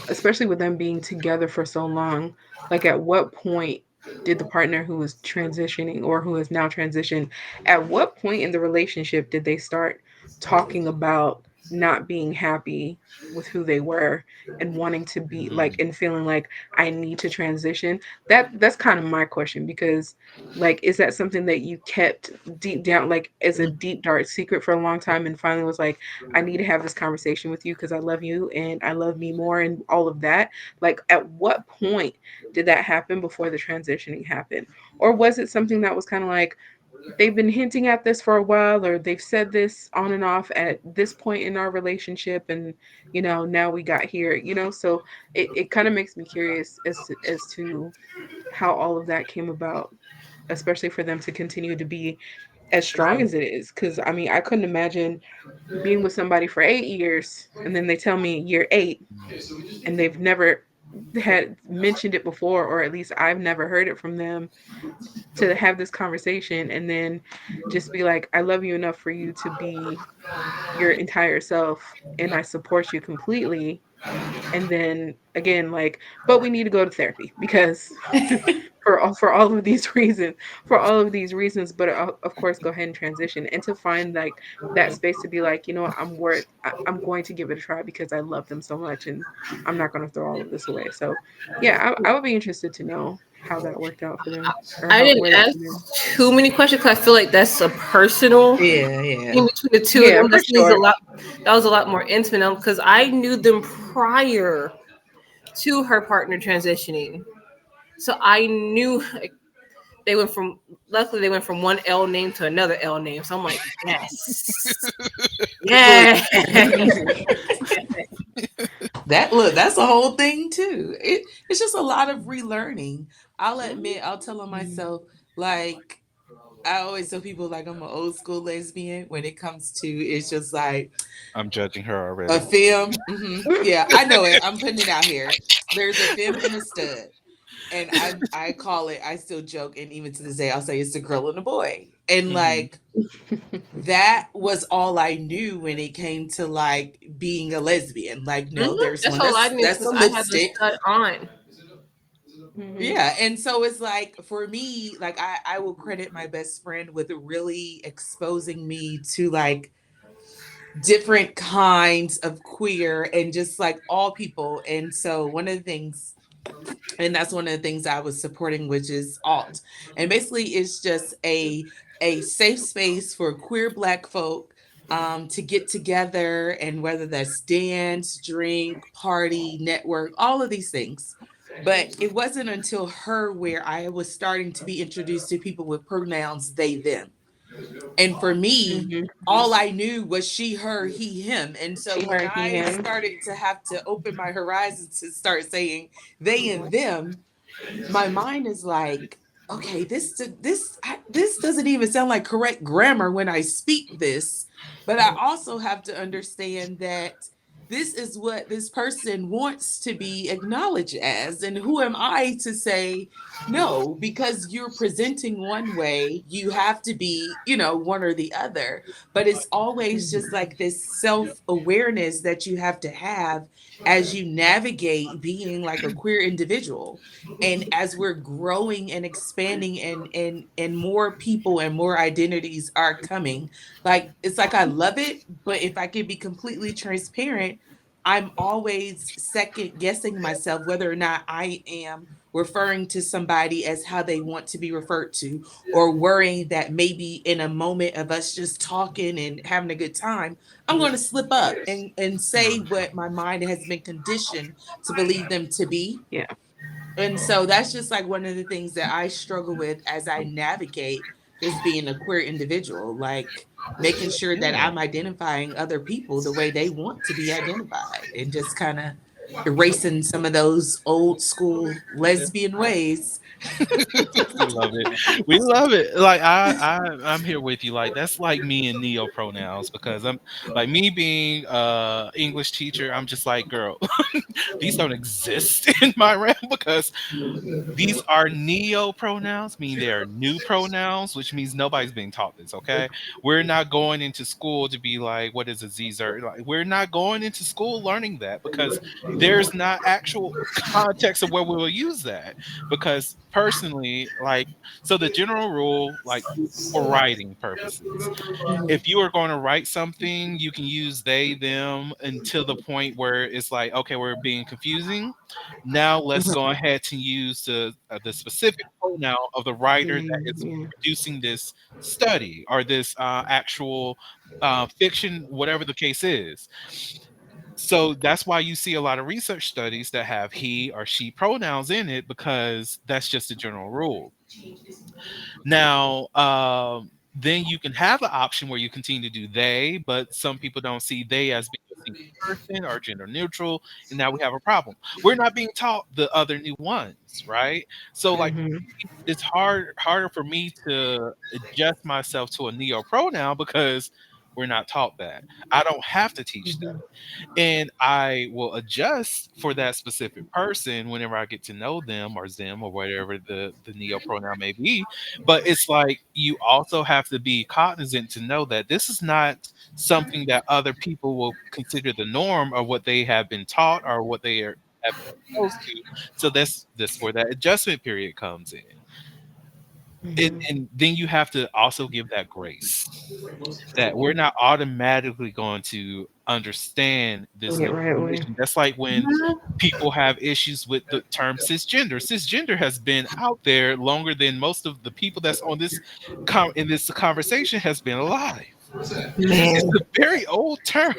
especially with them being together for so long, like at what point did the partner who was transitioning or who is now transitioned, at what point in the relationship did they start talking about not being happy with who they were and wanting to be like Mm. and feeling like I need to transition? That's kind of my question because like is that something that you kept deep down like as a deep dark secret for a long time and finally was like I need to have this conversation with you because I love you and I love me more and all of that. Like, at what point did that happen before the transitioning happened? Or was it something that was kind of like they've been hinting at this for a while or they've said this on and off at this point in our relationship and, now we got here, So it kind of makes me curious as to how all of that came about, especially for them to continue to be as strong Right. as it is. Because, I mean, I couldn't imagine being with somebody for 8 years and then they tell me year eight and they've never had mentioned it before, or at least I've never heard it from them to have this conversation and then just be like, I love you enough for you to be your entire self and I support you completely. And then again, like, but we need to go to therapy because for all of these reasons, but of course, go ahead and transition and to find like that space to be like, you know what, I'm going to give it a try because I love them so much and I'm not going to throw all of this away. So, yeah, I would be interested to know how that worked out for them or I how didn't where that ask came in. too many questions because I feel like that's a personal Yeah, yeah. in between the two of Yeah, them. for This needs a sure. lot. That was a lot more intimate because I knew them prior to her partner transitioning, so I knew like, they went from. Luckily, they went from one L name to another L name. So I'm like, yes, Look, yes. That look, that's a whole thing too. It's just a lot of relearning. I'll admit, I'll tell on Mhm. myself, like I always tell people like I'm an old school lesbian when it comes to it's just like I'm judging her a already. film. Yeah, I know it. I'm putting it out here. There's a femme and a stud. And I call it, I still joke, and even to this day I'll say it's the girl and the boy. And Mhm. like that was all I knew when it came to like being a lesbian. Like, Mhm. no, there's That's one all I knew that's because a I had the lipstick. stud on. Mhm. Yeah. And so it's like for me, like I will credit my best friend with really exposing me to like different kinds of queer and just like all people. And so one of the things, and that's one of the things I was supporting, which is alt. And basically it's just a safe space for queer black folk to get together, and whether that's dance, drink, party, network, all of these things. But it wasn't until her where I was starting to be introduced to people with pronouns they, them. And for me, Mhm. all I knew was she, her, he, him. And so She, when her, he, I him. started to have to open my horizons to start saying they and them, my mind is like, okay, this doesn't even sound like correct grammar when I speak this, but I also have to understand that this is what this person wants to be acknowledged as, and who am I to say no? Because you're presenting one way, you have to be, one or the other. But it's always just Mhm. like this self-awareness that you have to have as you navigate being like a queer individual. And as we're growing and expanding, and more people and more identities are coming, like it's like I love it, but if I can be completely transparent, I'm always second guessing myself whether or not I am referring to somebody as how they want to be referred to, or worrying that maybe in a moment of us just talking and having a good time, I'm going to slip up and say what my mind has been conditioned to believe them to be. Yeah. And so that's just like one of the things that I struggle with as I navigate just being a queer individual, like making sure that Yeah. I'm identifying other people the way they want to be identified, and just kind of erasing some of those old school lesbian ways. We love it. We love it. Like I'm here with you. Like that's like me and neo pronouns because I'm like me being English teacher. I'm just like, girl, these don't exist in my realm because these are neo pronouns, meaning they are new pronouns, which means nobody's being taught this. Okay, we're not going into school to be like, what is a Zer? Like, we're not going into school learning that because there's not actual context of where we will use that. Because personally, like, so the general rule, like for writing purposes, if you are going to write something, you can use they, them until the point where it's like, okay, we're being confusing. Now let's go ahead and use the specific pronoun of the writer that Dang, is yeah. producing this study or this actual fiction, whatever the case is. So that's why you see a lot of research studies that have he or she pronouns in it because that's just a general rule. Now, then you can have an option where you continue to do they, but some people don't see they as being a single person or gender neutral, and now we have a problem. We're not being taught the other new ones, right? So, like, Hmm. it's harder for me to adjust myself to a neo pronoun because we're not taught that. I don't have to teach that, Hmm. and I will adjust for that specific person whenever I get to know them or them or whatever the neo pronoun may be. But it's like you also have to be cognizant to know that this is not something that other people will consider the norm or what they have been taught or what they are have been exposed to. So that's where that adjustment period comes in. Hmm. And then you have to also give that grace that we're not automatically going to understand this Get new right away. information. That's like when people have issues with the term cisgender. Cisgender has been out there longer than most of the people that's on this in this conversation has been alive. It's Man, a very old term,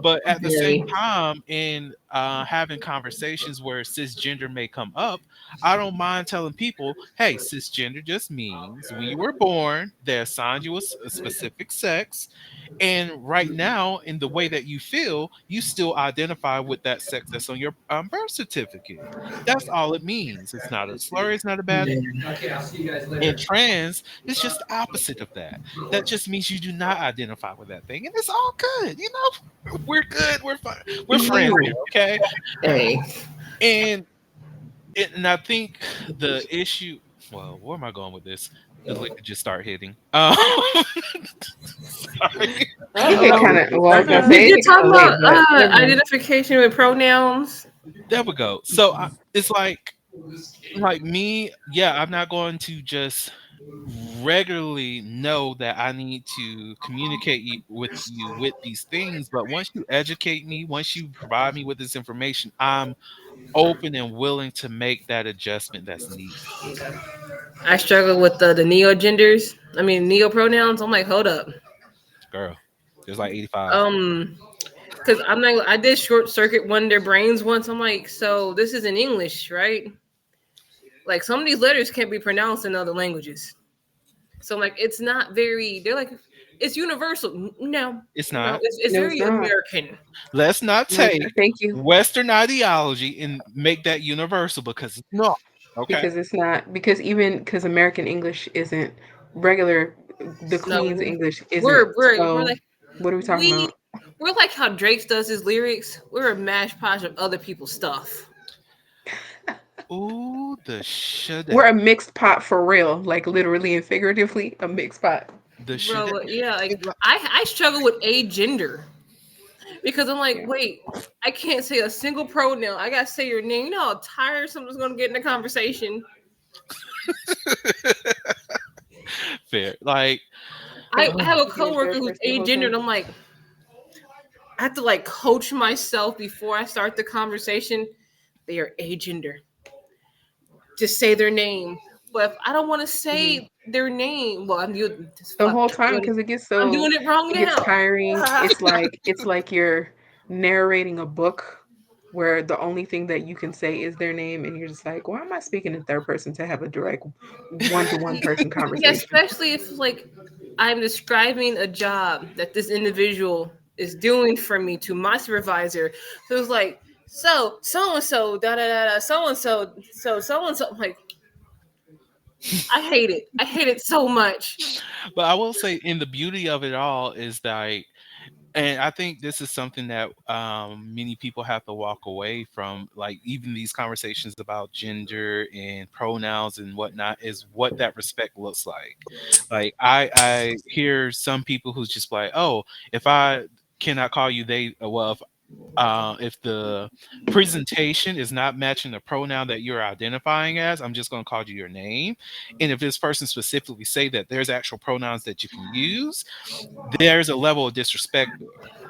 but at the same very. time, in having conversations where cisgender may come up, I don't mind telling people, "Hey, cisgender just means when you were born, they assigned you a specific sex, and right now, in the way that you feel, you still identify with that sex that's on your birth certificate. That's all it means. It's not a slur. It's not a bad thing. Man. And trans is just the opposite of that. That just means you do not identify with that thing, and it's all good. You know, we're good. We're fine. We're friends here, okay? Hey, And I think the issue. Well, where am I going with this? The liquor just start hitting. Sorry. It get Uh-oh. kind of. Well, I was gonna Uh-oh. say we it did get talk kind of about late, but never mind. identification with pronouns. There we go. So it's like me. Yeah, I'm not going to just regularly know that I need to communicate with you with these things. But once you educate me, once you provide me with this information, I'm open and willing to make that adjustment that's needed. I struggle with the neo genders. I mean neo pronouns. I'm like, hold up. Girl, there's like 85. Um, because I'm not. I did short circuit one of their brains once. I'm like, so this is in English, right? Like some of these letters can't be pronounced in other languages. So I'm like, it's not very. They're like, it's universal. No, It's no, not. it's No, it's very not. American. Let's not Like, take thank you, Western ideology and make that universal because it's not. Okay. because it's not because even because American English isn't regular. The No, Queen's English isn't. we're So, like what are we talking we about? we're like how Drake does his lyrics. We're a mash potch of other people's stuff. Ooh, the shoulda. We're a mixed pot for real, like literally and figuratively, a mixed pot. The shoulda. Bro, yeah, like I struggle with a gender because I'm like, Yeah. wait, I can't say a single pronoun. I gotta say your name. You know how tiresome it's gonna get in the conversation. Fair. Like, I have a Being in coworker third who's person the a whole gender, time. and I'm like, I have to like coach myself before I start the conversation. They are a gender. Just say their name. But if I don't want to Mhm. say their name, well, I'm doing this. The Fuck whole it. time because it gets I'm so doing it wrong it gets now. tiring. It's like you're narrating a book where the only thing that you can say is their name, and you're just like, why am I speaking in third person to have a direct one-to-one person Yeah, conversation? especially if like I'm describing a job that this individual is doing for me to my supervisor. So it's like so and so da da da da so and so so and so. Like, I hate it. I hate it so much. But I will say, in the beauty of it all is that, and I think this is something that many people have to walk away from, like even these conversations about gender and pronouns and whatnot, is what that respect looks like. Like I hear some people who's just like, oh, if I cannot call you they, well, if the presentation is not matching the pronoun that you're identifying as, I'm just going to call you your name. And if this person specifically say that there's actual pronouns that you can use, there's a level of disrespect there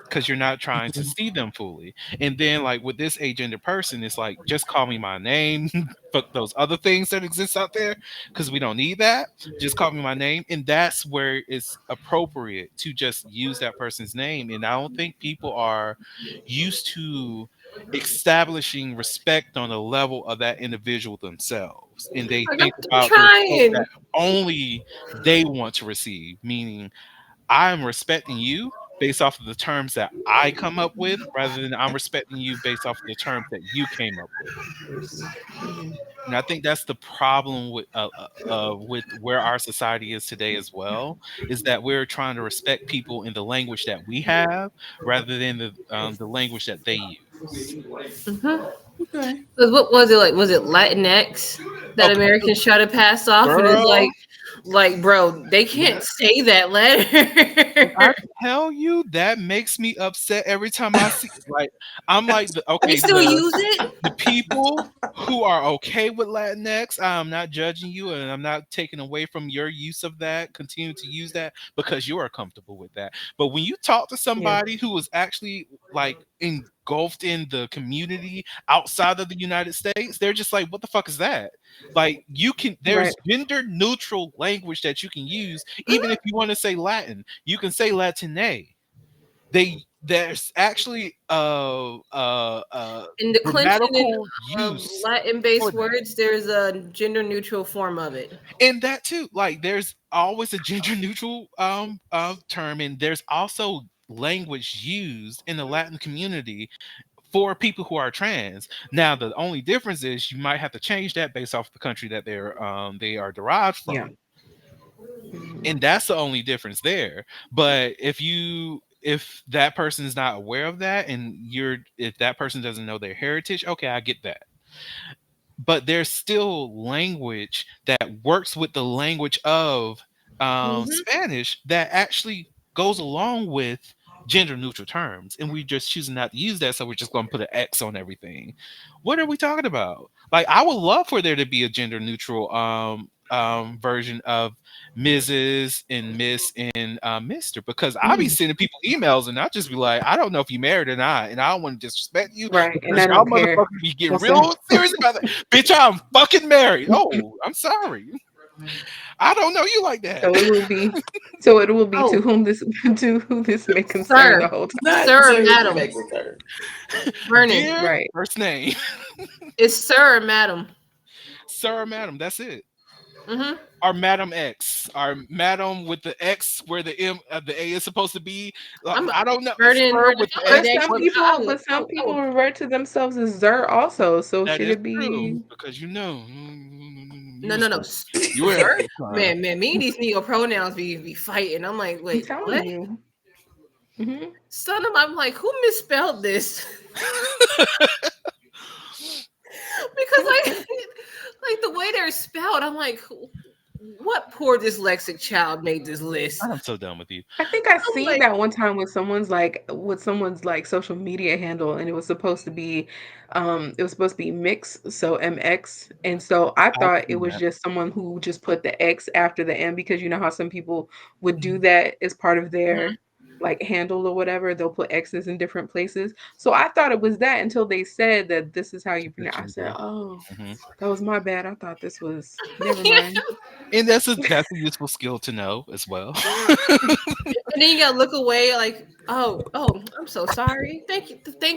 because you're not trying to see them fully. And then, like with this agender person, it's like, just call me my name. Fuck those other things that exist out there, because we don't need that. Just call me my name. And that's where it's appropriate to just use that person's name. And I don't think people are used to establishing respect on the level of that individual themselves. And they Like, think I'm about the respect that trying. only they want to receive, meaning I'm respecting you based off of the terms that I come up with, rather than I'm respecting you based off of the terms that you came up with. Mhm. And I think that's the problem with where our society is today as well, is that we're trying to respect people in the language that we have, rather than the language that they use. Hmm. Okay. What was it like? Was it Latinx that Okay, Americans try to pass off? And it's girl. like, bro, they can't say that When I letter. tell you, that makes me upset every time I see it. Like, I'm like, They okay, still use it. the people who are okay with Latinx, I'm not judging you, and I'm not taking away from your use of that. Continue to use that because you are comfortable with that. But when you talk to Yeah. somebody who is actually like engulfed in the community outside of the United States, they're just like, what the fuck is that? Like, there's Right. gender neutral language that you can use, even if you want to say Latin, you can say Latine. There's actually In declension and grammatical use for Latin-based that. words, there's a gender-neutral form of it. And that too, like there's always a gender neutral term, and there's also language used in the Latin community for people who are trans. Now the only difference is you might have to change that based off the country that they are derived Yeah. from. Mhm. And that's the only difference there. But if that person is not aware of that, and if that person doesn't know their heritage, okay, I get that. But there's still language that works with the language of Hmm. Spanish that actually goes along with gender neutral terms, and we just choosing not to use that, so we're just going to put an X on everything. What are we talking about? Like, I would love for there to be a gender neutral version of Mrs. and Miss and Mister, because I'll be Mm. sending people emails and I'll just be like, I don't know if you married or not, and I don't want to disrespect you Right. And because I y'all don't care. motherfuckers be getting Most of real serious about that. Bitch, I'm fucking married. Oh, I'm sorry. I don't know you like that. so it will be so it will be Oh, to whom this to who this may concern the sir, whole time. Not sir, or to who madam, makes it turn. Vernon. Dear Right. first name, It's sir or madam. sir or madam. That's it. Hmm. Or Madam X, or Madam with the X where the A is supposed to be. I'm I don't know. Vernon. Sir Vernon. with If the I But was X. some asking What? you, I people would. but some I people would. refer to themselves as Zer also. So That should is it true, be because you No, was no, no, you were sir. Man, me and these neo pronouns be fighting. I'm like, I'm wait, what? telling you. Hmm. Son of, I'm like, who misspelled this? Because like the way they're spelled, I'm like, what poor dyslexic child made this list? I'm so done with you. I think I I'm seen like, that one time with someone's like social media handle, and it was supposed to be mix, so MX. And so I I've thought it seen was that. just someone who just put the X after the M, because you know how some people would do that as part of their like handle or whatever. They'll put X's in different places. So I thought it was that until they said that this is how you The pronounce. I said, gender. "Oh, Mhm. that was my bad. I thought this was never mind." And that's a useful skill to know as well. and then you gotta look away, like, oh, I'm so sorry. Thank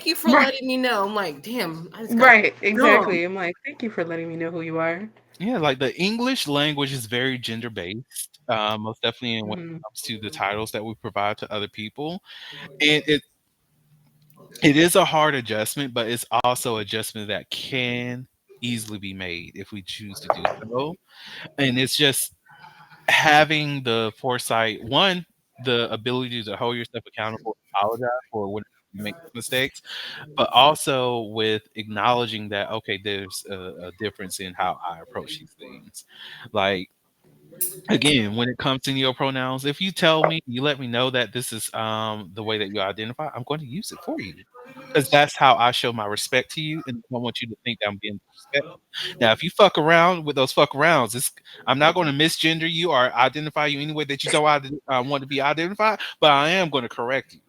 you for Right. letting me know. I'm like, damn, I just got Right, dumb. exactly. I'm like, "Thank you for letting me know who you are." Yeah, like the English language is very gender based, most definitely when Mhm. it comes to the titles that we provide to other people. And It is a hard adjustment, but it's also adjustment that can easily be made if we choose to do so. And it's just having the foresight, one, the ability to hold yourself accountable, apologize for when you make mistakes, but also with acknowledging that okay, there's a difference in how I approach these things. Like again, when it comes to neo-pronouns, if you tell me, you let me know that this is the way that you identify, I'm going to use it for you. Because that's how I show my respect to you, and I don't want you to think that I'm being disrespectful. Now, if you fuck around with those fuck arounds, I'm not going to misgender you or identify you any way that you don't want to be identified, but I am going to correct you.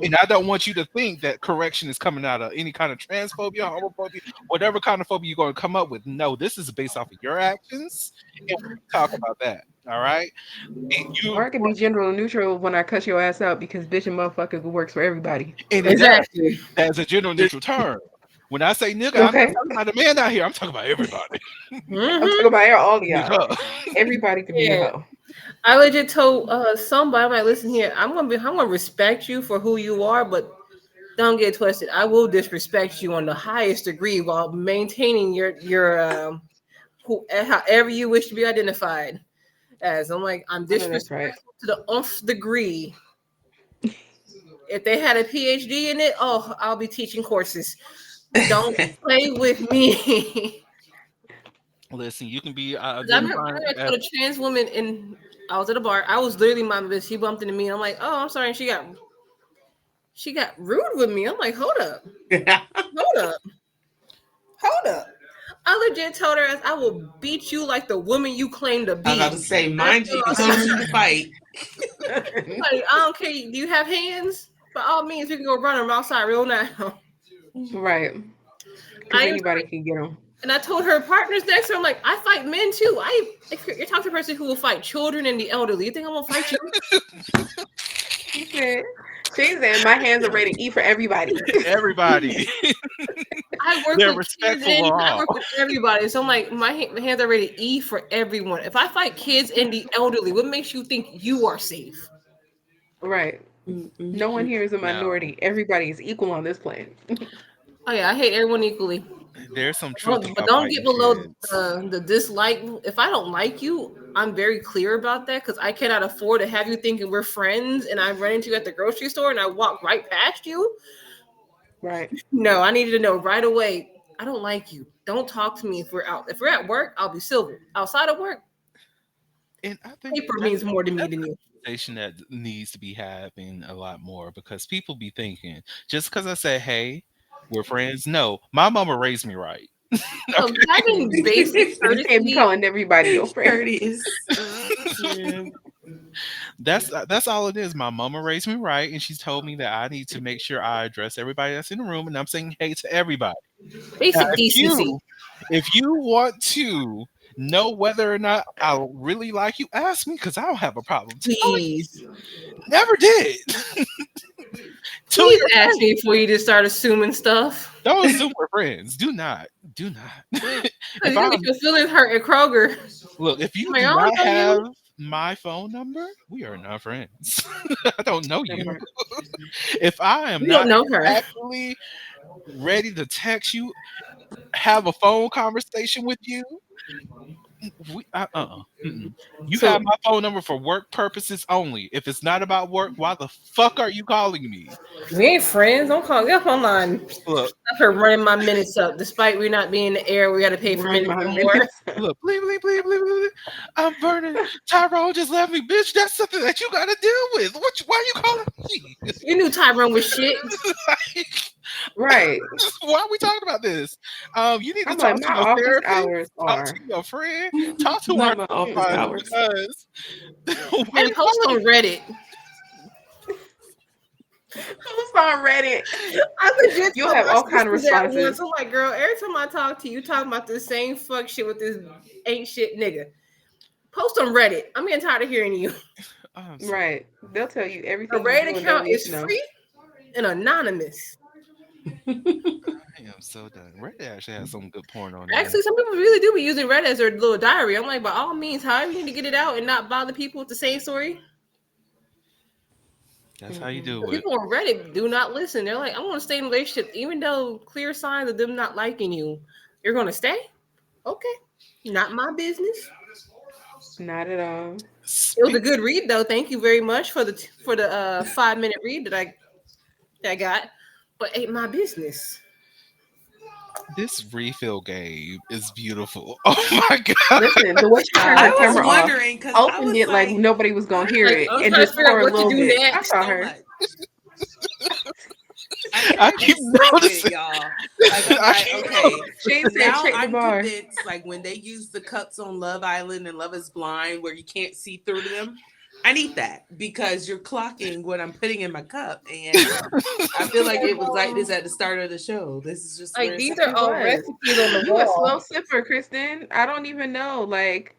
And I don't want you to think that correction is coming out of any kind of transphobia, homophobia, whatever kind of phobia you're going to come up with. No, this is based off of your actions, and we can talk about that. All right, and you, Or it could be gender neutral when I cuss your ass out because bitch and motherfucker works for everybody. and exactly Exactly. that's a gender neutral term. When I say nigga, I'm not Okay? talking about a man out here. I'm talking about everybody. I'm Hmm. talking about all of y'all. Nigga. Everybody could be a Yeah. hoe. I legit told somebody, I'm like, listen here, I'm gonna respect you for who you are, but don't get twisted. I will disrespect you on the highest degree while maintaining your however you wish to be identified as. I'm like, I'm I know that's right. disrespectful to the nth degree. If they had a PhD in it, oh, I'll be teaching courses. Don't play with me. Listen, you can be 'Cause identifying I as told a trans woman I was at a bar. I was literally my bitch. She bumped into me. And I'm like, oh, I'm sorry. And she got rude with me. I'm like, hold up, hold up. I legit told her I will beat you like the woman you claim to I was about be. to say, That's mind you, what you I teach said. you to fight. Like, I don't care. Do you have hands? By all means, we can go run them outside real now. Right. Because I anybody can get them. And I told her partners next to her, I'm like, I fight men too. If you're talking to a person who will fight children and the elderly, you think I'm gonna fight you? She said, my hands are rated E for everybody. everybody. I work They're with respectful of children. I all. work with everybody. So I'm like, my hands are rated E for everyone. If I fight kids and the elderly, what makes you think you are safe? Right. No one here is a Now, minority. Everybody is equal on this planet. Oh yeah, I hate everyone equally. there's some truth But about don't get fighting below kids. the dislike. If I don't like you, I'm very clear about that because I cannot afford to have you thinking we're friends and I run into you at the grocery store and I walk right past you. Right. No, I needed to know right away. I don't like you. Don't talk to me if we're out. If we're at work, I'll be civil. Outside of work, And I think paper means more to me that's than you. a conversation that needs to be happening a lot more because people be thinking just because I say, hey, we're friends. No, my mama raised me right. So having basic You can't be courtesy, calling everybody your friend. Courteous. yeah, That's all it is. My mama raised me right, and she's told me that I need to make sure I address everybody that's in the room, and I'm saying hey to everybody. Now, basic decency. if you want to know whether or not I really like you, ask me because I don't have a problem telling Please, you. Never did. To please your ask face. me before you just start assuming stuff. Don't assume we're friends. Do not. Do not. Cause if you're gonna get I'm your feelings hurt at Kroger. look, if you I'm like, do I not don't know have you. my phone number, we are not friends. I don't know That you. part. If I am We don't not know her. actually ready to text you, have a phone conversation with you, mm-mm. You have So my phone number for work purposes only. If it's not about work, why the fuck are you calling me? we ain't friends. Don't call me up online. Look, Stop her running my minutes up, despite we not being in the air. We got to pay for Run minutes my no more. minutes. look, bleep, bleep, bleep, bleep, bleep. I'm Vernon. Tyrone just left me, bitch. That's something that you gotta deal with. Why are you calling me? You knew Tyrone was shit. Like, Right. why are we talking about this? You need to I'm like, talk my to your office therapist, hours talk to are. your friend, talk to our Not my office Mm-mm. supervisor hours. because why are And you post calling on Reddit. Who's on Reddit? I legit You'll told have my all kind of sister that once. responses. I'm like, girl, every time I talk to you, talking about the same fuck shit with this ain't shit nigga. Post on Reddit. I'm getting tired of hearing you. I'm so Right. They'll tell you A everything you Reddit do and don't account need is to know. free and anonymous. I am so done. Reddit actually has some good porn on there. Actually, some people really do be using Reddit as their little diary. I'm like, by all means, however you need to get it out and not bother people with the same story. That's how you Mm-hmm. do it. People on Reddit do not listen. They're like, I want to stay in a relationship, even though clear signs of them not liking you. You're gonna stay? Okay. Not my business. Not at all. It was a Speak good read though. Thank you very much for the 5 minute read that I got. But ain't my business. this refill game is beautiful. Oh my god. Listen, the way she turned I her Child. was camera off, wondering because I opened was it like like, nobody was gonna why hear Like it, I'm and trying to just figure out pour a what to little do bit. I next. saw so her. much? I I had keep this segment, noticing. y'all. Like, I'm I like, keep okay, Shane said, now "Check the I'm bar." convinced, like, when they use the cups on Love Island and Love is Blind where you can't see through them, I need that because you're clocking what I'm putting in my cup. And I feel like it was like this at the start of the show. This is just where Like it's these at. are It all was. recipes on the You a slow wall. sipper, Kristen. I don't even know. Like,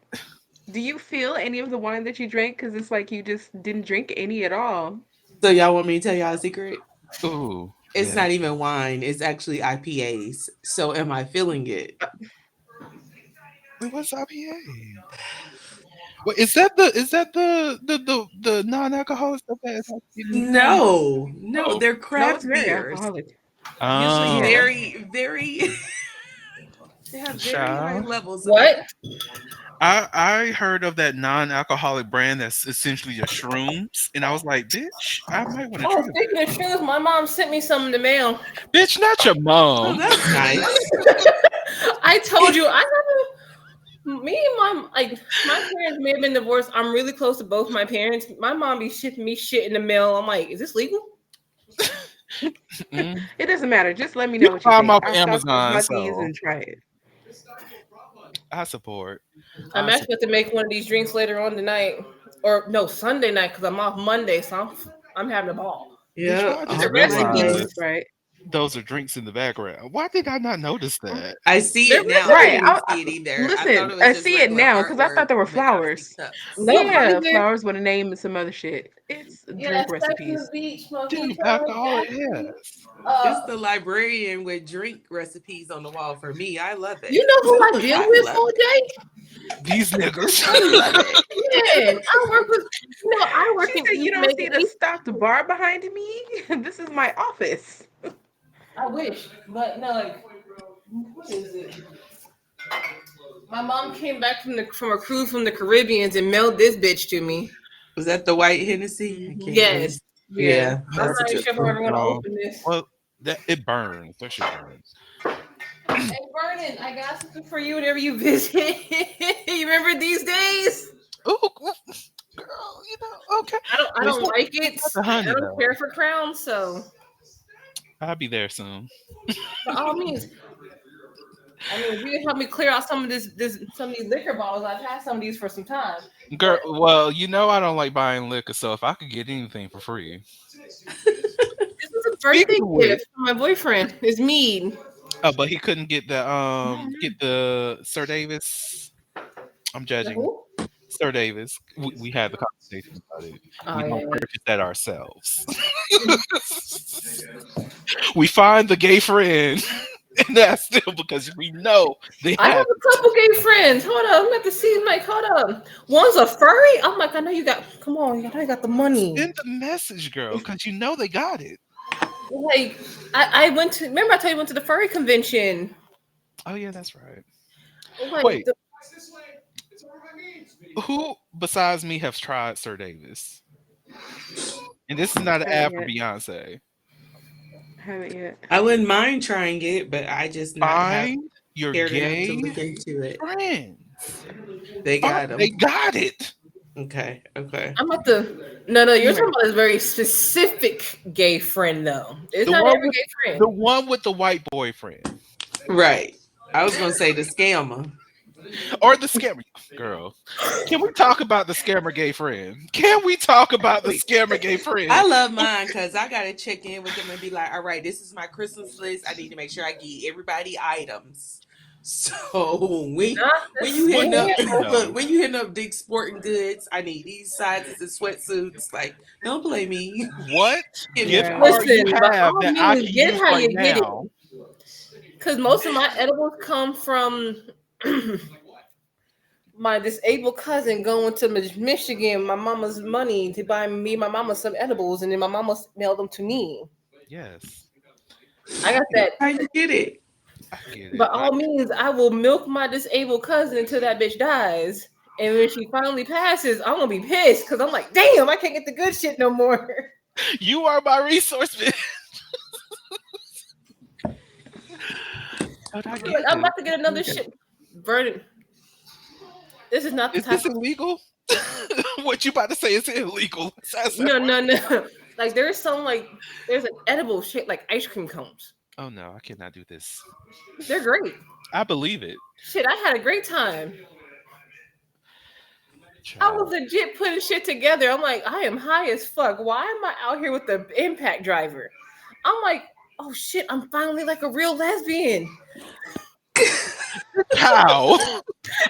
do you feel any of the wine that you drank? Because it's like you just didn't drink any at all. So, y'all want me to tell y'all a secret? Ooh, It's yeah. not even wine, it's actually IPAs. So, am I feeling it? Wait, what's IPA? Wait, is that the non-alcoholic stuff that is like getting No, no, oh they're No, it's craft very beers. alcoholic. Usually Yeah. oh very they have very high child. levels of What? alcohol. I heard of that non-alcoholic brand that's essentially just shrooms, and I was like, bitch, I might want to Oh, try speaking that. of shoes, my mom sent me some in the mail. Bitch, not your Oh, mom. that's nice. I told you I never. Me and my parents may have been divorced. I'm really close to both my parents. My mom be shipping me shit in the mail. I'm like, is this legal? Mm. It doesn't matter. Just let me You know what you buy them think. off I'll of stop Amazon, about these so and try it. I support. I'm I actually support. about to make one of these drinks later on tonight, or no, Sunday night because I'm off Monday, so I'm having a ball. Bitch, Yeah, well, I It's just a all recipe. No, right. that's realized right. those are drinks in the background. Why did I not notice that? I see They're it now. I Right. didn't recipes. see it either. I thought Listen. it was I just see it regular now because I artwork thought there were on the plastic flowers. cups. Nope, I Yeah, did. flowers with a name and some other shit. It's Yeah, drink Sex on the recipes. Beach, smoking Damn, Charlie alcohol, Jackson. yes. It's Uh, the librarian with drink recipes on the wall for me. I love you it. know who I deal I with love all it. day? These niggas. I love it. Man, I work with. I She work in said, "You East don't see making the East. stocked bar behind me? This is my office." I wish, but no. Like, what is it? My mom came back from a cruise from the Caribbeans and mailed this bitch to me. Was that the white Hennessy? I can't really. Yes. Yeah. Yeah, I'm that's a not even good sure if I'm one. ever going to Oh, open this. well, that it burns. That shit burns. Hey, Vernon, I got something for you whenever you visit. You remember these days? Ooh, girl, okay. I It's don't not, like it's it. not the I honey don't though. care for crowns, so I'll be there soon. by all means. I mean, if you can help me clear out some of these liquor bottles, I've had some of these for some time. Girl, But well, I don't like buying liquor, so if I could get anything for free. this was a Speaking birthday of which, gift from my boyfriend. It's mead. oh, but he couldn't get the Sir Davis. I'm The judging who? Sir Davis. We had the conversation about it. Oh We don't yeah, purchase that ourselves. yeah. We find the gay friend, and that's still because we know they I have have a couple gay friends. Hold up, I'm at the see Mike. Hold up. One's a furry. I'm like, I know you got. Come on, I know you got the money. send the message, girl, because they got it. Like, I went to. Remember, I told you I went to the furry convention. Oh yeah, that's right. Like, Wait, who besides me has tried Sir Davis? And this is not an Haven't ad for yet. Beyonce. Haven't yet. I wouldn't mind trying it, but I just not have Find your cared enough to gay look into it. friends. They got They them. got it. Okay, okay. I'm about to. No, you're talking Right. about this very specific gay friend, though. It's The not one every with gay friend. the one with the white boyfriend. Right. I was gonna say the scammer. Or the scammer girl. Can we talk about the scammer gay friend? Can we talk about the Wait, scammer gay friend? I love mine because I gotta check in with them and be like, all right, this is my Christmas list. I need to make sure I give everybody items. So Not when the you What hitting do up you scammer. know? look, when you hitting up Dick's Sporting Goods, I need these sizes and sweatsuits. Like, don't play me. What Give me gift Yeah. card prices. you Listen, by have all that I means, can get use how right you get it. now? Because most of my edibles come from my disabled cousin going to Michigan, my mama's money to buy me my mama some edibles, and then my mama mailed them to me. Yes, I got that. How you get it? I get By it. all means, I will milk my disabled cousin until that bitch dies. And when she finally passes, I'm gonna be pissed because I'm like, damn, I can't get the good shit no more. You are my resource, man. But I get Like, I'm it. about to get another shit. Vernon, this is not the Is type this of illegal? What you about to say is illegal? no. Like there's some there's like edible shit like ice cream cones. Oh no, I cannot do this. They're great. I believe it. Shit, I had a great time. I was Child. legit putting shit together. I'm like, I am high as fuck. Why am I out here with the impact driver? I'm like, oh shit, I'm finally like a real lesbian. How?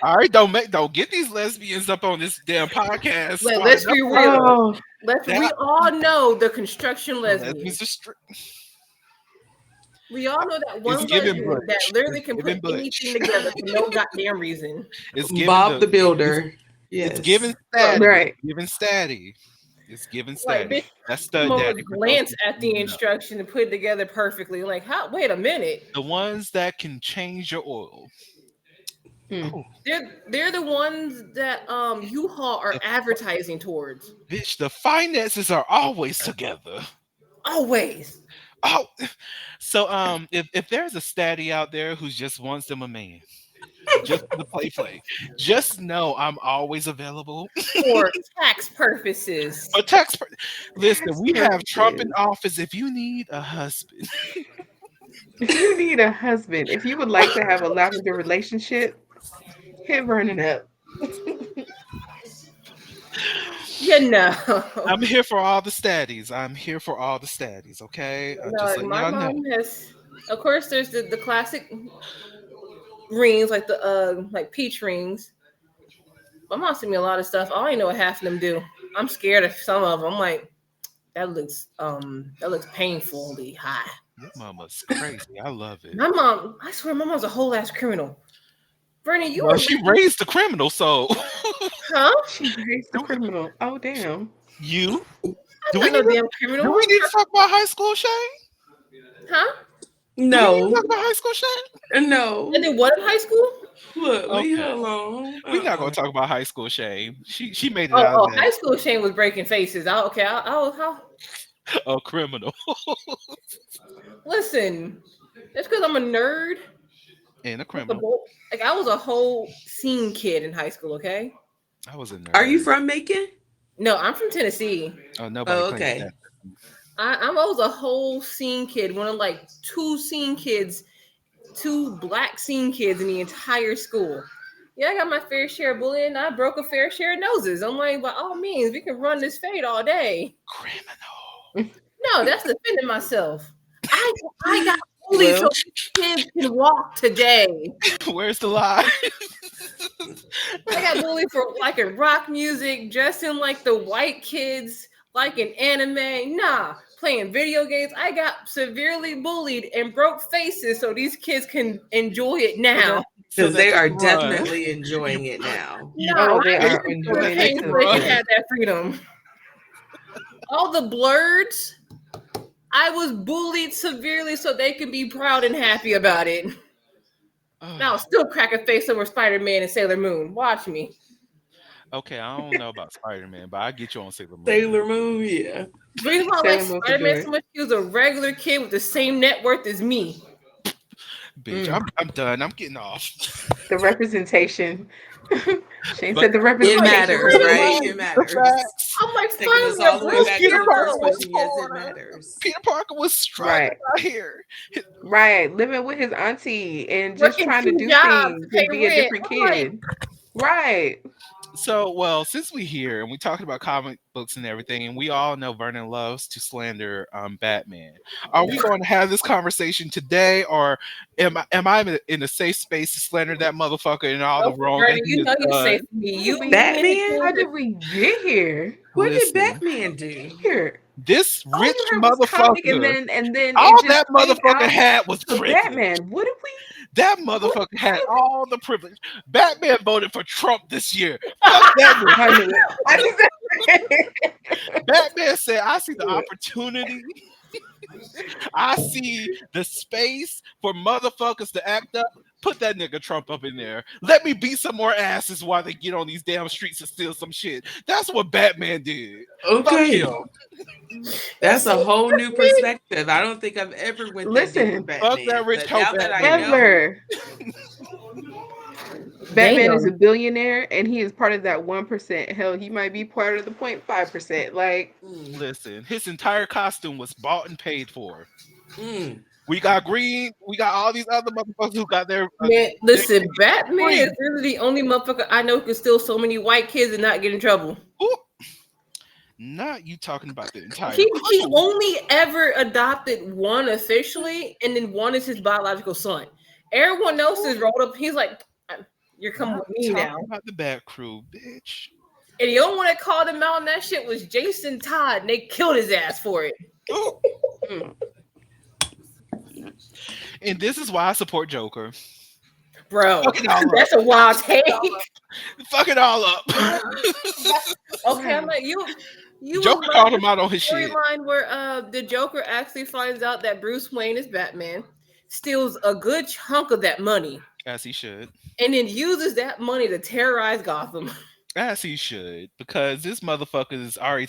All right, don't get these lesbians up on this damn podcast. Like, let's be real. Oh, We all know the construction lesbian. Lesbians are We all know that one It's giving lesbian Butch. that literally It's can giving put Butch. anything together for no goddamn reason. It's giving Bob the Builder. Yes. It's giving statty. right. It's giving statty. It's giving Like, statty. bitch, That's stud come over, daddy. for those glance who at the don't know. instruction and put it together perfectly. Like, how? Wait a minute. The ones that can change your oil. Hmm. Oh, They're the ones that U-Haul are advertising towards. bitch, the finances are always together. Always. Oh, so if there's a statty out there who just wants them a man, just for the play, just know I'm always available. For tax purposes. For listen, Tax we have Trump in purposes. office. If you need a husband, If you need a husband, if you would like to have a lavender relationship, hit Vernon up. You know. I'm here for all the statties. I'm here for all the statties. Okay, No, just like, letting my y'all know. mom has, of course, there's the classic rings, like the like peach rings. My mom sent me a lot of stuff. I don't even know what half of them do. I'm scared of some of them. I'm like, that looks painfully high. Your mama's crazy. I love it. My mom, I swear, my mom's a whole ass criminal. Vernon, you Well, were she raised the criminal, so huh? She raised the criminal. Oh, damn. you. I'm Do not we no need to, damn do criminal. we need to talk about high school, Shay? Huh? Do we need to No, talk about high school, Shay? no. I did what in high school? Look, leave her Okay. alone. We're not gonna talk about high school, Shay. She made it Oh, out of high that. school Shane was breaking faces. I'll A criminal listen. That's because I'm a nerd. and a The criminal. bo- Like I was a whole scene kid in high school. Okay. I was a nerd. Are you from Macon? No, I'm from Tennessee. Oh, nobody Oh, claims okay. that. I was a whole scene kid, one of like two black scene kids in the entire school. Yeah, I got my fair share of bullying. I broke a fair share of noses. I'm like, by all means, we can run this fade all day. Criminal. No, that's defending myself. I got bullied so kids can walk today. Where's the lie? I got bullied for liking rock music, dressing like the white kids, like an anime. Nah, playing video games. I got severely bullied and broke faces so these kids can enjoy it now. Because they are run. definitely enjoying it now. Oh, they I are didn't feel enjoying the it pain, too. but they had that freedom. All the blurs, I was bullied severely so they can be proud and happy about it. Now I'll still crack a face over Spider-Man and Sailor Moon. Watch me. Okay, I don't know about Spider-Man, but I get you on Sailor Moon. Sailor Moon, yeah. The reason why I like Sailor Moon can do Spider-Man it. so much, he was a regular kid with the same net worth as me. Bitch, I'm done. I'm getting off. The representation. Shane But said the It representation. matters, right? It matters. I'm like, Taking us finally, all the way a back to Peter the Parker first was question. Yes, it poor. matters. Peter Parker was struggling Right. out here. Right. Living with his auntie and just Working trying to 2 do jobs things to pay and be a rent. different I'm like, kid. Right. So, well, since we here and we talking about comic books and everything, and we all know Vernon loves to slander Batman. Are we going to have this conversation today, or am I in a safe space to slander that motherfucker and all the wrong Vernon, that he you know has you done? safe for me. You Batman? How did we get here? What Listen, did Batman do? Here. This All rich you heard was comic motherfucker, and then all it just that came motherfucker out had was to privilege. Batman. What did we That motherfucker had all the privilege. Batman voted for Trump this year. Fuck that nigga. I knew it. I knew that. Batman said, I see the Knew it. opportunity. I see the space for motherfuckers to act up. Put that nigga Trump up in there. Let me beat some more asses while they get on these damn streets and steal some shit. That's what Batman did. Fuck Okay. him. That's a whole new perspective. I don't think I've ever went that deep Listen, with Fuck that Batman. rich But hoe now that I Batman. know, ever. Batman is a Damn. billionaire and he is part of that 1%. Hell, he might be part of the 0.5%. Like, Listen, his entire costume was bought and paid for. mm. We got green. We got all these other motherfuckers who got their. Man, listen, Batman free. is really the only motherfucker I know who can steal so many white kids and not get in trouble. Ooh. Not you talking about the entire. He only ever adopted one officially, and then one is his biological son. Everyone else is rolled up. He's like, "You're coming with me talking now." about the Bat Crew, bitch. And the only one that called him out on that shit was Jason Todd, and they killed his ass for it. Ooh. mm. And this is why I support Joker. Bro, Fuck it all up. that's a wild take. Fuck it all up. Okay, I'm like, you Joker would called love him out on his the shit. storyline where the Joker actually finds out that Bruce Wayne is Batman, steals a good chunk of that money, As he should. and then uses that money to terrorize Gotham. As he should. Because this motherfucker is already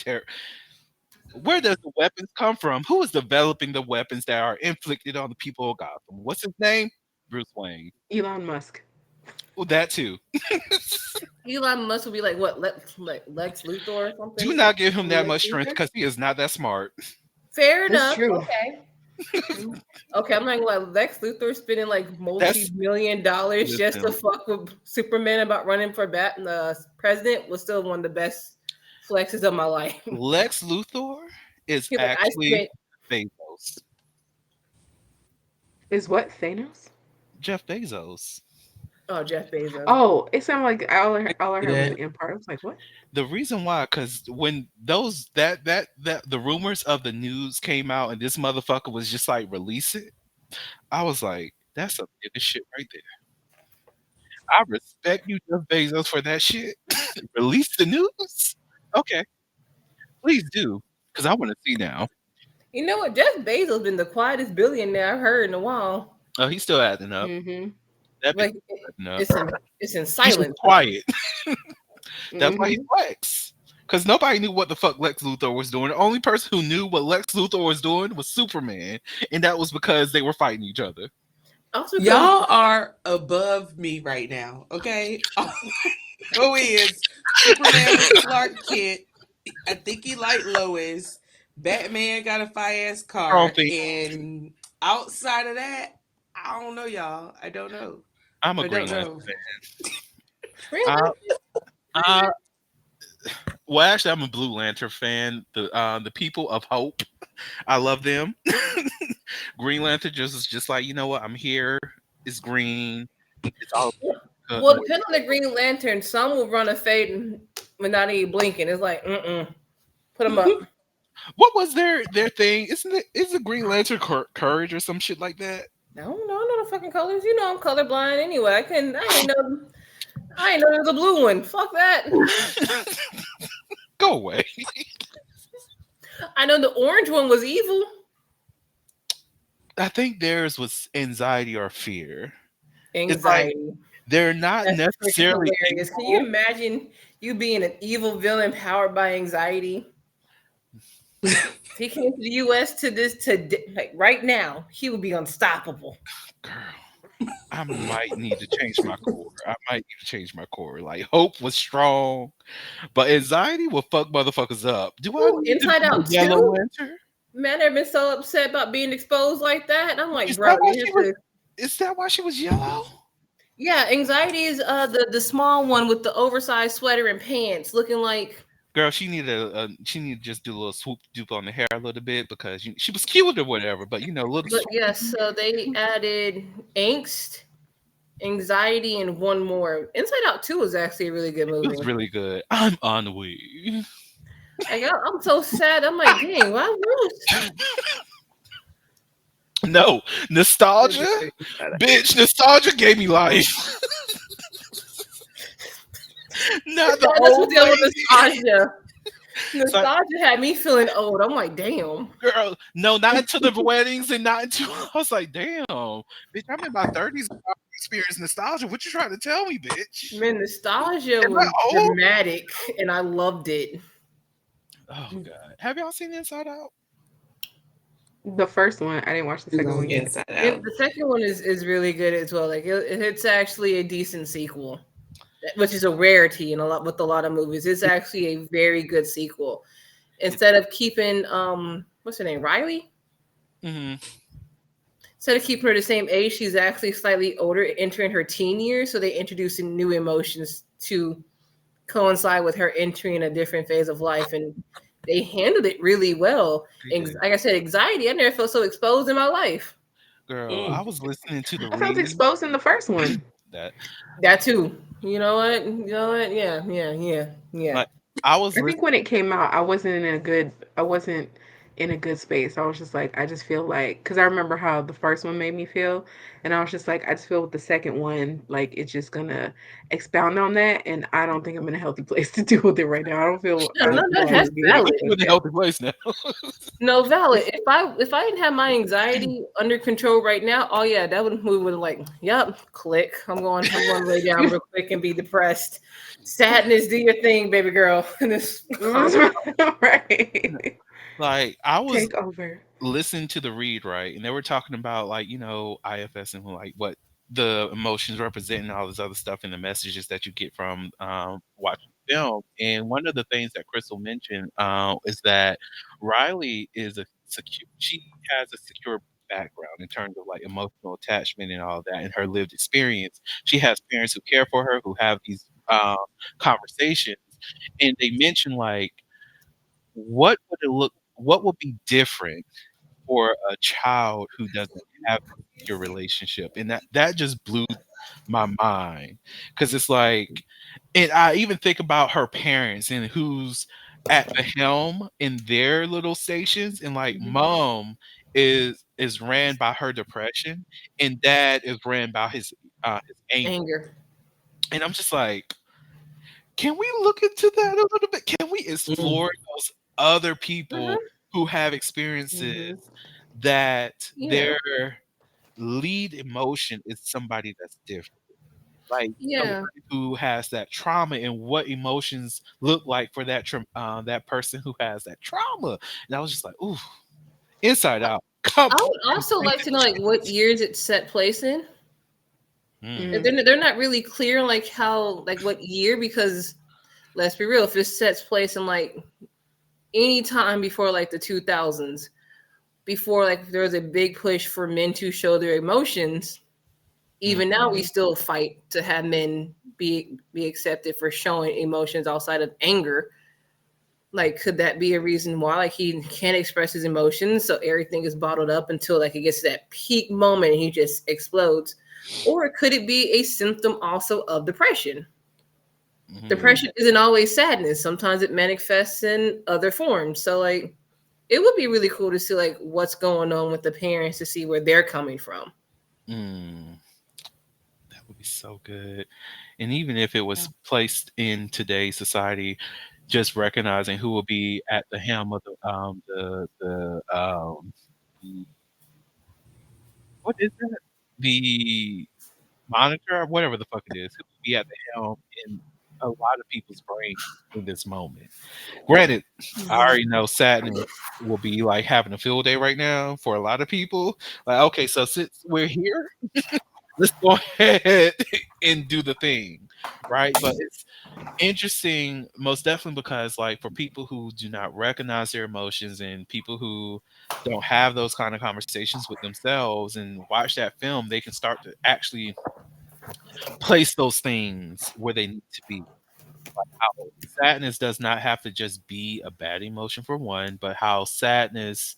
Where does the weapons come from? Who is developing the weapons that are inflicted on the people of Gotham? What's his name? Bruce Wayne. Elon Musk. Well, that too. Elon Musk would be like what, like Lex Luthor or something. Do not give him that Lex much strength Luthor? because he is not that smart. Fair That's enough. true. Okay. Okay, I'm like Lex Luthor spending like multi-million dollars just to Listen. fuck with Superman about running for the president was still one of the best flexes of my life. Lex Luthor is He's like, I actually spent Bezos. Is what? Thanos? Jeff Bezos. Jeff Bezos. Oh, it sounded like all I heard Yeah. was Empire. I was like, what? The reason why, because when those that the rumors of the news came out and this motherfucker was just like release it, I was like, that's some nigga shit right there. I respect you, Jeff Bezos, for that shit. Release the news? Okay. Please do. Because I want to see now. You know what? Jeff Bezos been the quietest billionaire I've heard in a while. Oh, he's still acting up. Mm-hmm. That Like bitch acting up. it's in He's just silence. quiet. That's why he Mhm. flex. Because nobody knew what the fuck Lex Luthor was doing. The only person who knew what Lex Luthor was doing was Superman. And that was because they were fighting each other. Also, Y'all are above me right now, okay? Who is Superman with Clark Kent? I think he like Lois. Batman got a fire ass car, Trophy. and outside of that, I don't know, y'all. I don't know. I'm a I Green don't Lantern know. fan. really? Well, actually, I'm a Blue Lantern fan. The people of hope, I love them. Green Lantern just like, you know what? I'm here. It's green. It's all good. Well, depending on the Green Lantern, some will run a fade and without even blinking. It's like, put them up. What was their thing? Isn't it? Is the Green Lantern courage or some shit like that? I don't know the fucking colors. You know I'm colorblind anyway. I ain't know there's a blue one. Fuck that. Go away. I know the orange one was evil. I think theirs was anxiety or fear. Anxiety. They're not That's freaking necessarily hilarious. Can you imagine you being an evil villain powered by anxiety? If he came to the U.S. like right now, he would be unstoppable. Girl, I might need to change my core. Like hope was strong, but anxiety will fuck motherfuckers up. Do I Ooh, need to Inside be Out a Yellow 2? Lantern? Man, I've been so upset about being exposed like that. And I'm like, Is bro, that why she was yellow? yeah, anxiety is the small one with the oversized sweater and pants, looking like. Girl, she needed to just do a little swoop dupe on the hair a little bit because she was cute or whatever, but a little. But yes, so they added angst, anxiety, and one more. Inside Out 2 was actually a really good movie. It was really good. I'm ennui. Like, I'm so sad. I'm like, dang, why Bruce? No, nostalgia, bitch. Nostalgia gave me life. Not the That's what old deal with lady. nostalgia. It's like, Nostalgia had me feeling old. I'm like, damn. girl, no, not into the weddings and not into. I was like, damn, bitch. I'm in my 30s. Experience nostalgia. What you trying to tell me, bitch? Man, nostalgia Am I was old? dramatic and I loved it. Oh god, have y'all seen Inside Out? The first one, I didn't watch the second Love one yet. Inside And Out. the second one is really good as well. Like it's actually a decent sequel, which is a rarity in a lot with a lot of movies. It's actually a very good sequel. It, Instead of keeping what's her name, Riley? hmm Instead of keeping her the same age, she's actually slightly older, entering her teen years. So they introducing new emotions to coincide with her entering a different phase of life, and they handled it really well. they did. Like I said, anxiety. I never felt so exposed in my life. Girl, I Mm. was listening to the I felt read exposed in the first one. that That too. You know what? You know what? Yeah, yeah, yeah, yeah. like I was I listening. think when it came out, I wasn't in a good space. I was just like, I just feel like, because I remember how the first one made me feel, and I was just like, I just feel with the second one, like it's just gonna expound on that, and I don't think I'm in a healthy place to deal with it right now. No, I no, don't feel no, like I'm that's gonna be able to valid. deal I'm with in a it. healthy place now. No, valid. If I didn't have my anxiety under control right now, oh yeah, that would move with like, yep, click. I'm going to lay down real quick and be depressed. Sadness, do your thing, baby girl. And this calm. Right. Like I was Take over. listening to the read, right, and they were talking about like IFS and like what the emotions represent and all this other stuff and the messages that you get from watching film. And one of the things that Crystal mentioned is that Riley is a secure. She has a secure background in terms of like emotional attachment and all that, and her lived experience. She has parents who care for her, who have these conversations, and they mention like what would it look what would be different for a child who doesn't have a secure relationship, and that just blew my mind because it's like, and I even think about her parents and who's at the helm in their little stations, and like mom is ran by her depression, and dad is ran by his anger, Anger. and I'm just like, can we look into that a little bit? Can we Mm. explore those other people Hmm. who have experiences Hmm. that Yeah. their lead emotion is somebody that's different? Like Yeah. somebody who has that trauma and what emotions look like for that person who has that trauma. And I was just like, ooh, Inside Out. Come I on, would also take like the to know like what years it set place in. Mm, If Hmm. they're not really clear like how like what year, because let's be real, if it sets place in like any time before like the 2000s, before like there was a big push for men to show their emotions, mm, even now we Hmm. still fight to have men be accepted for showing emotions outside of anger. Like could that be a reason why like he can't express his emotions, so everything is bottled up until like it gets to that peak moment and he just explodes? Or could it be a symptom also of depression? mm. Depression isn't always sadness, sometimes it manifests in other forms. So like it would be really cool to see like what's going on with the parents, to see where they're coming from. Mm. That would be so good. And even if it was placed in today's society, just recognizing who will be at the helm of the what is that? The monitor or whatever the fuck it is, who will be at the helm in a lot of people's brains in this moment. Granted, I already know sadness will be like having a field day right now for a lot of people. Like, okay, so since we're here, let's go ahead and do the thing, right? But it's interesting, most definitely, because like for people who do not recognize their emotions and people who don't have those kind of conversations with themselves and watch that film, they can start to actually place those things where they need to be. Like how sadness does not have to just be a bad emotion for one, but how sadness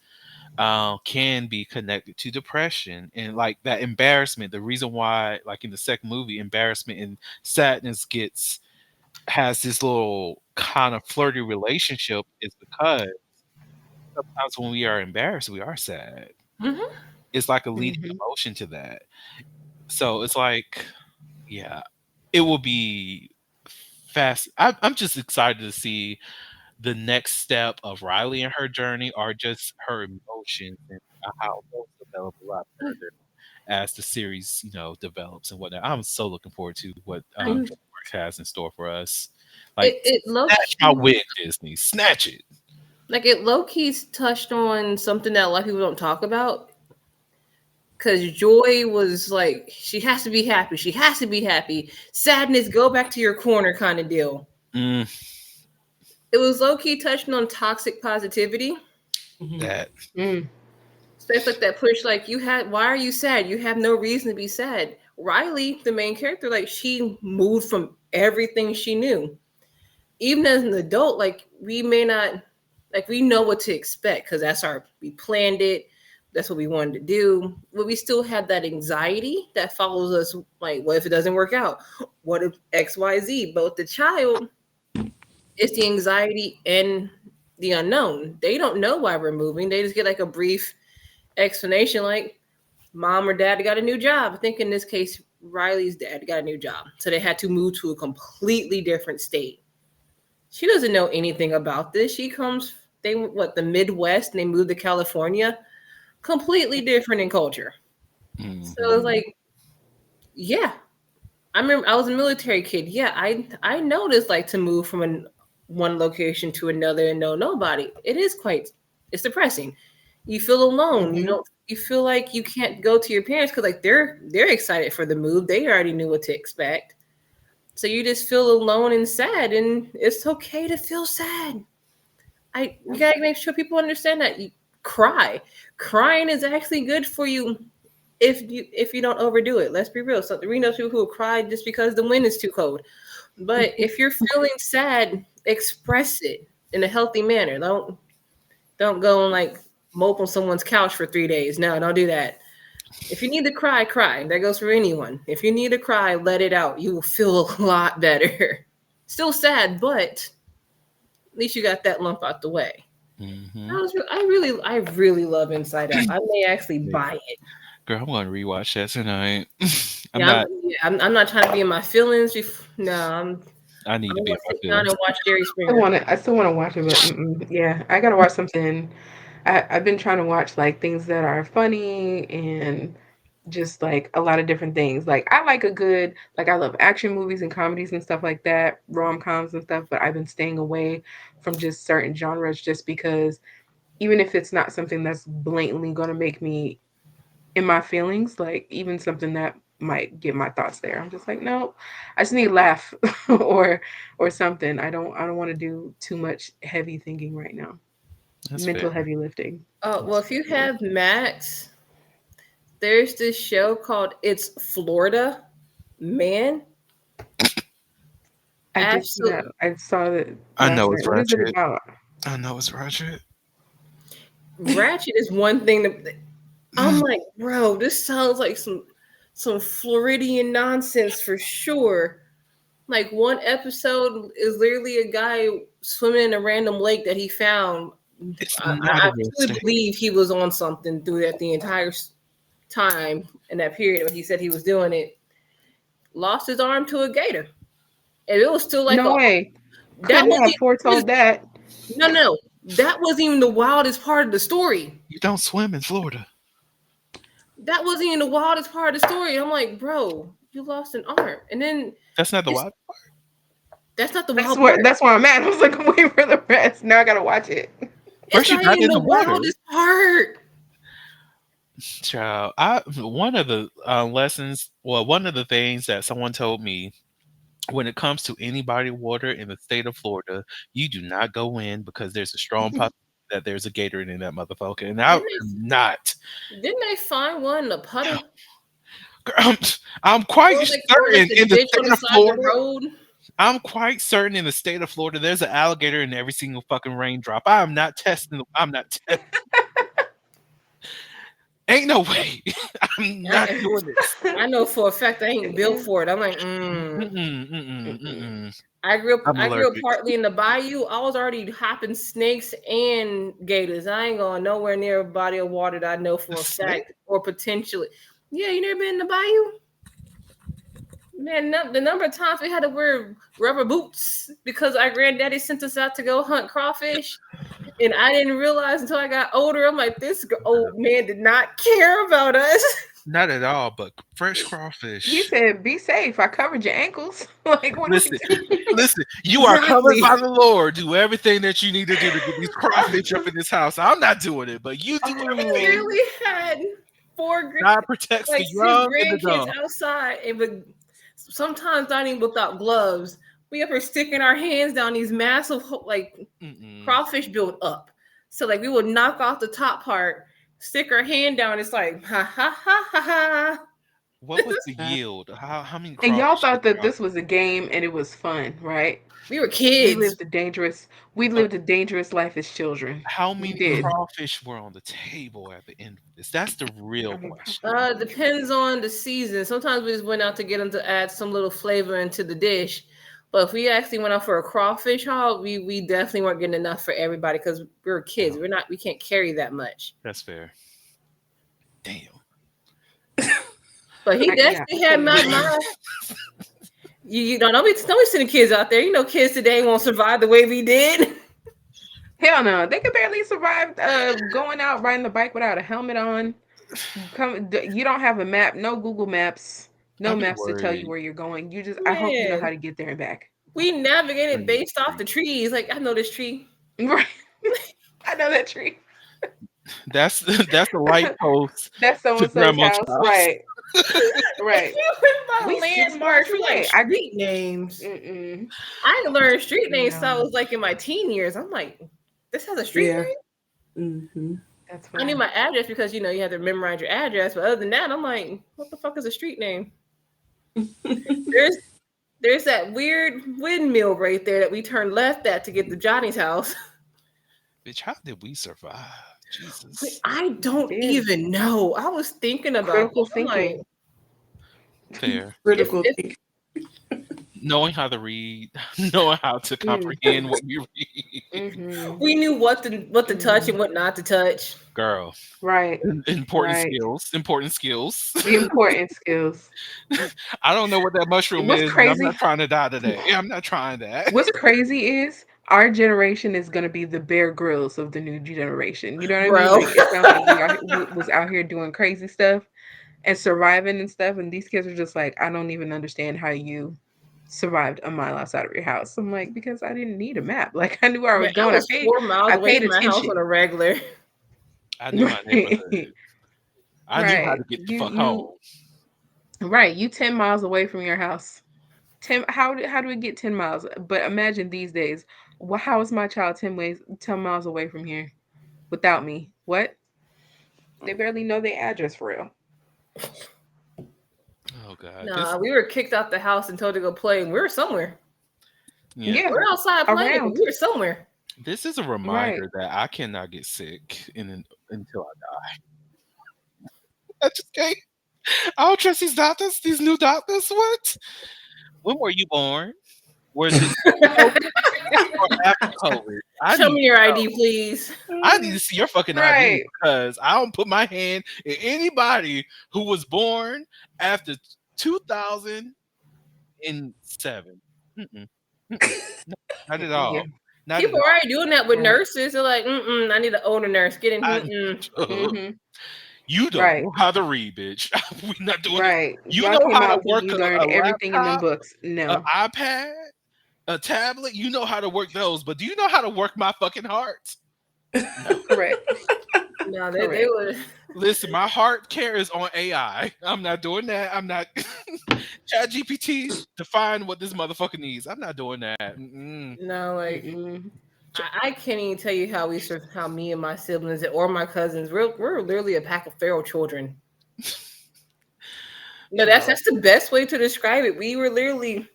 can be connected to depression and like that embarrassment. The reason why, like in the second movie, embarrassment and sadness gets has this little kind of flirty relationship is because sometimes when we are embarrassed, we are sad. Hmm. It's like a leading Mhm. emotion to that. So it's like, yeah, it will be fast. I'm just excited to see the next step of Riley and her journey, or just her emotions and how those develop a lot further as the series, develops and whatnot. I'm so looking forward to what I DreamWorks has in store for us. Like, it low snatch my key wig, Disney, snatch it. like it low key's touched on something that a lot of people don't talk about. Cause Joy was like, she has to be happy. She has to be happy. Sadness, go back to your corner, kind of deal. Mm, It was low key touching on toxic positivity. Mhm. that Mm. Stuff like that push, like why are you sad? You have no reason to be sad. Riley, the main character, like she moved from everything she knew. Even as an adult, like we may not, like we know what to expect because we planned it. That's what we wanted to do. But we still have that anxiety that follows us. Like, what if it doesn't work out? What if X, Y, Z? But with the child, it's the anxiety and the unknown. They don't know why we're moving. They just get like a brief explanation, like mom or dad got a new job. I think in this case, Riley's dad got a new job. So they had to move to a completely different state. She doesn't know anything about this. The Midwest and they moved to California, completely different in culture. So it's mhm, like, yeah, I remember I was a military kid. Yeah, I noticed like to move from one location to another and know nobody. It's depressing. You feel alone. Mhm. You feel like you can't go to your parents because like they're excited for the move. They already knew what to expect. So you just feel alone and sad, and it's okay to feel sad. You gotta make sure people understand that you cry. Crying is actually good for you if you don't overdo it. Let's be real. So we know people who cry just because the wind is too cold. But if you're feeling sad, express it in a healthy manner. Don't go and like mope on someone's couch for 3 days. No, don't do that. If you need to cry, cry. That goes for anyone. If you need to cry, let it out. You will feel a lot better. Still sad, but at least you got that lump out the way. mhm. I really love Inside Out. I may actually buy it. Girl, I'm gonna rewatch that tonight. I'm Yeah, not. I'm not trying to be in my feelings. No, I need I'm to be gonna in my sit down feelings. and watch Jerry I Springer. want to. I still want to watch it, but mm-mm. Yeah, I gotta watch something. I've been trying to watch like things that are funny and just like a lot of different things. Like I like a good, like I love action movies and comedies and stuff like that, rom coms and stuff. But I've been staying away from just certain genres just because even if it's not something that's blatantly gonna make me in my feelings, like even something that might get my thoughts there. I'm just like, no, I just need to laugh or something. I don't want to do too much heavy thinking right now. That's fair. Mental heavy lifting. Oh well, That's if you Yeah. have Max, there's this show called It's Florida Man. I did see that. Absolutely, I saw it I last know night. it's What is it ratchet. about? I know it's ratchet. Ratchet is one thing that I'm like, bro, this sounds like some Floridian nonsense for sure. Like one episode is literally a guy swimming in a random lake that he found. It's not I a real truly state. believe he was on something through that the entire time in that period when he said he was doing it. Lost his arm to a gator, and it was still like No a way. that Couldn't have wasn't foretold that. no, that wasn't even the wildest part of the story. You don't swim in Florida. That wasn't even the wildest part of the story. I'm like, bro, you lost an arm, and then That's not the it's wild. that's not the That's wild where part. that's where I'm at. I was like, I'm waiting for the rest. Now I gotta watch it. It's First, you not got even in the the water. wildest part. Child, one of the lessons, well, one of the things that someone told me when it comes to any body of water in the state of Florida, you do not go in because there's a strong possibility that there's a gator in that motherfucker. And I am Didn't not. didn't they find one in a puddle Girl, I'm quite or like certain the in the ditch on state the of side of the Florida. road? I'm quite certain in the state of Florida, there's an alligator in every single fucking raindrop. I am not testing. I'm not testing. Ain't no way. I'm not doing this. I know for a fact I ain't built Yeah. for it. I'm like, Mm-mm, mm-mm, Mm-mm. mm-mm. I grew up. I'm I grew up allergic. partly in the bayou. I was already hopping snakes and gators. I ain't going nowhere near a body of water that I know A for a snake? fact or potentially. Yeah, you never been in the bayou? Man, the number of times we had to wear rubber boots because our granddaddy sent us out to go hunt crawfish, and I didn't realize until I got older. I'm like, this old man did not care about us. Not at all, but fresh He crawfish. said, "Be safe. I covered your ankles." Like, what are we Listen, doing? listen, you are covered Literally, by the Lord. Do everything that you need to do to get these crawfish up in this house. I'm not doing it, but you do we everything. Oh, literally had God protects the like six young and the grandkids dumb. outside, and would sometimes not even without gloves. We up here sticking our hands down these massive like Mm-mm. crawfish built up. So like we would knock off the top part, stick our hand down. It's like ha ha ha ha ha. What was the yield? How many and y'all crawfish did thought that y'all? this was a game and it was fun, right? We were We kids. lived a dangerous we Uh, lived a dangerous life as children. how We many did. crawfish were on the table at the end of this? That's the real I mean, question. Depends on the season. Sometimes we just went out to get them to add some little flavor into the dish. But if we actually went out for a crawfish haul, we definitely weren't getting enough for everybody because we were kids. Oh, We can't carry that much. that's fair. Damn. But he yeah, I definitely had couldn't my imagine. you don't be sending kids out there. You know, kids today won't survive the way we did. Hell no, they could barely survive going out riding the bike without a helmet on. You don't have a map, no Google Maps, no I'd be maps to tell you worried. where you're going. You just, I hope you know how Man, to get there and back. we navigated Please, based off please. the trees. Like I know this tree. Right. I know that tree. That's that's the light post That's so to and so's grandma's house. house. Right. Right. We went by We 6 blocks landmarks. We like away. street names. Mm-mm. I learned street names so I No, was like in my teen years. I'm like, this has a street Yeah. name? Mm-hmm. that's I knew funny. my address because you have to memorize your address. But other than that, I'm like, what the fuck is a street name? There's there's that weird windmill right there that we turned left at to get to Johnny's house. Bitch, how did we survive? Jesus. I don't Did even know. I was thinking about that. critical I'm like, thinking. Fair. Critical if thinking. Knowing how to read, knowing how to Mm, comprehend what we read. mm-hmm. we knew what to touch Mm. and what not to touch. Girl, Right. important Right. skills. Important skills. Important skills. I don't know what that mushroom What's is, and I'm not crazy? trying to die today. I'm not trying that. What's crazy is our generation is gonna be the Bear Grylls of the new generation. You know what I mean? Bro. Like it sounds like we was out here doing crazy stuff and surviving and stuff, and these kids are just like, I don't even understand how you survived a mile outside of your house. I'm like, because I didn't need a map. Like I knew where I Man, was I going. was 4 miles I away paid from my house attention. on a regular. I knew my neighborhood. Right. I knew how Right. to get the fuck You home. right. You 10 miles away from your house. 10 how do we get 10 miles? But imagine these days. Well, how is my child 10 miles away from here without me? What? They barely know their address for real. Oh God, Nah, we were kicked out the house and told to go play, and we were somewhere. yeah. Yeah, We're outside playing, but around. we were somewhere. This is a Right. reminder that I cannot get sick until I die. I just can't. I don't trust these doctors. These new doctors. What? When were you born? Was it COVID or after COVID? I Show need me to your know. ID, please. I need to see your fucking ID Right. because I don't put my hand in anybody who was born after 2007. Mm-mm. Mm-mm. No, not at Yeah. all. Not at People are all. already doing that with Right. nurses. They're like, I need an older nurse. Get in. I, Mhm. you don't Right. know how to read, bitch. We're not doing it. Right. You Y'all know came how to out thinking work you a learned everything in them laptop, books. an No. iPad, a tablet. You know how to work those, but do you know how to work my fucking heart? No. Correct. No, they Correct. would. Listen, my heart care is on AI. I'm not doing that. I'm not Chat GPT to find what this motherfucker needs. I'm not doing that. Mm-mm. No, like Mm-mm. I can't even tell you how me and my siblings or my cousins we're literally a pack of feral children. No, that's Well, that's the best way to describe it. We were literally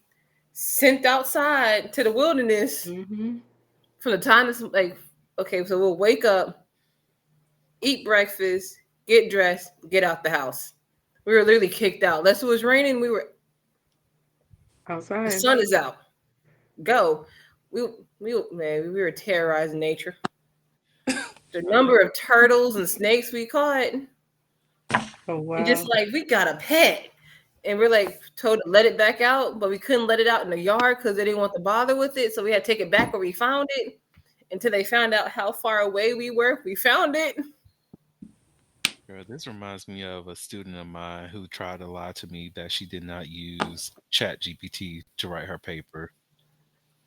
sent outside to the wilderness Mhm. from the time it's like okay, so we'll wake up, eat breakfast, get dressed, get out the house. We were literally kicked out. Unless it was raining, the Outside. sun is out. Go. We were terrorizing nature. The number of turtles and snakes we caught, Oh and just wow. like we got a pet, and we're like told to let it back out, but we couldn't let it out in the yard because they didn't want to bother with it, so we had to take it back where we found it until they found out how far away we were. We found it. Girl, this reminds me of a student of mine who tried to lie to me that she did not use Chat GPT to write her paper.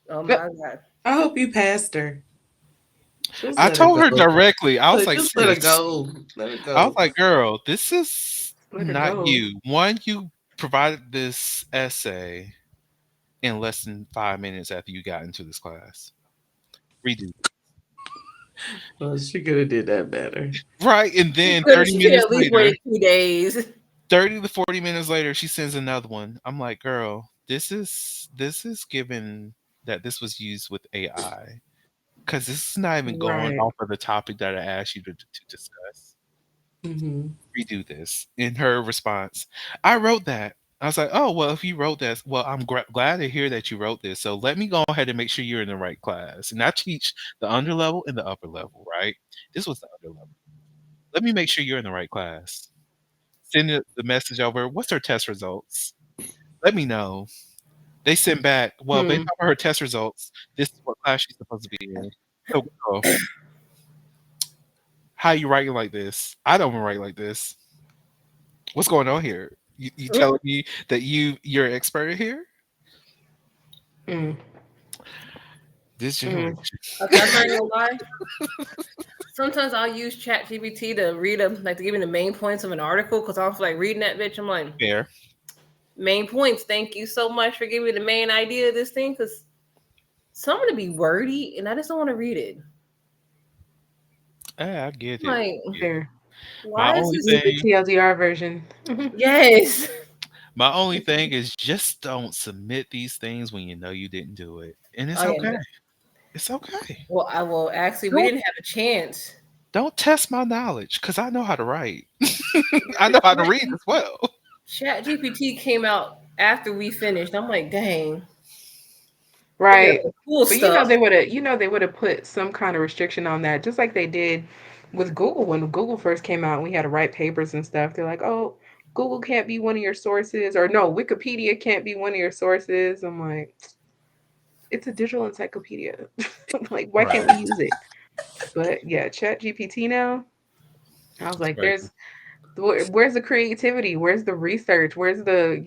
Oh But my god. I hope you passed her. Just I let her told her go. directly, I was like, Just let her sis, go. Let her I was go. like, girl, this is let her not go. you. One, you provided this essay in less than 5 minutes after you got into this class. Redo. Well, she could have did that better. Right. And She then could 30 she could minutes at least later, waited 2 days. 30 to 40 minutes later, she sends another one. I'm like, girl, this is given that this was used with AI. Because this is not even going Right. off of the topic that I asked you to discuss. Hmm. Redo this. In her response, I wrote that. I was like, oh, well, if you wrote this, well, I'm glad to hear that you wrote this. So let me go ahead and make sure you're in the right class. And I teach the under level and the upper level, right? This was the under level. Let me make sure you're in the right class. Send the message over. What's her test results? Let me know. They sent back, well, based Hmm. off of her test results, this is what class she's supposed to be in. So, girl, how you writing like this? I don't write like this. What's going on here? You telling me that you're an expert here? Mm. This Mm. generation. Okay, I'm not gonna lie. Sometimes I'll use ChatGPT to read them, like to give me the main points of an article, because I was like reading that bitch. I'm like, Fair. main points. Thank you so much for giving me the main idea of this thing, because some of it be wordy, and I just don't want to read it. I get I'm it. like, Get it. There. My why is only this? Use the thing TLDR version. Yes. my only thing is just don't submit these things when you know you didn't do it. And it's Oh yeah. okay. It's okay. Well, I will actually. We Don't didn't have a chance. don't test my knowledge because I know how to write. I know how to read as well. ChatGPT came out after we finished. I'm like, dang, they got Right. the cool But you know stuff. they would have put some kind of restriction on that, just like they did with Google when Google first came out and we had to write papers and stuff. They're like, oh, Google can't be one of your sources, or no, Wikipedia can't be one of your sources. I'm like, it's a digital encyclopedia. Like, why can't we Right. use it? But yeah, Chat GPT now. I was It's like, crazy. where's the creativity? Where's the research? Where's the,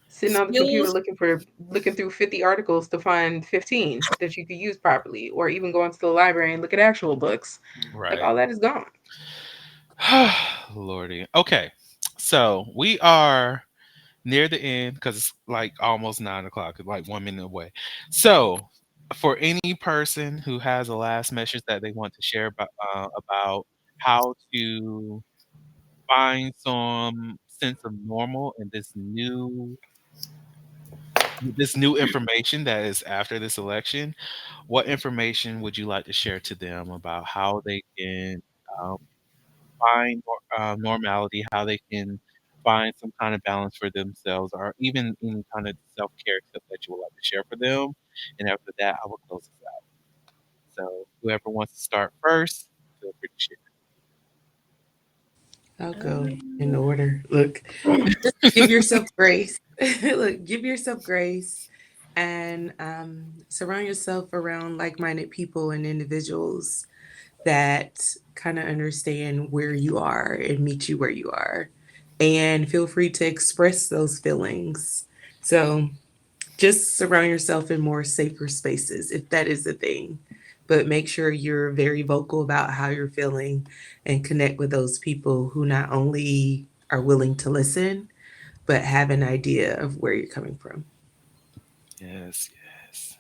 sitting on the computer Skills. looking through 50 articles to find 15 that you could use properly, or even go into the library and look at actual books. Like Right. all that is gone. Lordy. Okay. So we are near the end because it's like almost 9 o'clock, it's like 1 minute away. So for any person who has a last message that they want to share about how to find some sense of normal in this new information that is after this election, what information would you like to share to them about how they can um, find normality, how they can find some kind of balance for themselves, or even any kind of self care tip that you would like to share for them? And after that, I will close this out. So whoever wants to start first, feel free to share. I'll go in Um, order. Look, just give yourself grace. Look, give yourself grace and surround yourself around like minded people and individuals that kind of understand where you are and meet you where you are. And feel free to express those feelings. So just surround yourself in more safer spaces if that is a thing. But make sure you're very vocal about how you're feeling and connect with those people who not only are willing to listen, but have an idea of where you're coming from. Yes, yes.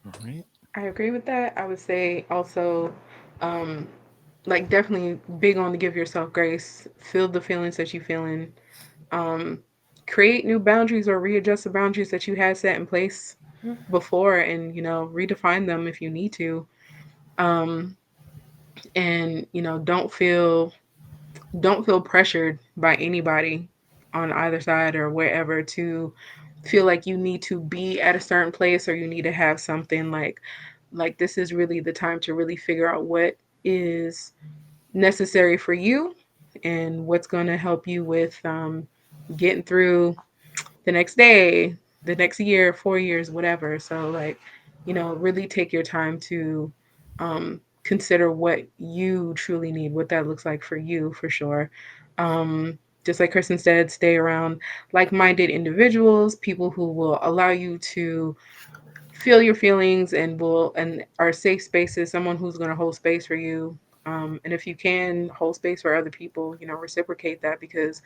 All right. I agree with that. I would say also, um, like definitely big on to give yourself grace. Feel the feelings that you feeling. Um, Create new boundaries or readjust the boundaries that you had set in place before, and redefine them if you need to. Um, and don't feel don't feel pressured by anybody on either side or wherever to feel like you need to be at a certain place or you need to have something like this is really the time to really figure out what is necessary for you and what's going to help you with getting through the next day, the next year, 4 years, whatever. So, like, really take your time to consider what you truly need, what that looks like for you, for sure. Um, just like Kristen said, stay around like minded individuals, people who will allow you to feel your feelings and are safe spaces, someone who's going to hold space for you. And if you can hold space for other people, reciprocate that because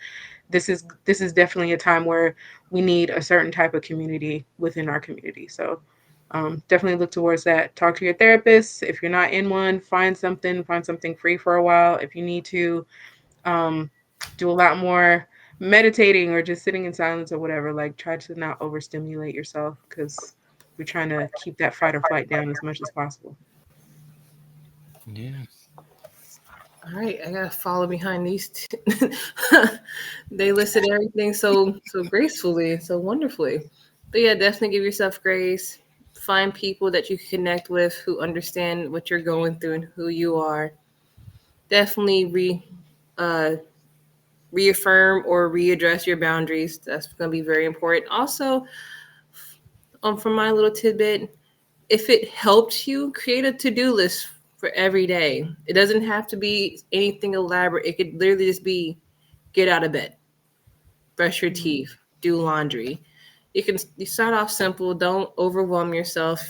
this is definitely a time where we need a certain type of community within our community. So definitely look towards that. Talk to your therapist. If you're not in one, find something free for a while. If you need to um, do a lot more meditating or just sitting in silence or whatever, like try to not overstimulate yourself because we're trying to keep that fight or flight down as much as possible. Yeah. All right, I gotta follow behind these two. They listed everything so gracefully, so wonderfully. But yeah, definitely give yourself grace. Find people that you can connect with who understand what you're going through and who you are. Definitely uh, reaffirm or readdress your boundaries. That's gonna be very important. Also, from my little tidbit, if it helps you, create a to-do list for every day. It doesn't have to be anything elaborate. It could literally just be get out of bed, brush your Mm-hmm. teeth, do laundry. You start off simple. Don't overwhelm yourself.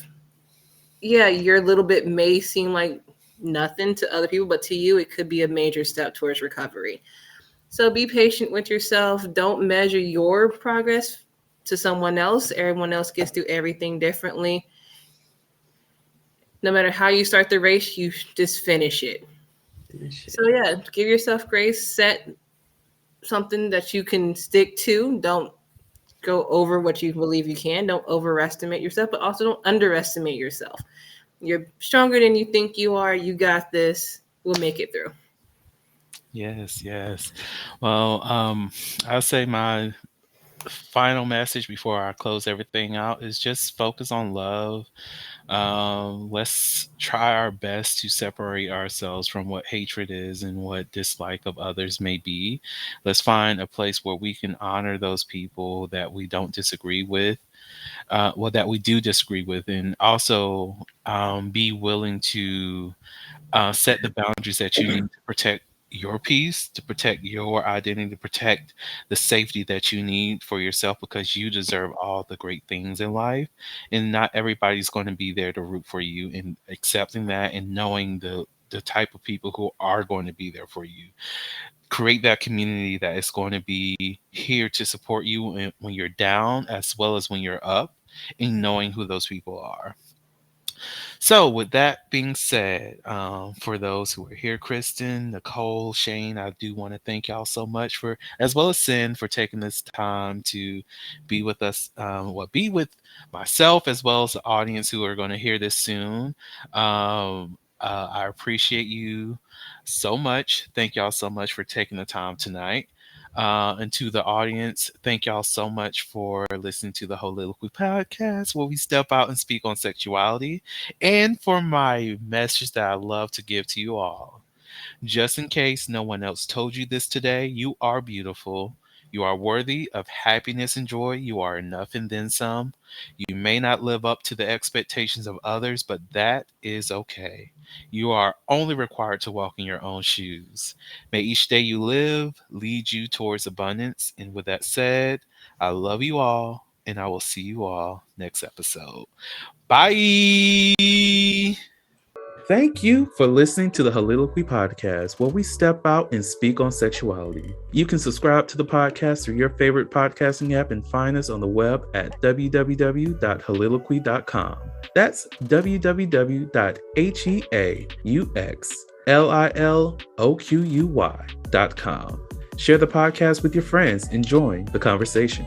Yeah, your little bit may seem like nothing to other people, but to you, it could be a major step towards recovery. So be patient with yourself. Don't measure your progress to someone else. Everyone else gets through everything differently. No matter how you start the race, you just finish it. So yeah, give yourself grace. Set something that you can stick to. Don't go over what you believe you can. Don't overestimate yourself, but also don't underestimate yourself. You're stronger than you think you are. You got this. We'll make it through. Yes, yes. Well, I'll say my final message before I close everything out is just focus on love. Let's try our best to separate ourselves from what hatred is and what dislike of others may be. Let's find a place where we can honor those people that we don't disagree with, well, that we do disagree with, and also be willing to set the boundaries that you need to protect your peace, to protect your identity, to protect the safety that you need for yourself because you deserve all the great things in life. And not everybody's going to be there to root for you, and accepting that and knowing the type of people who are going to be there for you. Create that community that is going to be here to support you when you're down as well as when you're up, and knowing who those people are. So, with that being said, for those who are here, Kristen, Nicole, Shane, I do want to thank y'all so much for, as well as Sin, for taking this time to be with us, be with myself as well as the audience who are going to hear this soon. I appreciate you so much. Thank y'all so much for taking the time tonight. And to the audience, thank y'all so much for listening to the Holistically Podcast, where we step out and speak on sexuality. And for my message that I love to give to you all, just in case no one else told you this today, you are beautiful. You are worthy of happiness and joy. You are enough and then some. You may not live up to the expectations of others, but that is okay. You are only required to walk in your own shoes. May each day you live lead you towards abundance. And with that said, I love you all, and I will see you all next episode. Bye. Thank you for listening to the Soliloquy Podcast, where we step out and speak on sexuality. You can subscribe to the podcast through your favorite podcasting app and find us on the web at www.holiloquy.com. That's www.heauxliloquy.com. Share the podcast with your friends and join the conversation.